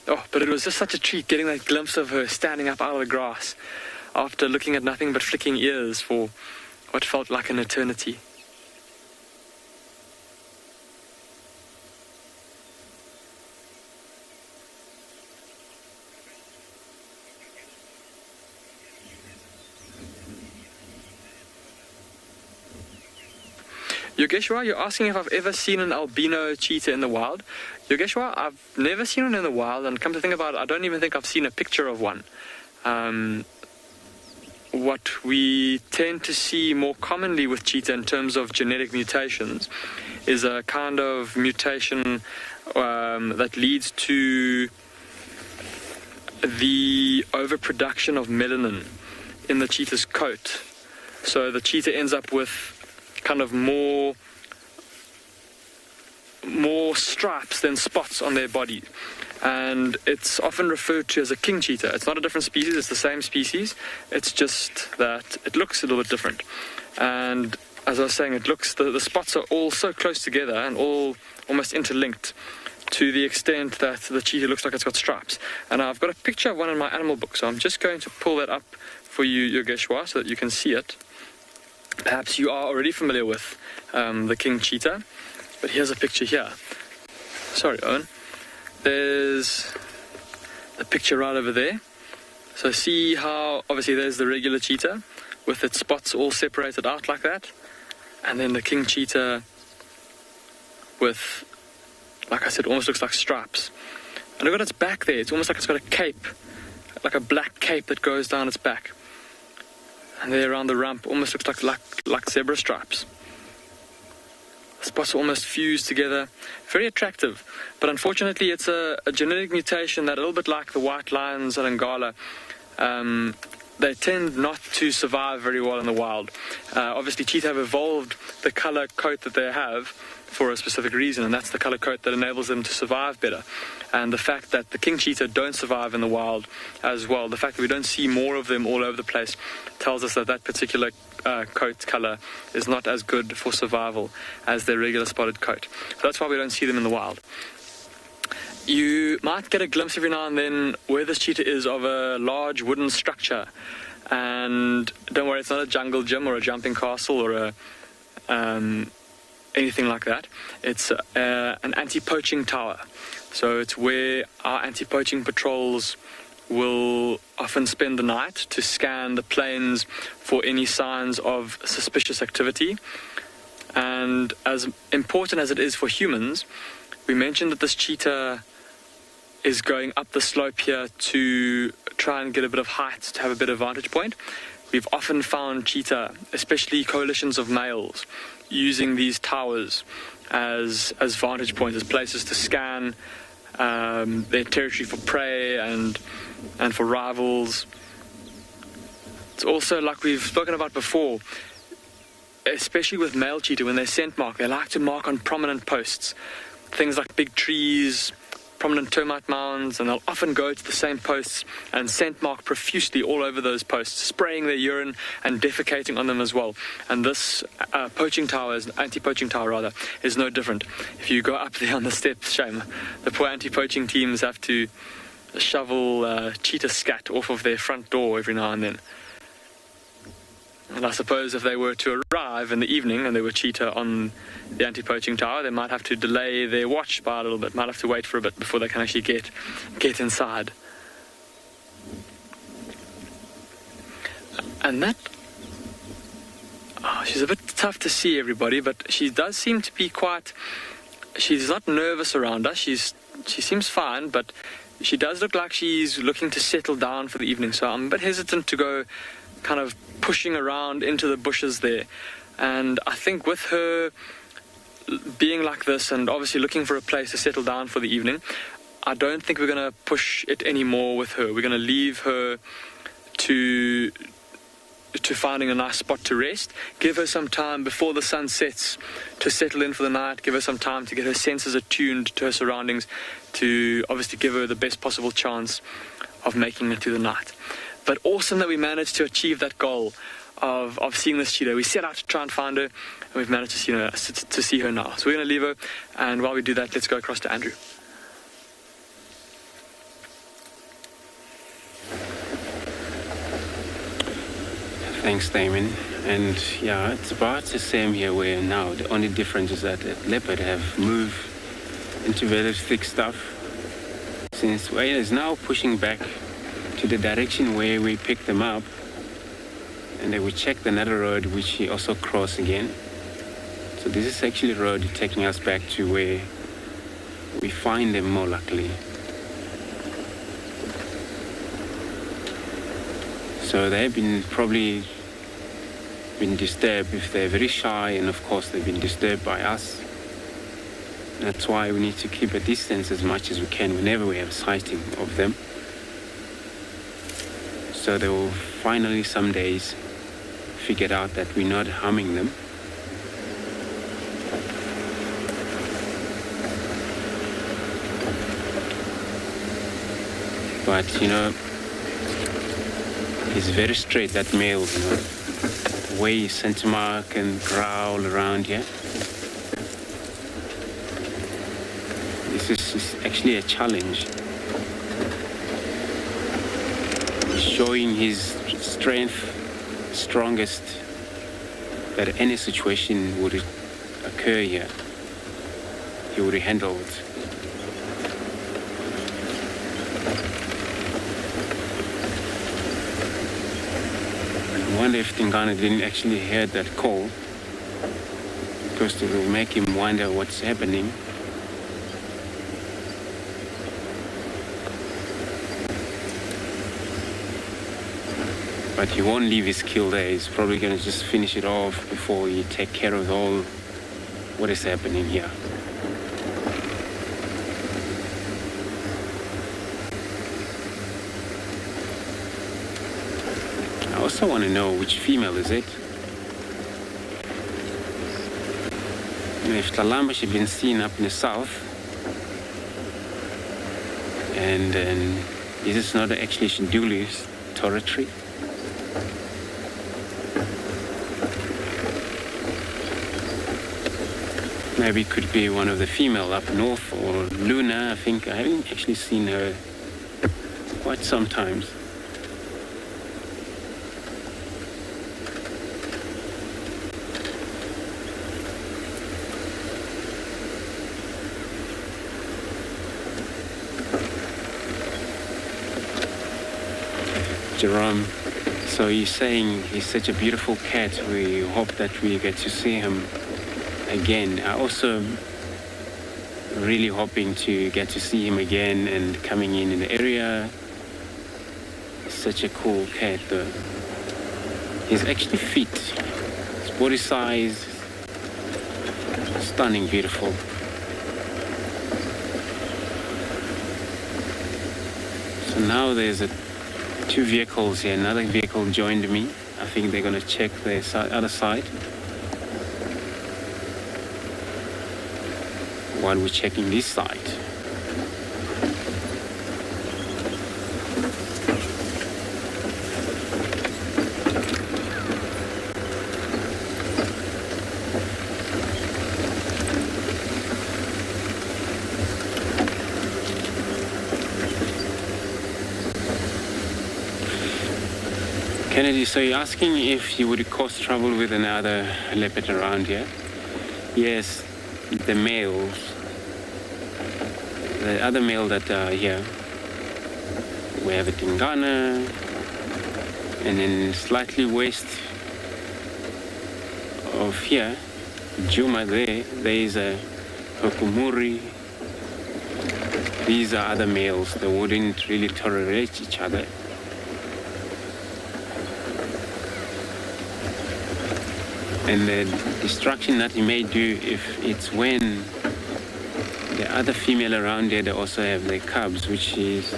Oh, but it was just such a treat getting that glimpse of her standing up out of the grass after looking at nothing but flicking ears for what felt like an eternity. Yogeshwar, you're asking if I've ever seen an albino cheetah in the wild. Yogeshwar, I've never seen one in the wild, and come to think about it, I don't even think I've seen a picture of one. What we tend to see more commonly with cheetah in terms of genetic mutations is a kind of mutation that leads to the overproduction of melanin in the cheetah's coat. So the cheetah ends up with kind of more stripes than spots on their body, and it's often referred to as a king cheetah. It's not a different species, it's the same species, it's just that it looks a little bit different. And as I was saying, the spots are all so close together and all almost interlinked to the extent that the cheetah looks like it's got stripes. And I've got a picture of one in my animal book, so I'm just going to pull that up for you, Yogeshwar, so that you can see it. Perhaps you are already familiar with the king cheetah, but here's a picture here. Sorry, Owen. There's a picture right over there. So see how, obviously there's the regular cheetah with its spots all separated out like that. And then the king cheetah with, like I said, almost looks like stripes. And look at its back there. It's almost like it's got a cape, like a black cape that goes down its back. And there around the rump almost looks like zebra stripes. The spots are almost fused together. Very attractive. But unfortunately, it's a genetic mutation that, a little bit like the white lions at Ngala, they tend not to survive very well in the wild. Obviously, cheetah have evolved the color coat that they have for a specific reason, and that's the color coat that enables them to survive better. And the fact that the king cheetah don't survive in the wild as well, the fact that we don't see more of them all over the place, tells us that that particular coat color is not as good for survival as their regular spotted coat. So that's why we don't see them in the wild. You might get a glimpse every now and then where this cheetah is of a large wooden structure. And don't worry, it's not a jungle gym or a jumping castle or anything like that. It's an anti-poaching tower. So it's where our anti-poaching patrols will often spend the night to scan the plains for any signs of suspicious activity. And as important as it is for humans, we mentioned that this cheetah is going up the slope here to try and get a bit of height, to have a bit of vantage point. We've often found cheetah, especially coalitions of males, using these towers as vantage points, as places to scan their territory for prey and for rivals. It's also, like we've spoken about before, especially with male cheetah, when they scent mark, they like to mark on prominent posts, things like big trees, prominent termite mounds, and they'll often go to the same posts and scent mark profusely all over those posts, spraying their urine and defecating on them as well. And this poaching tower, anti-poaching tower rather, is no different. If you go up there on the steps, shame, the poor anti-poaching teams have to shovel cheetah scat off of their front door every now and then. And I suppose if they were to arrive in the evening and there were cheetah on the anti-poaching tower, they might have to delay their watch by a little bit, might have to wait for a bit before they can actually get inside. And that... she's a bit tough to see, everybody, but she does seem to be quite... She's not nervous around us. She seems fine, but she does look like she's looking to settle down for the evening, so I'm a bit hesitant to go kind of pushing around into the bushes there. And I think with her being like this and obviously looking for a place to settle down for the evening, I don't think we're going to push it anymore with her. We're going to leave her to finding a nice spot to rest, give her some time before the sun sets to settle in for the night, give her some time to get her senses attuned to her surroundings, to obviously give her the best possible chance of making it through the night. But awesome that we managed to achieve that goal of seeing this cheetah. We set out to try and find her, and we've managed to see her now. So we're going to leave her, and while we do that, let's go across to Andrew. Thanks, Damon. And yeah, it's about the same here where now the only difference is that the leopard have moved into very thick stuff, since Wayne is now pushing back to the direction where we picked them up, and then we checked another road which he also crossed again. So this is actually a road taking us back to where we find them more luckily. So they've probably been disturbed if they're very shy, and of course they've been disturbed by us. That's why we need to keep a distance as much as we can whenever we have a sighting of them. So they will finally some days figure out that we're not harming them. But he's very straight, that male, the way he scent mark and growl around here. This is actually a challenge. He's showing his strength, strongest, that any situation would occur here, he would handle it. I wonder if Tingana didn't actually hear that call, because it will make him wonder what's happening. But he won't leave his kill there. He's probably going to just finish it off before he take care of all what is happening here. I also want to know which female is it. And if Talamba should have been seen up in the south, and then this is not actually Shinduli's territory. Maybe it could be one of the female up north, or Luna. I think I haven't actually seen her quite sometimes. Jerome, so he's saying he's such a beautiful cat. We hope that we get to see him again. I also really hoping to get to see him again and coming in the area. Such a cool cat though. He's actually fit. His body size stunning, beautiful. So now there's two vehicles here. Another vehicle joined me. I think they're going to check the other side while we're checking this side. Kennedy, so you're asking if you would cause trouble with another leopard around here? Yes, the males. The other male that are here, we have a Tingana, and then slightly west of here, Juma there is a Hokumuri. These are other males that wouldn't really tolerate each other. And the destruction that you may do if it's when the other female around there, they also have their cubs, which is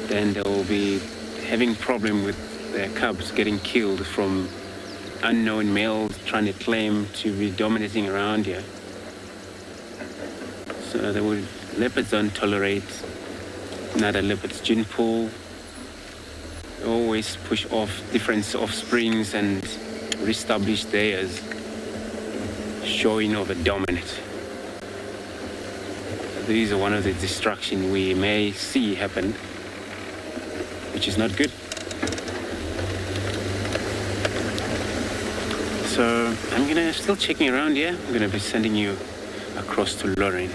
then they will be having problem with their cubs getting killed from unknown males trying to claim to be dominating around here. So leopards don't tolerate another leopard's gene pool. They always push off different offsprings and reestablish theirs, showing of a dominant. These are one of the destruction we may see happen, which is not good. So I'm gonna still checking around here. I'm gonna be sending you across to Lorraine.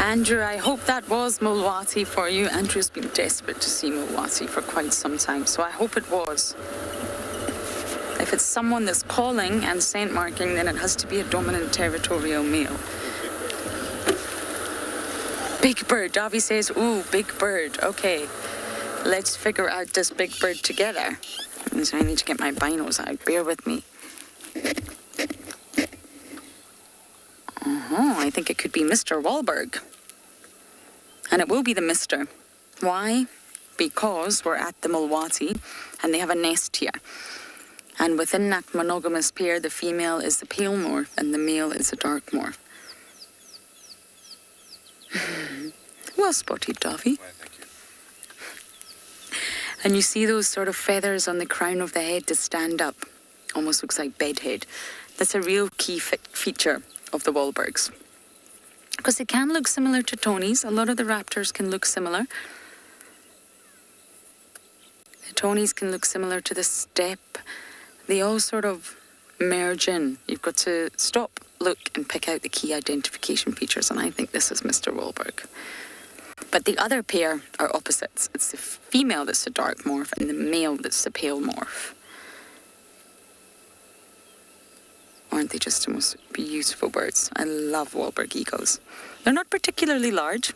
Andrew, I hope that was Mulwati for you. Andrew's been desperate to see Mulwati for quite some time, so I hope it was. If it's someone that's calling and scent marking, then it has to be a dominant territorial male. Big bird. Davi says, ooh, big bird. Okay, let's figure out this big bird together. So I need to get my binos out. Bear with me. I think it could be Mr. Wahlberg. And it will be the Mr. Why? Because we're at the Mulwati and they have a nest here. And within that monogamous pair, the female is the pale morph and the male is the dark morph. Well spotted, Davi. And you see those sort of feathers on the crown of the head that stand up. Almost looks like bedhead. That's a real key feature of the Wahlbergs. Because they can look similar to Tonys. A lot of the raptors can look similar. The Tonys can look similar to the steppe. They all sort of merge in. You've got to stop, look, and pick out the key identification features. And I think this is Mr. Wahlberg. But the other pair are opposites. It's the female that's the dark morph and the male that's the pale morph. Aren't they just the most beautiful birds? I love Wahlberg eagles. They're not particularly large.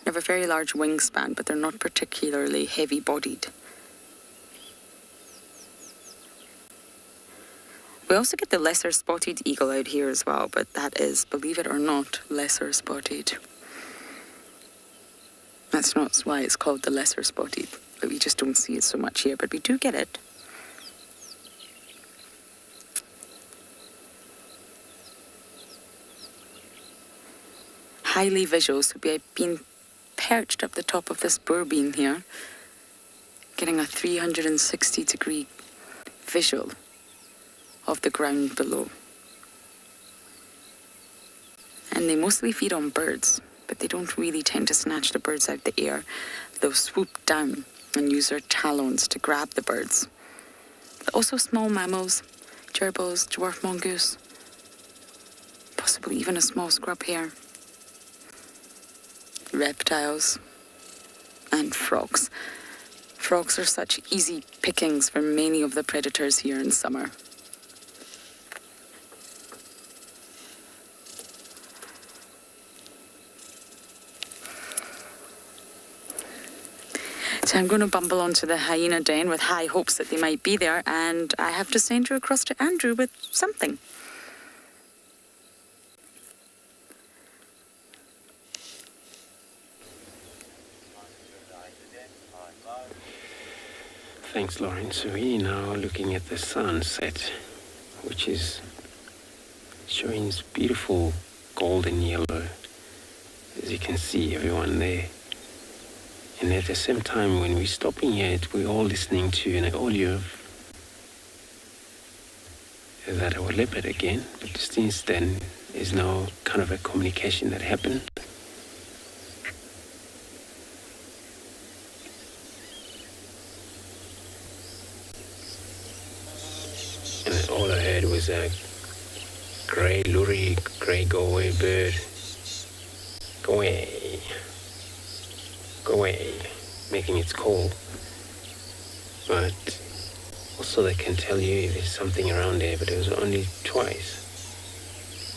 They have a very large wingspan, but they're not particularly heavy-bodied. We also get the lesser spotted eagle out here as well, but that is, believe it or not, lesser spotted. That's not why it's called the lesser spotted, but we just don't see it so much here, but we do get it. Highly visual, so I've been perched up the top of this boar beam here, getting a 360-degree visual of the ground below. And they mostly feed on birds, but they don't really tend to snatch the birds out the air. They'll swoop down and use their talons to grab the birds. But also small mammals, gerbils, dwarf mongoose, possibly even a small scrub hare. Reptiles and frogs. Frogs are such easy pickings for many of the predators here in summer. So I'm going to bumble onto the hyena den with high hopes that they might be there, and I have to send you across to Andrew with something. Thanks, Lauren. So we're now looking at the sunset, which is showing this beautiful golden yellow, as you can see, everyone there. And at the same time, when we're stopping here, we're all listening to an audio of that our leopard again. But since then, there's no kind of a communication that happened. And all I heard was a grey lurry, grey go-away bird. Go away. Go away, making its call. But also they can tell you there's something around there, but it was only twice.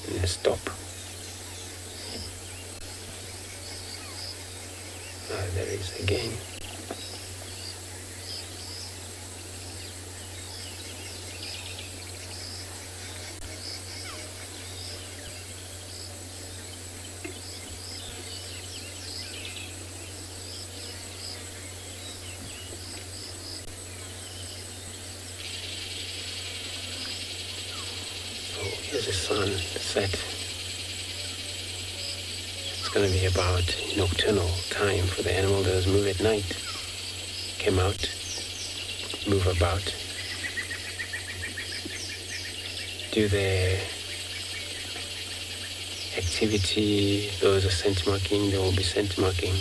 And a stop. There is again. Here's the sun set. It's going to be about nocturnal time for the animal that does move at night. Come out, move about, do their activity. Those are scent marking, they will be scent marking.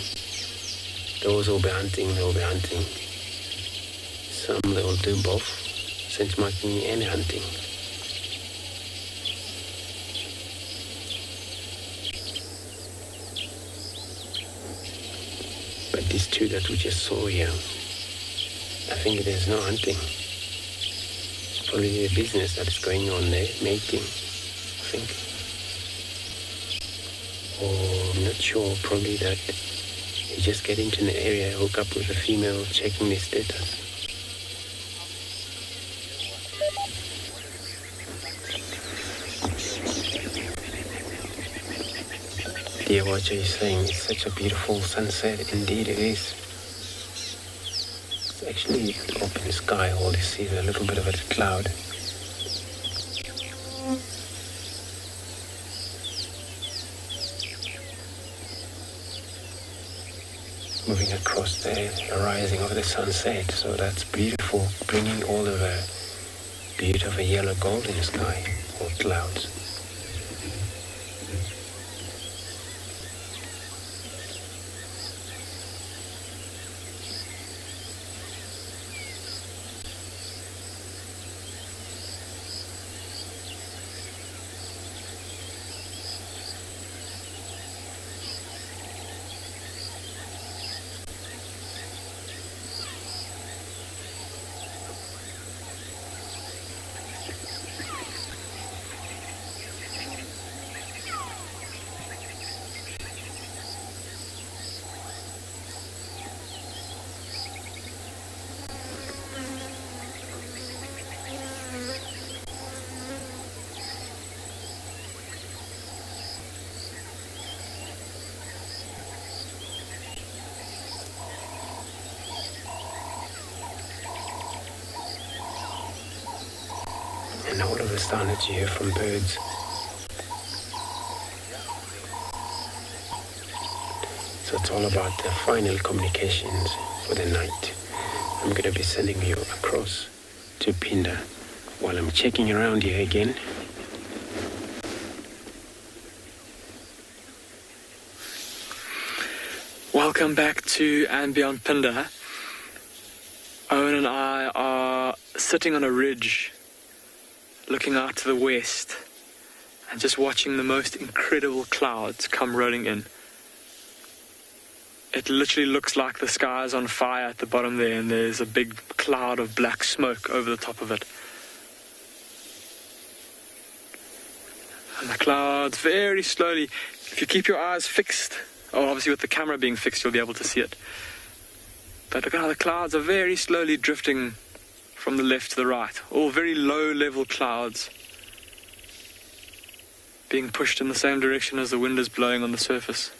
Those will be hunting, they will be hunting. Some they will do both, scent marking and hunting. These two that we just saw here, I think there's no hunting. It's probably the business that is going on there, mating, I think. Or I'm not sure, probably that you just get into an area, hook up with a female, checking their status. Dear watcher is saying it's such a beautiful sunset. Indeed it is. It's actually open sky. All you see is a little bit of a cloud. Moving across the horizon of the sunset. So that's beautiful, bringing all of a beauty of a yellow golden sky or clouds. And all of the sound that you hear from birds. So it's all about the final communications for the night. I'm going to be sending you across to Pinda while I'm checking around here again. Welcome back to and Beyond Pinda. Owen and I are sitting on a ridge looking out to the west and just watching the most incredible clouds come rolling in. It literally looks like the sky is on fire at the bottom there, and there's a big cloud of black smoke over the top of it. And the clouds very slowly, if you keep your eyes fixed, or obviously with the camera being fixed, you'll be able to see it. But look at how the clouds are very slowly drifting from the left to the right. All very low-level clouds being pushed in the same direction as the wind is blowing on the surface.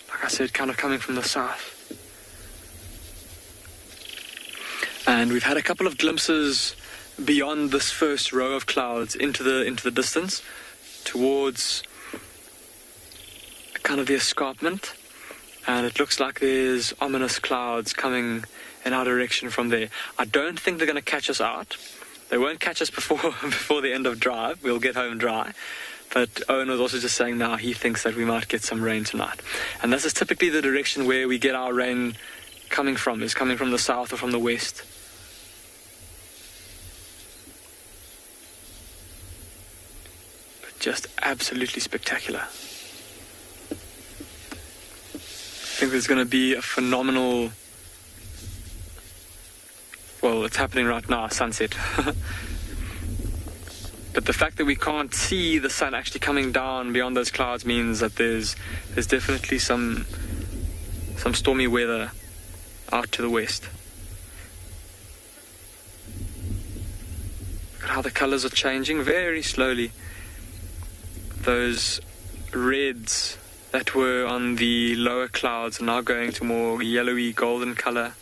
Like I said, kind of coming from the south. And we've had a couple of glimpses beyond this first row of clouds into the distance, towards kind of the escarpment, and it looks like there's ominous clouds coming in our direction from there. I don't think they're going to catch us out. They won't catch us before the end of drive. We'll get home dry. But Owen was also just saying now he thinks that we might get some rain tonight. And this is typically the direction where we get our rain coming from, is coming from the south or from the west. But just absolutely spectacular. I think there's going to be a phenomenal, well, it's happening right now, sunset. But the fact that we can't see the sun actually coming down beyond those clouds means that there's definitely some stormy weather out to the west. Look at how the colors are changing very slowly. Those reds that were on the lower clouds are now going to more yellowy golden color.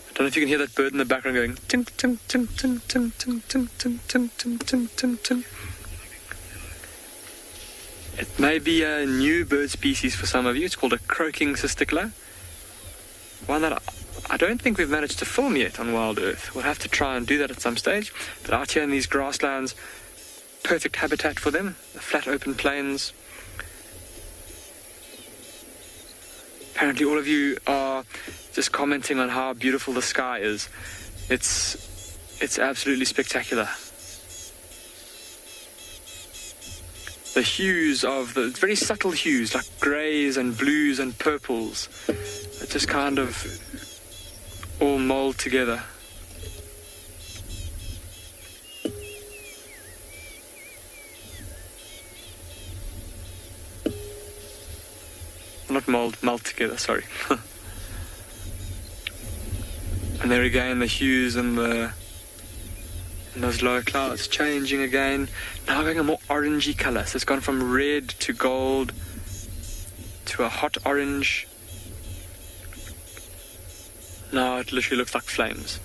I don't know if you can hear that bird in the background going tim tim tim tim tim tim tim tim tim tim tim tim tim. It may be a new bird species for some of you. It's called a croaking cisticola. One that I don't think we've managed to film yet on Wild Earth. We'll have to try and do that at some stage. But out here in these grasslands, perfect habitat for them. The flat open plains. Apparently all of you are just commenting on how beautiful the sky is. It's absolutely spectacular. The hues of the very subtle hues, like greys and blues and purples, that just kind of all mold together. Not mold, melt together, sorry. And there again, the hues and those lower clouds changing again. Now going a more orangey colour. So it's gone from red to gold to a hot orange. Now it literally looks like flames.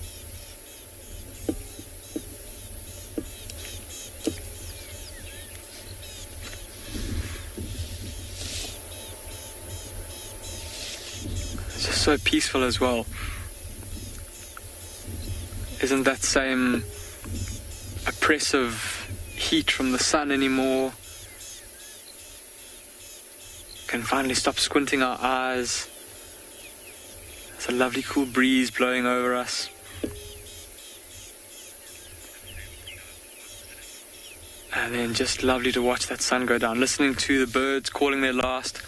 It's just so peaceful as well. Isn't that same oppressive heat from the sun anymore? Can finally stop squinting our eyes. There's a lovely cool breeze blowing over us. And then just lovely to watch that sun go down. Listening to the birds calling their last.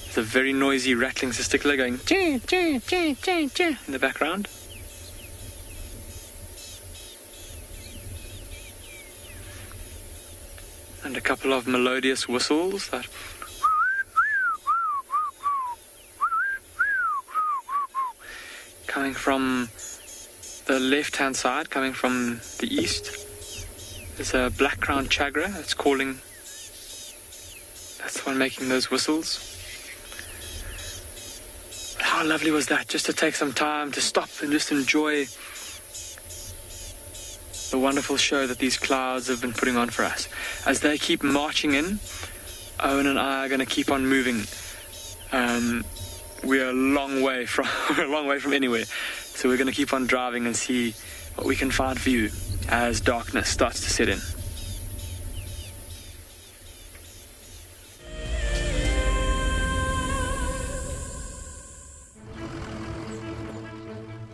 There's a very noisy rattling cisticola going chee, chee, chee, chee, chee in the background. And a couple of melodious whistles that coming from the left-hand side, coming from the east. There's a black-crowned chagra that's calling. That's the one making those whistles. How lovely was that? Just to take some time to stop and just enjoy the wonderful show that these clouds have been putting on for us. As they keep marching in, Owen and I are going to keep on moving. We're a long way from anywhere, so we're going to keep on driving and see what we can find for you as darkness starts to set in.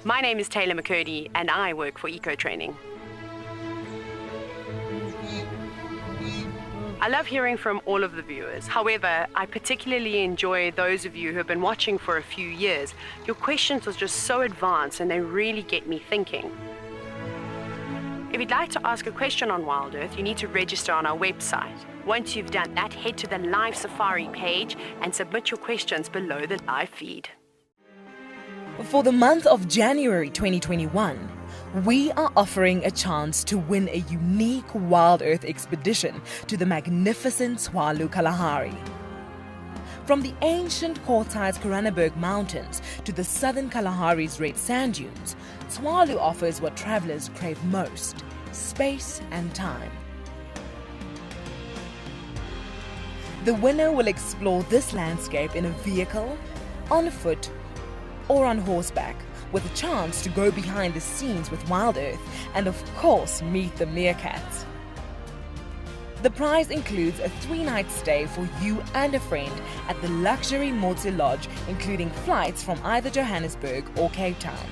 My name is Taylor McCurdy and I work for Eco Training. I love hearing from all of the viewers. However, I particularly enjoy those of you who have been watching for a few years. Your questions are just so advanced and they really get me thinking. If you'd like to ask a question on Wild Earth, you need to register on our website. Once you've done that, head to the live safari page and submit your questions below the live feed. For the month of January 2021, we are offering a chance to win a unique Wild Earth expedition to the magnificent Tswalu Kalahari. From the ancient Kortai's Koranenberg Mountains to the southern Kalahari's red sand dunes, Tswalu offers what travelers crave most: space and time. The winner will explore this landscape in a vehicle, on foot, or on horseback, with a chance to go behind the scenes with Wild Earth and of course meet the meerkats. The prize includes a 3-night stay for you and a friend at the luxury Motse Lodge, including flights from either Johannesburg or Cape Town.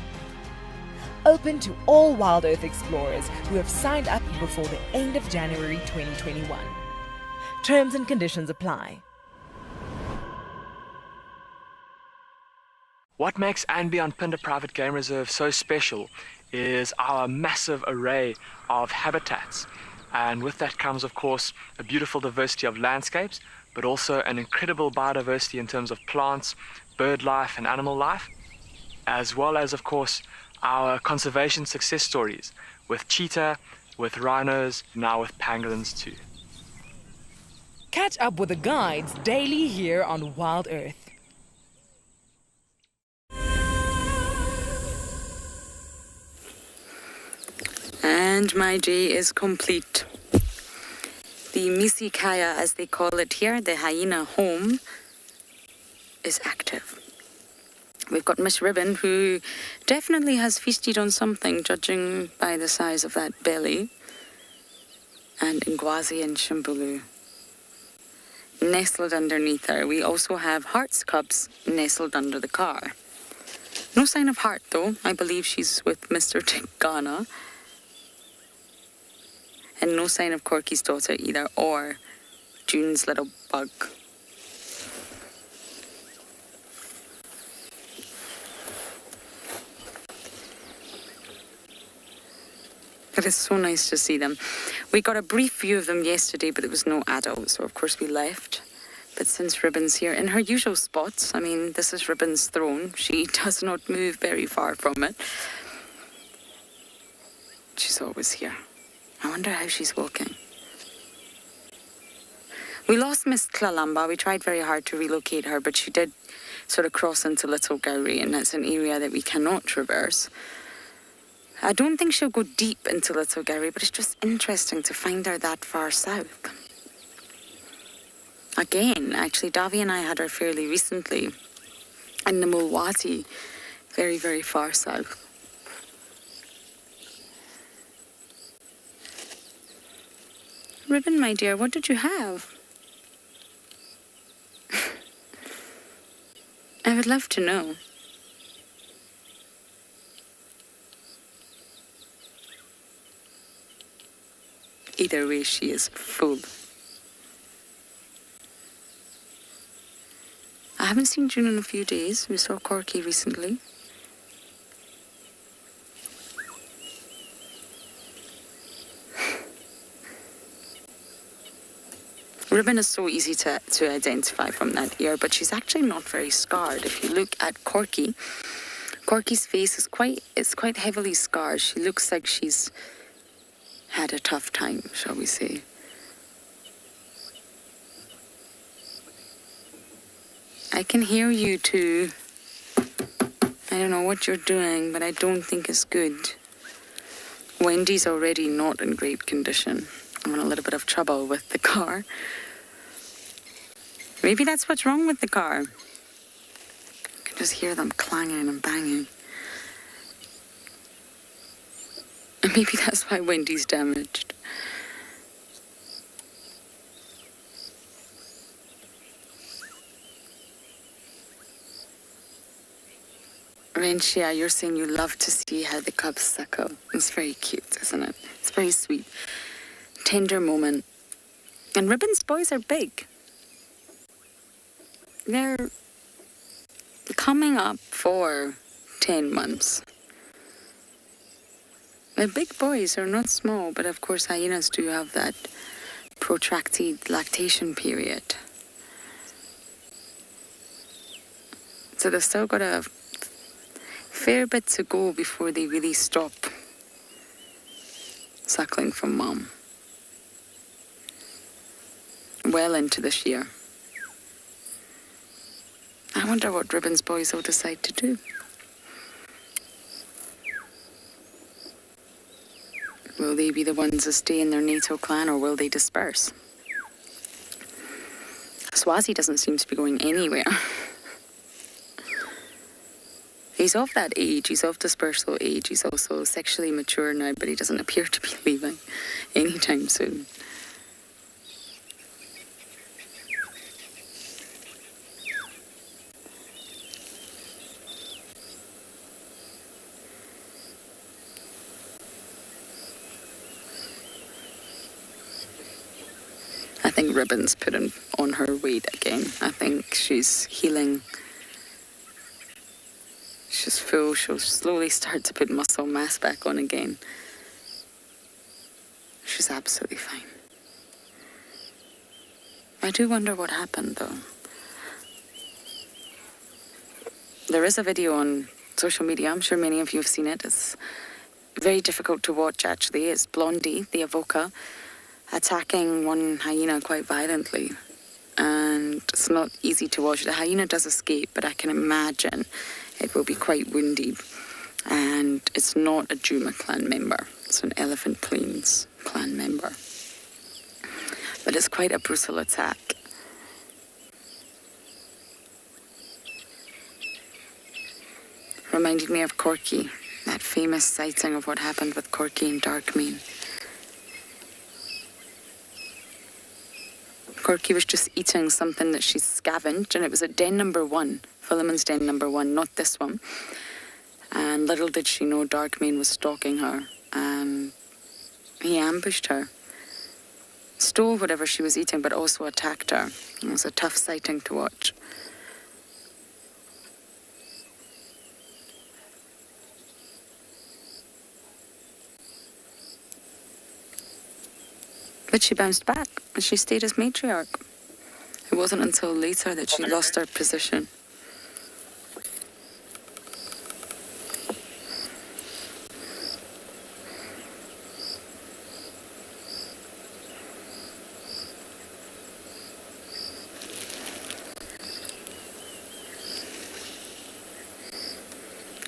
Open to all Wild Earth explorers who have signed up before the end of January 2021. Terms and conditions apply. What makes Untitled Private Game Reserve so special is our massive array of habitats. And with that comes, of course, a beautiful diversity of landscapes, but also an incredible biodiversity in terms of plants, bird life, and animal life, as well as, of course, our conservation success stories with cheetah, with rhinos, now with pangolins too. Catch up with the guides daily here on Wild Earth. And my day is complete. The Misikaya, as they call it here, the hyena home, is active. We've got Miss Ribbon, who definitely has feasted on something, judging by the size of that belly. And Ngwazi and Shimbulu nestled underneath her. We also have Heart's cubs nestled under the car. No sign of Heart, though. I believe she's with Mr. Tingana. And no sign of Corky's daughter either, or June's little bug. It is so nice to see them. We got a brief view of them yesterday, but there was no adult, so of course we left. But since Ribbon's here, in her usual spots, I mean, this is Ribbon's throne. She does not move very far from it. She's always here. I wonder how she's walking. We lost Miss Klalamba. We tried very hard to relocate her, but she did sort of cross into Little Gowrie, and that's an area that we cannot traverse. I don't think she'll go deep into Little Gowrie, but it's just interesting to find her that far south. Again, actually, Davi and I had her fairly recently in the Mulwati, very, very far south. Ribbon, my dear, what did you have? I would love to know. Either way, she is full. I haven't seen June in a few days. We saw Corky recently. Ribbon is so easy to identify from that ear, but she's actually not very scarred. If you look at Corky, Corky's face is quite heavily scarred. She looks like she's had a tough time, shall we say. I can hear you too. I don't know what you're doing, but I don't think it's good. Wendy's already not in great condition. I'm in a little bit of trouble with the car. Maybe that's what's wrong with the car. I can just hear them clanging and banging. And maybe that's why Wendy's damaged. Renshia, you're saying you love to see how the cubs suckle. It's very cute, isn't it? It's very sweet. Tender moment. And Ribbon's boys are big. They're coming up for 10 months. They're big boys, they're not small, but of course hyenas do have that protracted lactation period. So they've still got a fair bit to go before they really stop suckling from mum. Well into this year. I wonder what Ribbon's boys will decide to do. Will they be the ones to stay in their NATO clan, or will they disperse? Swazi doesn't seem to be going anywhere. He's of that age, he's of dispersal age, he's also sexually mature now, but he doesn't appear to be leaving anytime soon. I think Ribbon's putting on her weight again. I think she's healing. She's full. She'll slowly start to put muscle mass back on again. She's absolutely fine. I do wonder what happened, though. There is a video on social media. I'm sure many of you have seen it. It's very difficult to watch, actually. It's Blondie, the Avoca, attacking one hyena quite violently. And it's not easy to watch. The hyena does escape, but I can imagine it will be quite wounded. And it's not a Juma clan member. It's an Elephant Plains clan member. But it's quite a brutal attack. Reminded me of Corky, that famous sighting of what happened with Corky and Darkmane. Corky was just eating something that she scavenged, and it was at den number 1, Philemon's den number 1, not this one. And little did she know Darkmane was stalking her, and he ambushed her. Stole whatever she was eating, but also attacked her. It was a tough sighting to watch. But she bounced back, and she stayed as matriarch. It wasn't until later that she lost her position.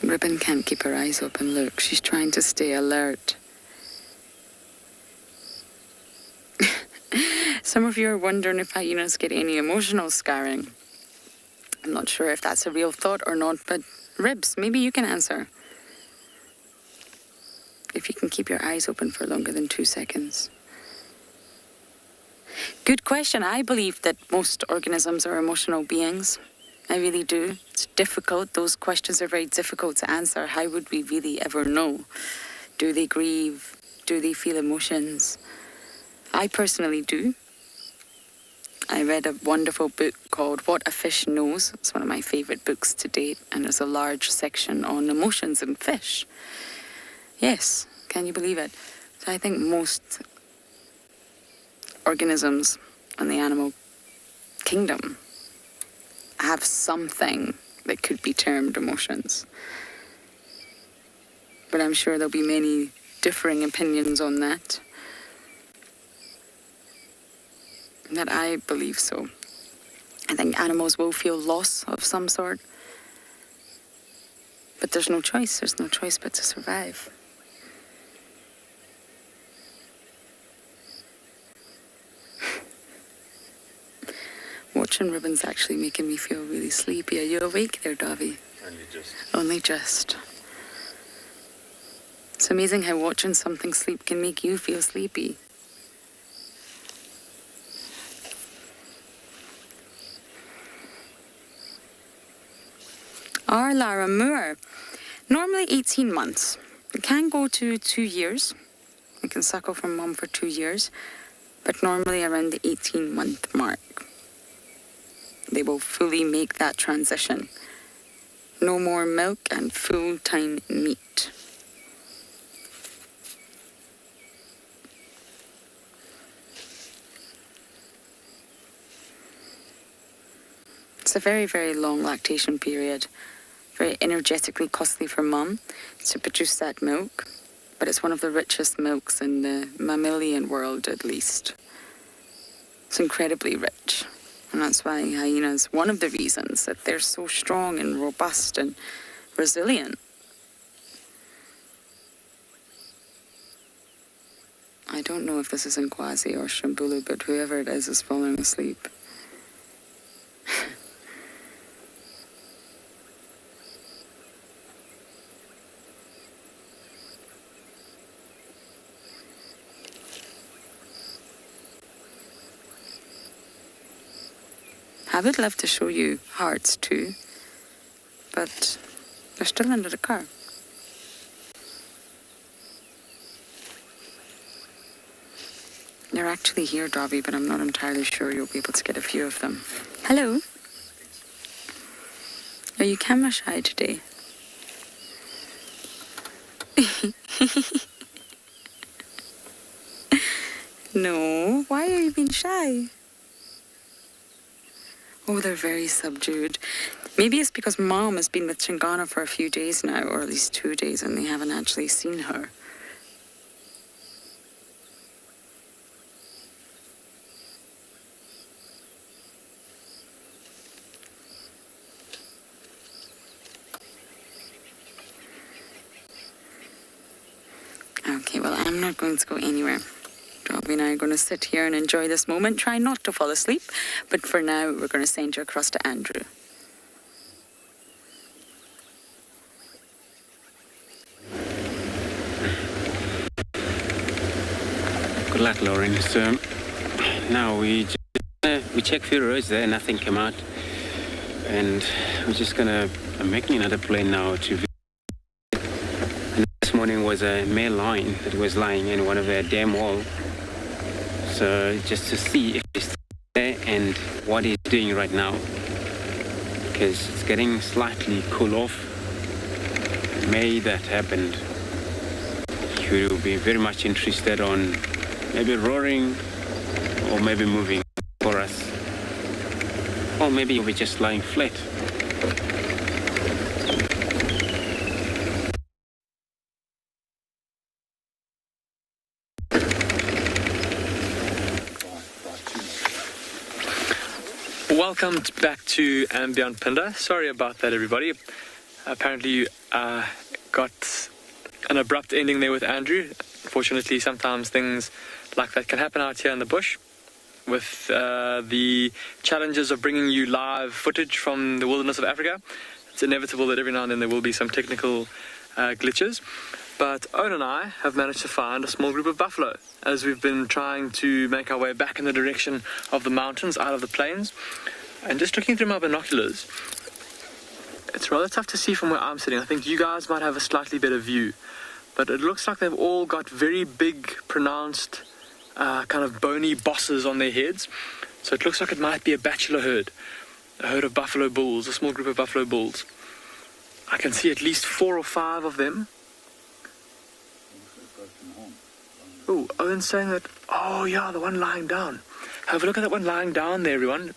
Ribbon can't keep her eyes open. Look, she's trying to stay alert. Some of you are wondering if hyenas get any emotional scarring. I'm not sure if that's a real thought or not, but Ribs, maybe you can answer. If you can keep your eyes open for longer than 2 seconds. Good question. I believe that most organisms are emotional beings. I really do. It's difficult. Those questions are very difficult to answer. How would we really ever know? Do they grieve? Do they feel emotions? I personally do. I read a wonderful book called What a Fish Knows. It's one of my favourite books to date, and there's a large section on emotions in fish. Yes, can you believe it? So I think most organisms in the animal kingdom have something that could be termed emotions. But I'm sure there'll be many differing opinions on that. That I believe so. I think animals will feel loss of some sort. But there's no choice. There's no choice but to survive. Watching Ribbon's actually making me feel really sleepy. Are you awake there, Davy? Only just. Only just. It's amazing how watching something sleep can make you feel sleepy. Our Lara Moore, normally 18 months. It can go to 2 years. It can suckle from mum for 2 years, but normally around the 18-month mark. They will fully make that transition. No more milk and full-time meat. It's a very, very long lactation period. Very energetically costly for mum to produce that milk. But it's one of the richest milks in the mammalian world, at least. It's incredibly rich. And that's why hyenas, one of the reasons that they're so strong and robust and resilient. I don't know if this is Nkwasi or Shambulu, but whoever it is falling asleep. I would love to show you hearts too, but they're still under the car. They're actually here, Dobby, but I'm not entirely sure you'll be able to get a few of them. Hello? Are you camera shy today? No, why are you being shy? Oh, they're very subdued. Maybe it's because Mom has been with Chingana for a few days now, or at least 2 days, and they haven't actually seen her. Okay, well, I'm not going to go anywhere. Dobby and I are going to sit here and enjoy this moment. Try not to fall asleep, but for now, we're going to send you across to Andrew. Good luck, Lauren. So now we checked a few roads there, nothing came out, and we're just gonna making another plane now to. And this morning was a male lion that was lying in one of their dam wall. So just to see if he's there and what he's doing right now, because it's getting slightly cool off. May that happened. He will be very much interested on maybe roaring or maybe moving for us. Or maybe we're just lying flat. Welcome back to Beyond Pinda. Sorry about that, everybody. Apparently you got an abrupt ending there with Andrew. Fortunately, sometimes things like that can happen out here in the bush with the challenges of bringing you live footage from the wilderness of Africa. It's inevitable that every now and then there will be some technical glitches. But Owen and I have managed to find a small group of buffalo as we've been trying to make our way back in the direction of the mountains, out of the plains. And just looking through my binoculars, it's rather tough to see from where I'm sitting. I think you guys might have a slightly better view. But it looks like they've all got very big, pronounced, kind of bony bosses on their heads. So it looks like it might be a bachelor herd. A herd of buffalo bulls, a small group of buffalo bulls. I can see at least 4 or 5 of them. Oh, Owen's saying that, oh yeah, the one lying down. Have a look at that one lying down there, everyone.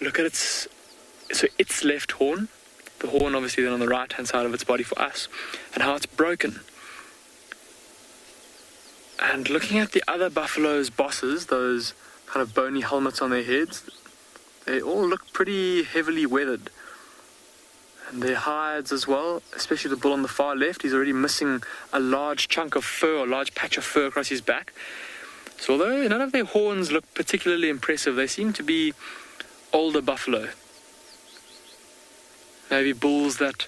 Look at its left horn. The horn obviously then on the right hand side of its body for us, and how it's broken. And looking at the other buffalo's bosses, those kind of bony helmets on their heads, they all look pretty heavily weathered. And their hides as well, especially the bull on the far left, he's already missing a large chunk of fur, or a large patch of fur across his back. So although none of their horns look particularly impressive, they seem to be older buffalo. Maybe bulls that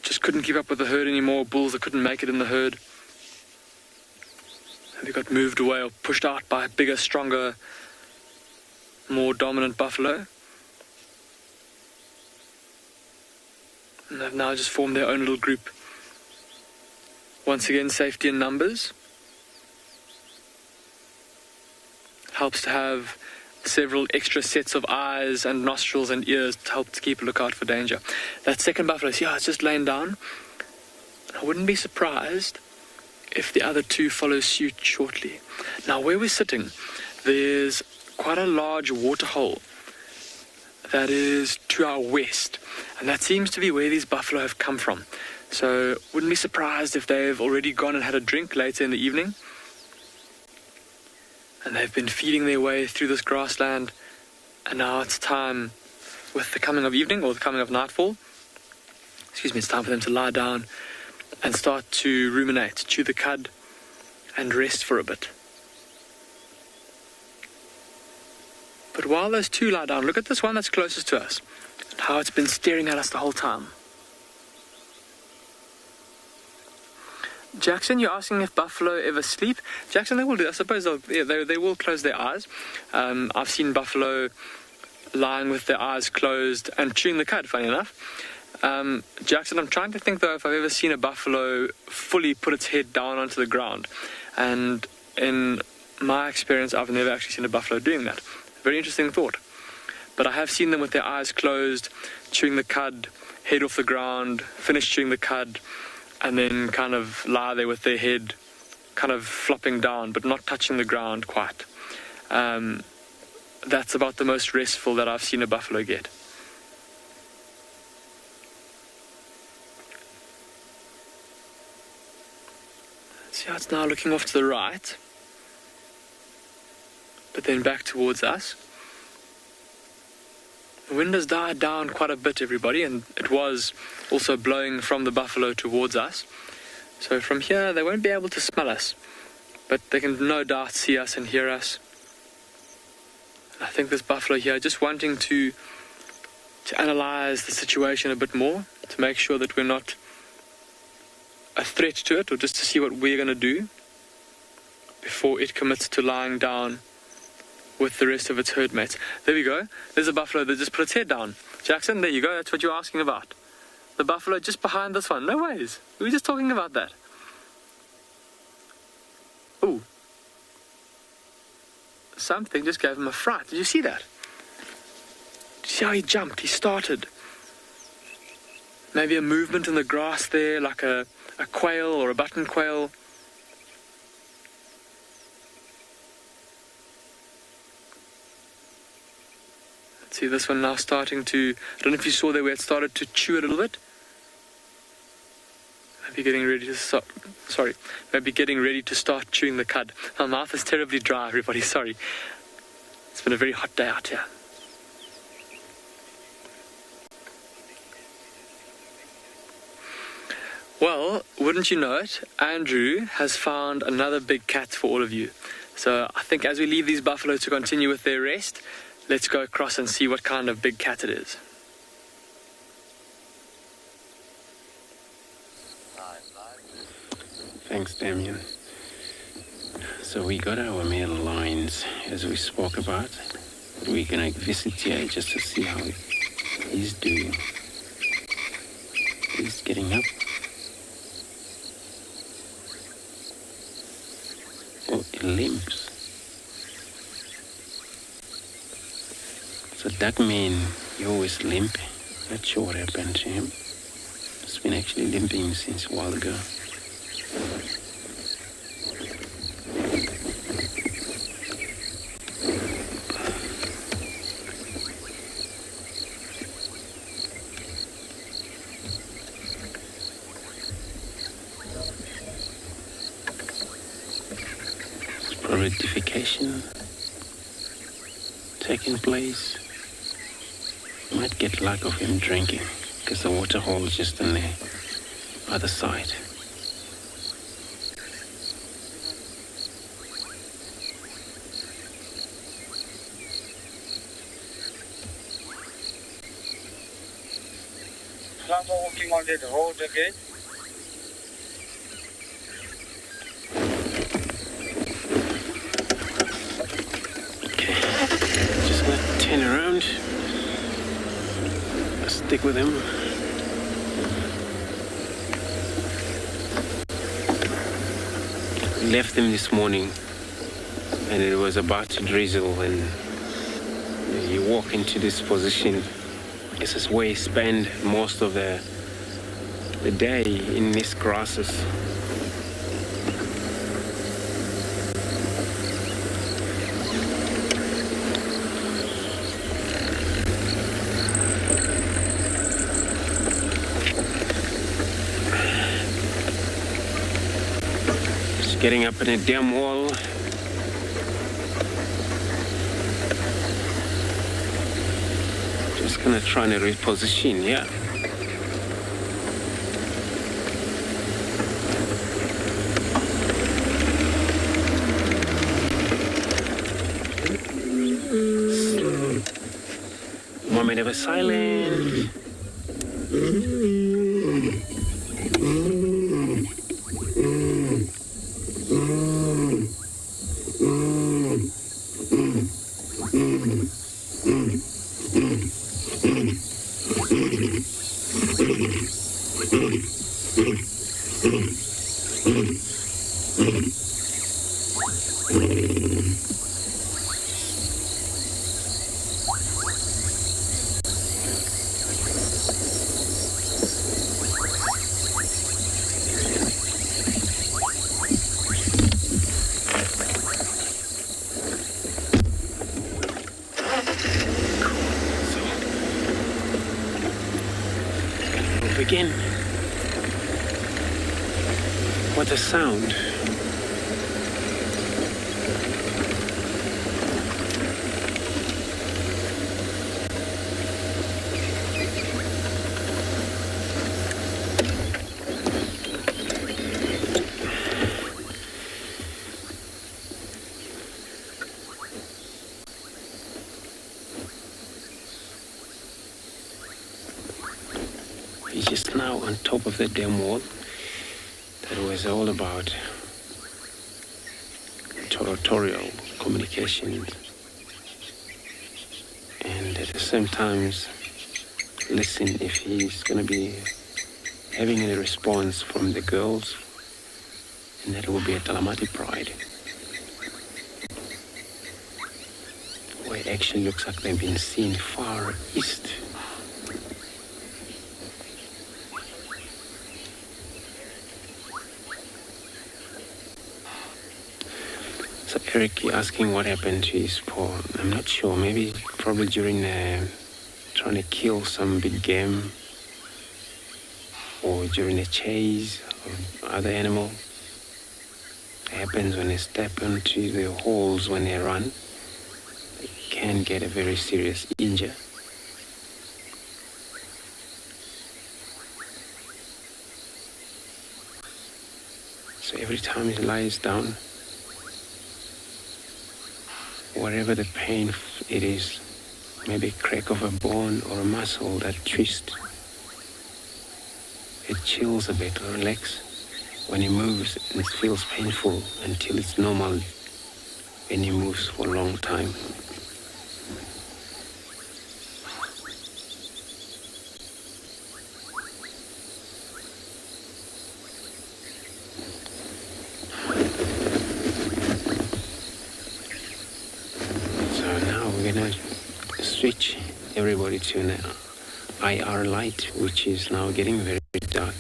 just couldn't keep up with the herd anymore, bulls that couldn't make it in the herd. They got moved away or pushed out by a bigger, stronger, more dominant buffalo. And they've now just formed their own little group. Once again, safety in numbers. Helps to have several extra sets of eyes and nostrils and ears to help to keep a lookout for danger. That second buffalo, see how it's just laying down? I wouldn't be surprised if the other 2 follow suit shortly. Now, where we're sitting, there's quite a large water hole that is to our west, and that seems to be where these buffalo have come from. So wouldn't be surprised if they've already gone and had a drink later in the evening, and they've been feeding their way through this grassland, and now it's time, with the coming of evening or the coming of nightfall, it's time for them to lie down and start to ruminate, chew the cud and rest for a bit. But while those two lie down, look at this one that's closest to us, and how it's been staring at us the whole time. Jackson, you're asking if buffalo ever sleep. Jackson, they will do. I suppose they will close their eyes. I've seen buffalo lying with their eyes closed and chewing the cud, funny enough. Jackson, I'm trying to think though if I've ever seen a buffalo fully put its head down onto the ground. And in my experience, I've never actually seen a buffalo doing that. Very interesting thought. But I have seen them with their eyes closed, chewing the cud, head off the ground, finish chewing the cud, and then kind of lie there with their head kind of flopping down, but not touching the ground quite. That's about the most restful that I've seen a buffalo get. See how it's now looking off to the right, but then back towards us. The wind has died down quite a bit, everybody, and it was also blowing from the buffalo towards us. So from here, they won't be able to smell us, but they can no doubt see us and hear us. I think this buffalo here just wanting to analyze the situation a bit more, to make sure that we're not a threat to it, or just to see what we're going to do before it commits to lying down with the rest of its herd mates. There we go. There's a buffalo that just put its head down. Jackson, there you go. That's what you're asking about. The buffalo just behind this one. No ways. We were just talking about that. Ooh. Something just gave him a fright. Did you see that? Did you see how he jumped? He started. Maybe a movement in the grass there, like a quail or a button quail. Let's see this one now starting to, I don't know if you saw there where it started to chew a little bit. Maybe getting ready to start, maybe getting ready to start chewing the cud. My mouth is terribly dry, everybody, sorry. It's been a very hot day out here. Well, wouldn't you know it, Andrew has found another big cat for all of you. So I think as we leave these buffalo to continue with their rest, let's go across and see what kind of big cat it is. Thanks, Damien. So we got our male lions, as we spoke about. We're gonna visit here just to see how he's doing. He's getting up. Oh, he limps. So that man, he always limp. Not sure what happened to him. He's been actually limping since a while ago. Solidification taking place. Might get luck of him drinking because the water hole is just on the other side. Some are walking on the road again. Turn around. Stick with him. Left him this morning and it was about to drizzle, and you walk into this position. This is where he spend most of the day in these grasses. Getting up in a dam wall. Just gonna try and reposition, yeah. Moment of a silence. Again. What a sound. He's just now on top of the dam wall. That was all about territorial communication, and at the same time listen if he's going to be having any response from the girls, and that will be a Talamati pride, where it actually looks like they've been seen far east. Eric asking what happened to his paw. I'm not sure. Maybe probably during trying to kill some big game, or during a chase of other animal. It happens when they step into the holes when they run. They can get a very serious injury. So every time he lies down, whatever the pain it is, maybe a crack of a bone or a muscle that twist, it chills a bit or relax. When he moves, it feels painful until it's normal when he moves for a long time. Switch everybody to an IR light, which is now getting very dark.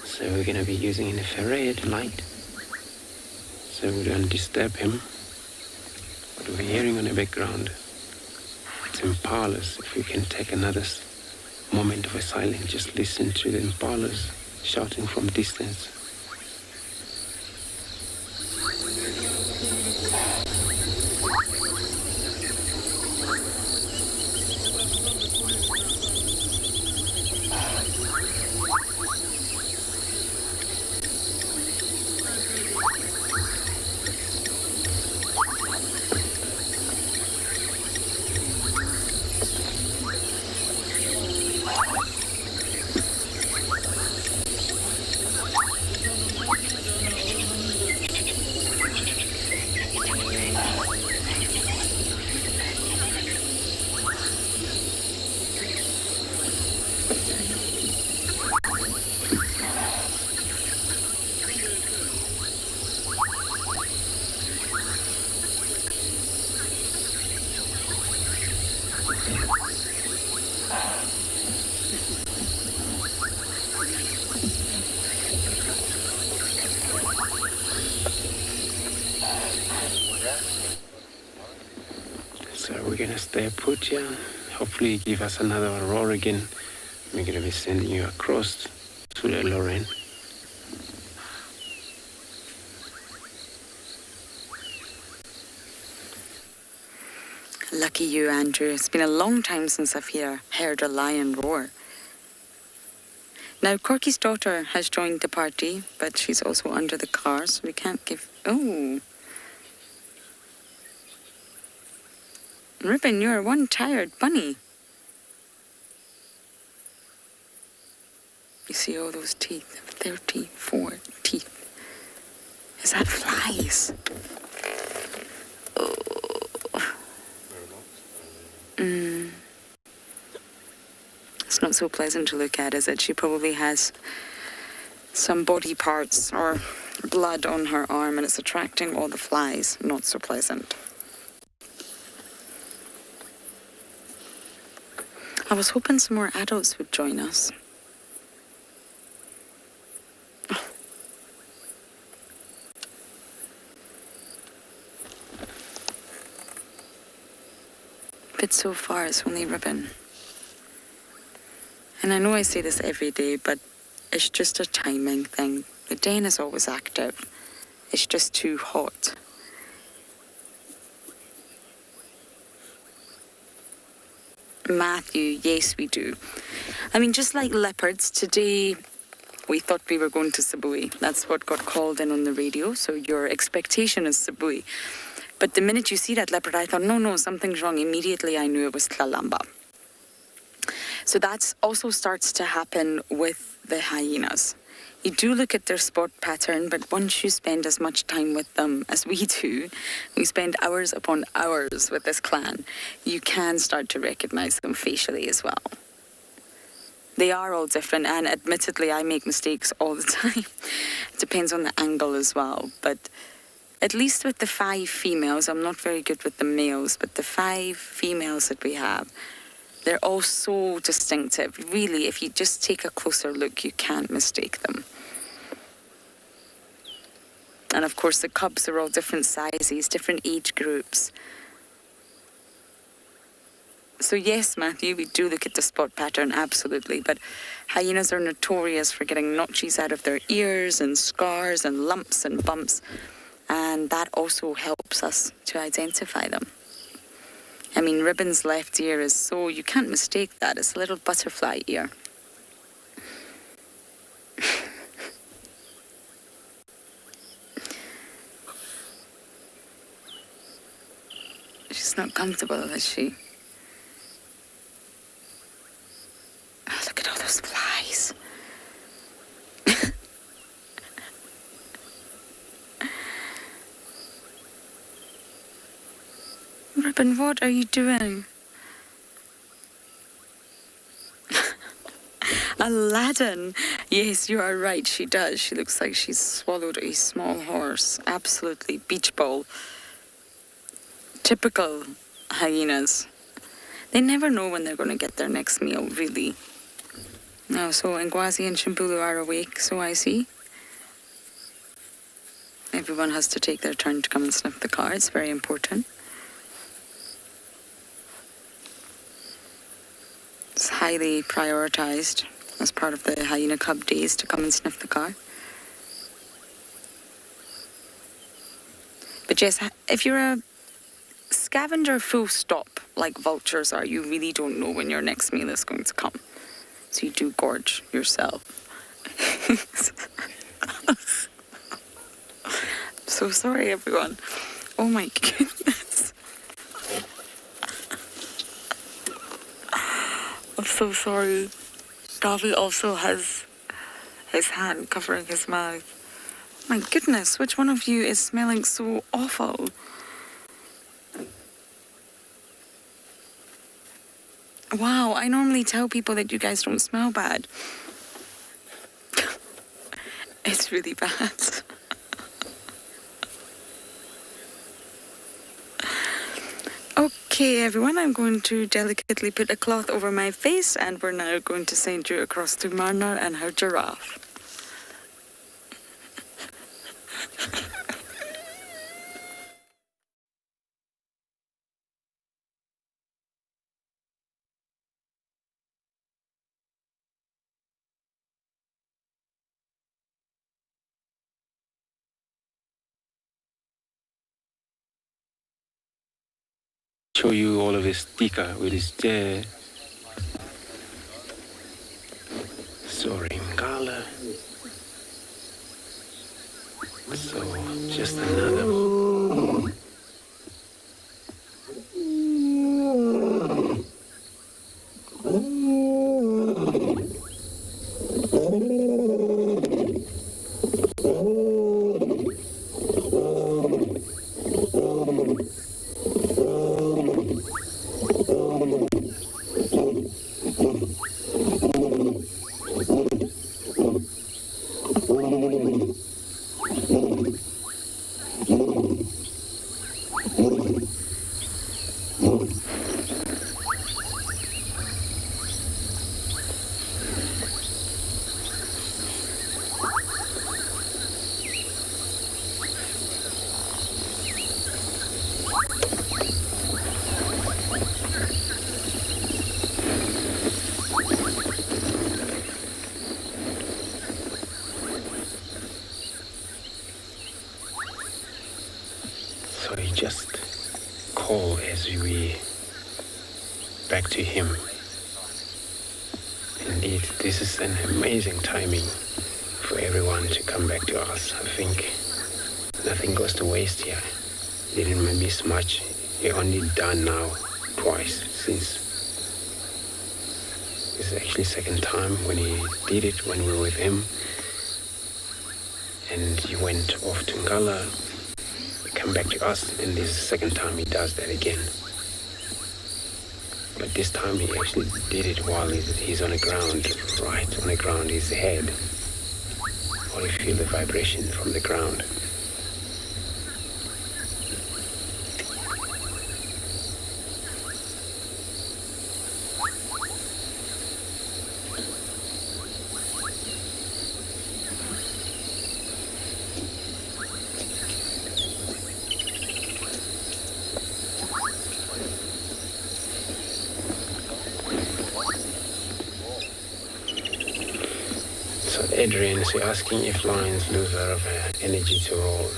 So we're going to be using an infrared light, so we don't disturb him. What we're hearing on the background, it's impalas. If we can take another moment of a silence, just listen to the impalas shouting from distance. We're gonna stay put here. Hopefully give us another roar again. We're gonna be sending you across to the Lorraine. Lucky you, Andrew. It's been a long time since I've heard a lion roar. Now, Corky's daughter has joined the party, but she's also under the car, so we can't give... Oh. Ribbon, you're one tired bunny. You see all those teeth? 34 teeth. Is that flies? Oh. It's not so pleasant to look at, is it? She probably has some body parts or blood on her arm and it's attracting all the flies. Not so pleasant. I was hoping some more adults would join us. But so far it's only Ribbon. And I know I say this every day, but it's just a timing thing. The den is always active. It's just too hot. Matthew, yes we do. I mean, just like leopards, today we thought we were going to Sibui. That's what got called in on the radio, so your expectation is Sibui. But the minute you see that leopard, I thought, no, something's wrong. Immediately I knew it was Tlalamba. So that also starts to happen with the hyenas. You do look at their spot pattern, but once you spend as much time with them as we do, we spend hours upon hours with this clan, you can start to recognize them facially as well. They are all different, and admittedly, I make mistakes all the time. It depends on the angle as well, but at least with the 5 females, I'm not very good with the males, but the 5 females that we have, they're all so distinctive. Really, if you just take a closer look, you can't mistake them. And of course, the cubs are all different sizes, different age groups. So yes, Matthew, we do look at the spot pattern, absolutely. But hyenas are notorious for getting notches out of their ears and scars and lumps and bumps. And that also helps us to identify them. I mean, Ribbon's left ear is so, you can't mistake that. It's a little butterfly ear. She's not comfortable, is she? Oh, look at all those flies. Ribbon, what are you doing? Aladdin. Yes, you are right, she does. She looks like she's swallowed a small horse. Absolutely. Beach ball. Typical hyenas. They never know when they're going to get their next meal, really. Now, so Ngwazi and Shimbulu are awake, so I see. Everyone has to take their turn to come and sniff the car. It's very important. It's highly prioritized as part of the hyena cub days to come and sniff the car. But yes, if you're a scavenger full stop, like vultures are, you really don't know when your next meal is going to come. So you do gorge yourself. So sorry, everyone. Oh my goodness. I'm so sorry. Davi also has his hand covering his mouth. My goodness, which one of you is smelling so awful? Wow, I normally tell people that you guys don't smell bad. It's really bad. Okay, everyone, I'm going to delicately put a cloth over my face, and we're now going to send you across to Marna and her giraffe. show you all of his tika with his soaring gala. So just another. So you just call as we back to him. Indeed, this is an amazing timing for everyone to come back to us. I think nothing goes to waste here. He didn't miss much. He only done now twice since. This is actually second time when he did it, when we were with him. And he went off to Ngala, come back to us, and this is the second time he does that again. But this time he actually did it while he's on the ground, right on the ground, his head. Or you feel the vibration from the ground. Adrian is asking if lions lose a lot of energy to roll.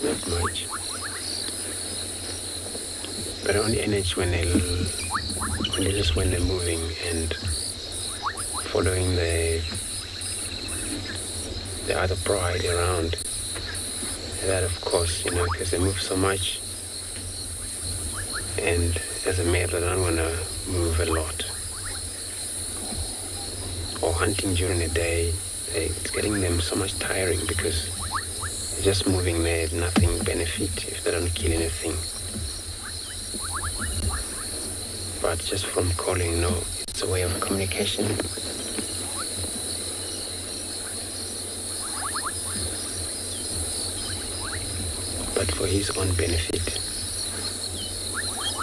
Not much. But only energy when they're moving and following the other pride around. That of course, because they move so much. And as a male, they don't want to move a lot. Or hunting during the day, it's getting them so much tiring because they're just moving there, nothing benefit if they don't kill anything. But just from calling, it's a way of communication. But for his own benefit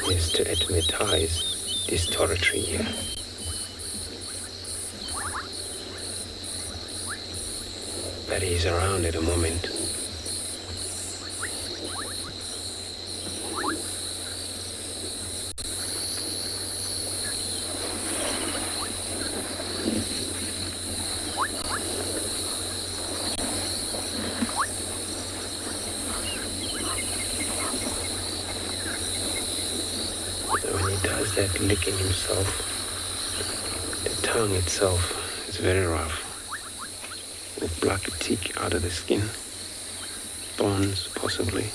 is to advertise this territory here. That he's around at the moment. So when he does that licking himself, the tongue itself is very rough. Will pluck the tick out of the skin, bones possibly.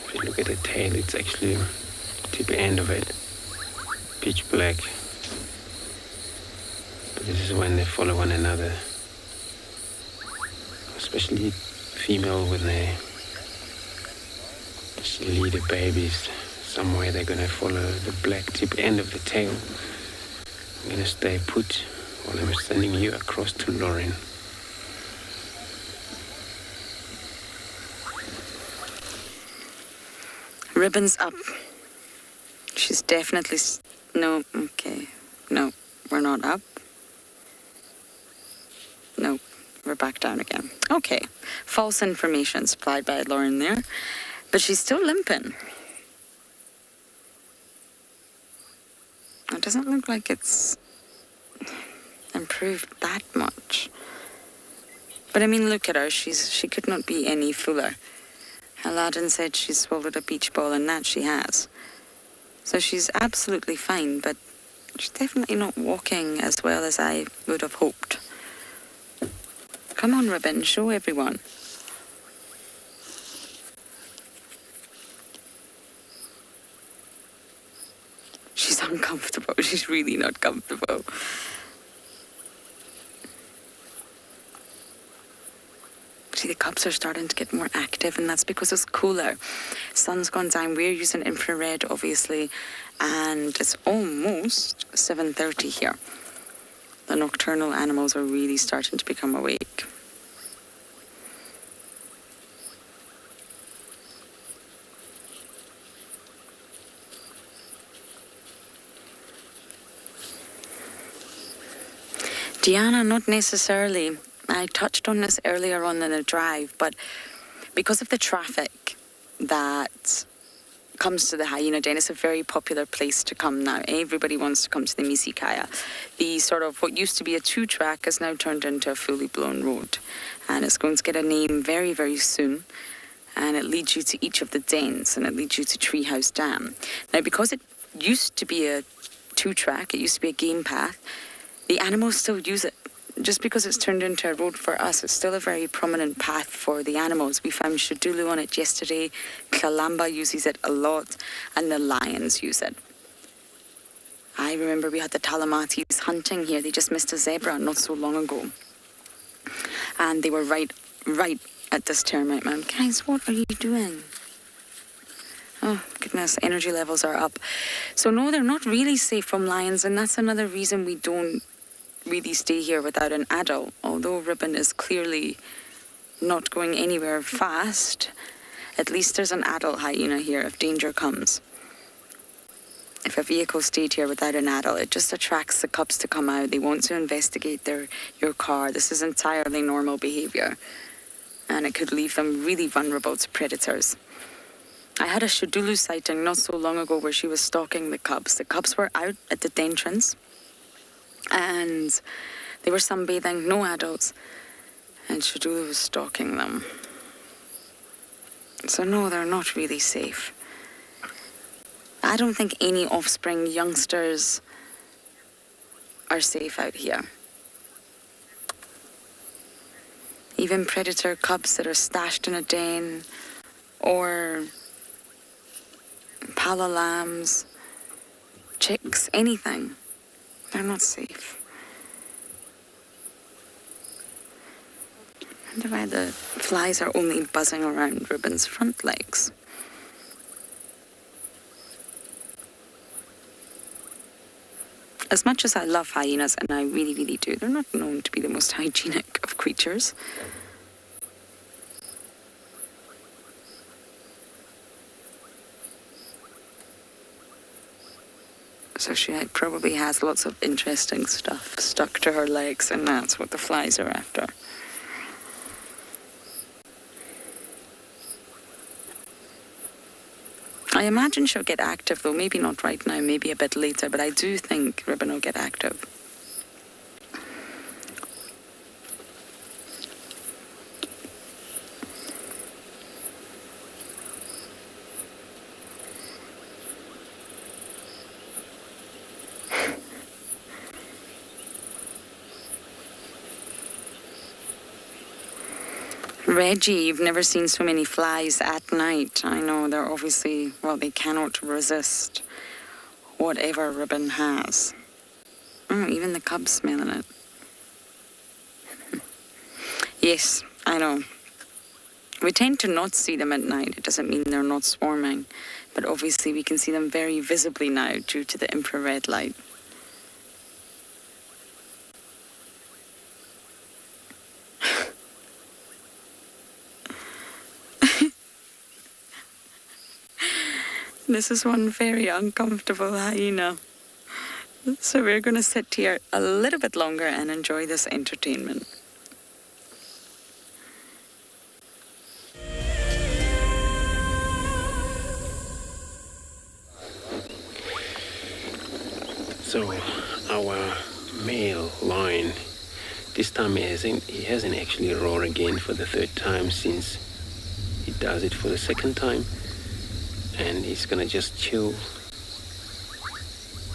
If you look at the tail, it's actually tip end of it, pitch black. But this is when they follow one another, especially female when they lead the babies somewhere. They're gonna follow the black tip end of the tail. I'm gonna stay put while I'm sending you across to Lauren. Ribbons up. She's definitely... No, okay. No, we're not up. No, we're back down again. Okay, false information supplied by Lauren there, but she's still limping. It doesn't look like it's improved that much. But I mean, look at her. She could not be any fuller. Aladdin said she swallowed a beach ball, and that she has. So she's absolutely fine, but she's definitely not walking as well as I would have hoped. Come on, Ribbon, show everyone. She's uncomfortable. She's really not comfortable. See, the cubs are starting to get more active, and that's because it's cooler. Sun's gone down. We're using infrared, obviously, and it's almost 7:30 here. The nocturnal animals are really starting to become awake. Diana, not necessarily. I touched on this earlier on in the drive, but because of the traffic that comes to the hyena den, it's a very popular place to come now. Everybody wants to come to the Misikaya. The sort of what used to be a 2-track has now turned into a fully blown road, and it's going to get a name very, very soon. And it leads you to each of the dens, and it leads you to Treehouse Dam. Now, because it used to be a 2-track, it used to be a game path, the animals still use it. Just because it's turned into a road for us, it's still a very prominent path for the animals. We found Shadulu on it yesterday, Kalamba uses it a lot, and the lions use it. I remember we had the Talamatis hunting here. They just missed a zebra not so long ago. And they were right at this termite mound. Guys, what are you doing? Oh, goodness, energy levels are up. So no, they're not really safe from lions, and that's another reason we don't really stay here without an adult. Although Ribbon is clearly not going anywhere fast, at least there's an adult hyena here if danger comes. If a vehicle stayed here without an adult, it just attracts the cubs to come out. They want to investigate your car. This is entirely normal behavior, and it could leave them really vulnerable to predators. I had a Shadulu sighting not so long ago where she was stalking the cubs. The cubs were out at the entrance, and they were sunbathing, no adults, and Shadulu was stalking them. So no, they're not really safe. I don't think any offspring youngsters are safe out here. Even predator cubs that are stashed in a den, or pala lambs, chicks, anything. They're not safe. I wonder why the flies are only buzzing around Ribbon's front legs. As much as I love hyenas, and I really, really do, they're not known to be the most hygienic of creatures. So she probably has lots of interesting stuff stuck to her legs, and that's what the flies are after. I imagine she'll get active, though maybe not right now, maybe a bit later, but I do think Ribbon will get active. Reggie, you've never seen so many flies at night. I know, they're obviously, well, they cannot resist whatever Ribbon has. Oh, even the cubs smelling it. Yes, I know. We tend to not see them at night. It doesn't mean they're not swarming, but obviously we can see them very visibly now due to the infrared light. This is one very uncomfortable hyena. So we're going to sit here a little bit longer and enjoy this entertainment. So our male lion, this time he hasn't actually roared again for the third time since he does it for the second time. And he's gonna just chill.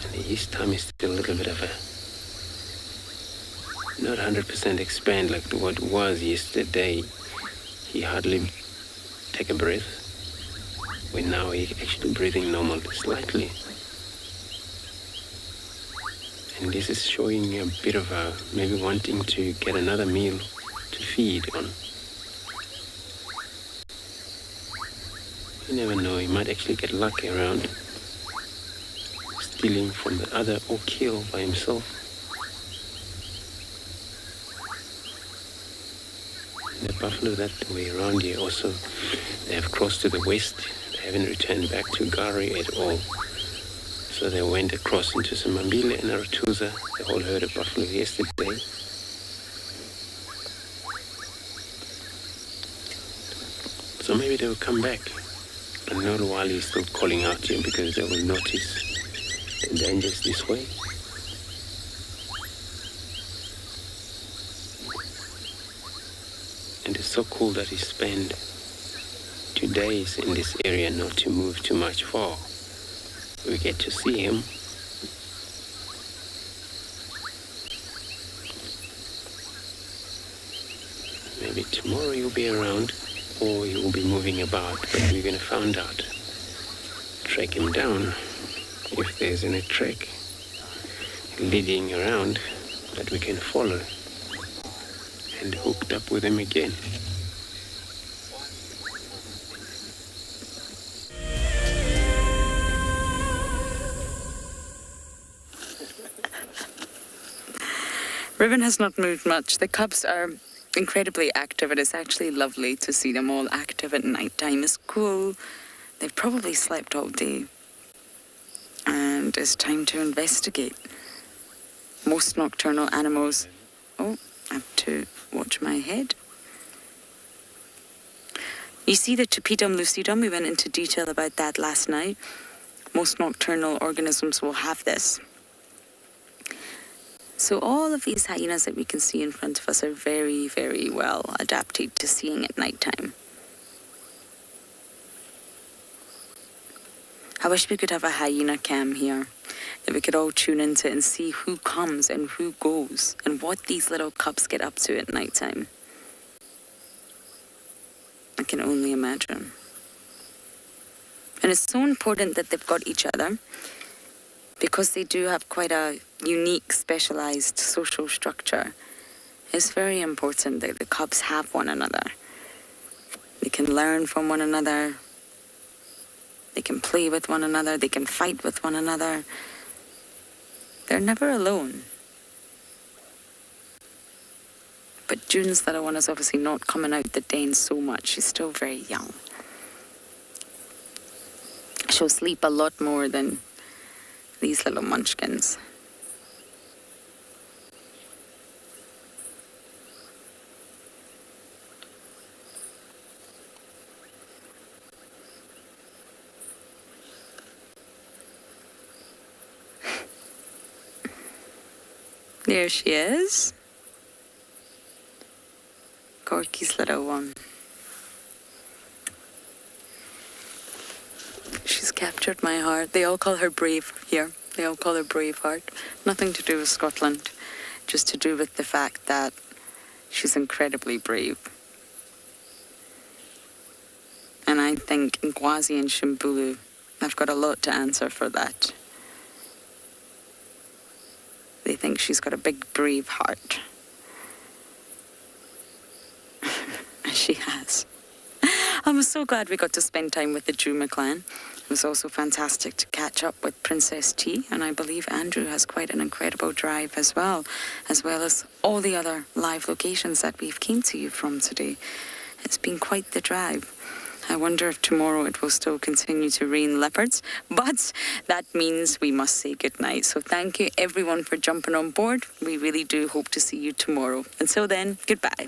And his tummy is still a little bit of a not 100% expand like what was yesterday. He hardly take a breath. When now he's actually breathing normal slightly. And this is showing a bit of a maybe wanting to get another meal to feed on. You never know, he might actually get lucky around stealing from the other or kill by himself. The buffalo that way around here also, they have crossed to the west. They haven't returned back to Gari at all. So they went across into Samambile and Aratuza, the whole herd of buffalo yesterday. So maybe they will come back. And Nolwali is still calling out to him because they will notice the dangers this way. And it's so cool that he spent 2 days in this area not to move too much far. We get to see him. Maybe tomorrow he'll be around or he will be moving about, but we're going to find out. Track him down if there's any track leading around that we can follow and hooked up with him again. Ribbon has not moved much. The cubs are incredibly active. It is actually lovely to see them all active at night time. It's cool. They've probably slept all day. And it's time to investigate. Most nocturnal animals... Oh, I have to watch my head. You see the Tupidum lucidum? We went into detail about that last night. Most nocturnal organisms will have this. So all of these hyenas that we can see in front of us are very, very well adapted to seeing at nighttime. I wish we could have a hyena cam here, that we could all tune into and see who comes and who goes and what these little cubs get up to at nighttime. I can only imagine. And it's so important that they've got each other, because they do have quite a unique, specialized social structure. It's very important that the cubs have one another. They can learn from one another. They can play with one another. They can fight with one another. They're never alone. But June's little one is obviously not coming out the den so much. She's still very young. She'll sleep a lot more than these little munchkins. There she is. Corky's little one. She's captured my heart. They all call her Brave here. They all call her Braveheart. Nothing to do with Scotland. Just to do with the fact that she's incredibly brave. And I think Nkwazi and Shimbulu have got a lot to answer for that. They think she's got a big, brave heart. She has. I'm so glad we got to spend time with the Juma clan. It was also fantastic to catch up with Princess T, and I believe Andrew has quite an incredible drive as well as all the other live locations that we've came to you from today. It's been quite the drive. I wonder if tomorrow it will still continue to rain leopards, but that means we must say goodnight. So thank you everyone for jumping on board. We really do hope to see you tomorrow. Until then, goodbye.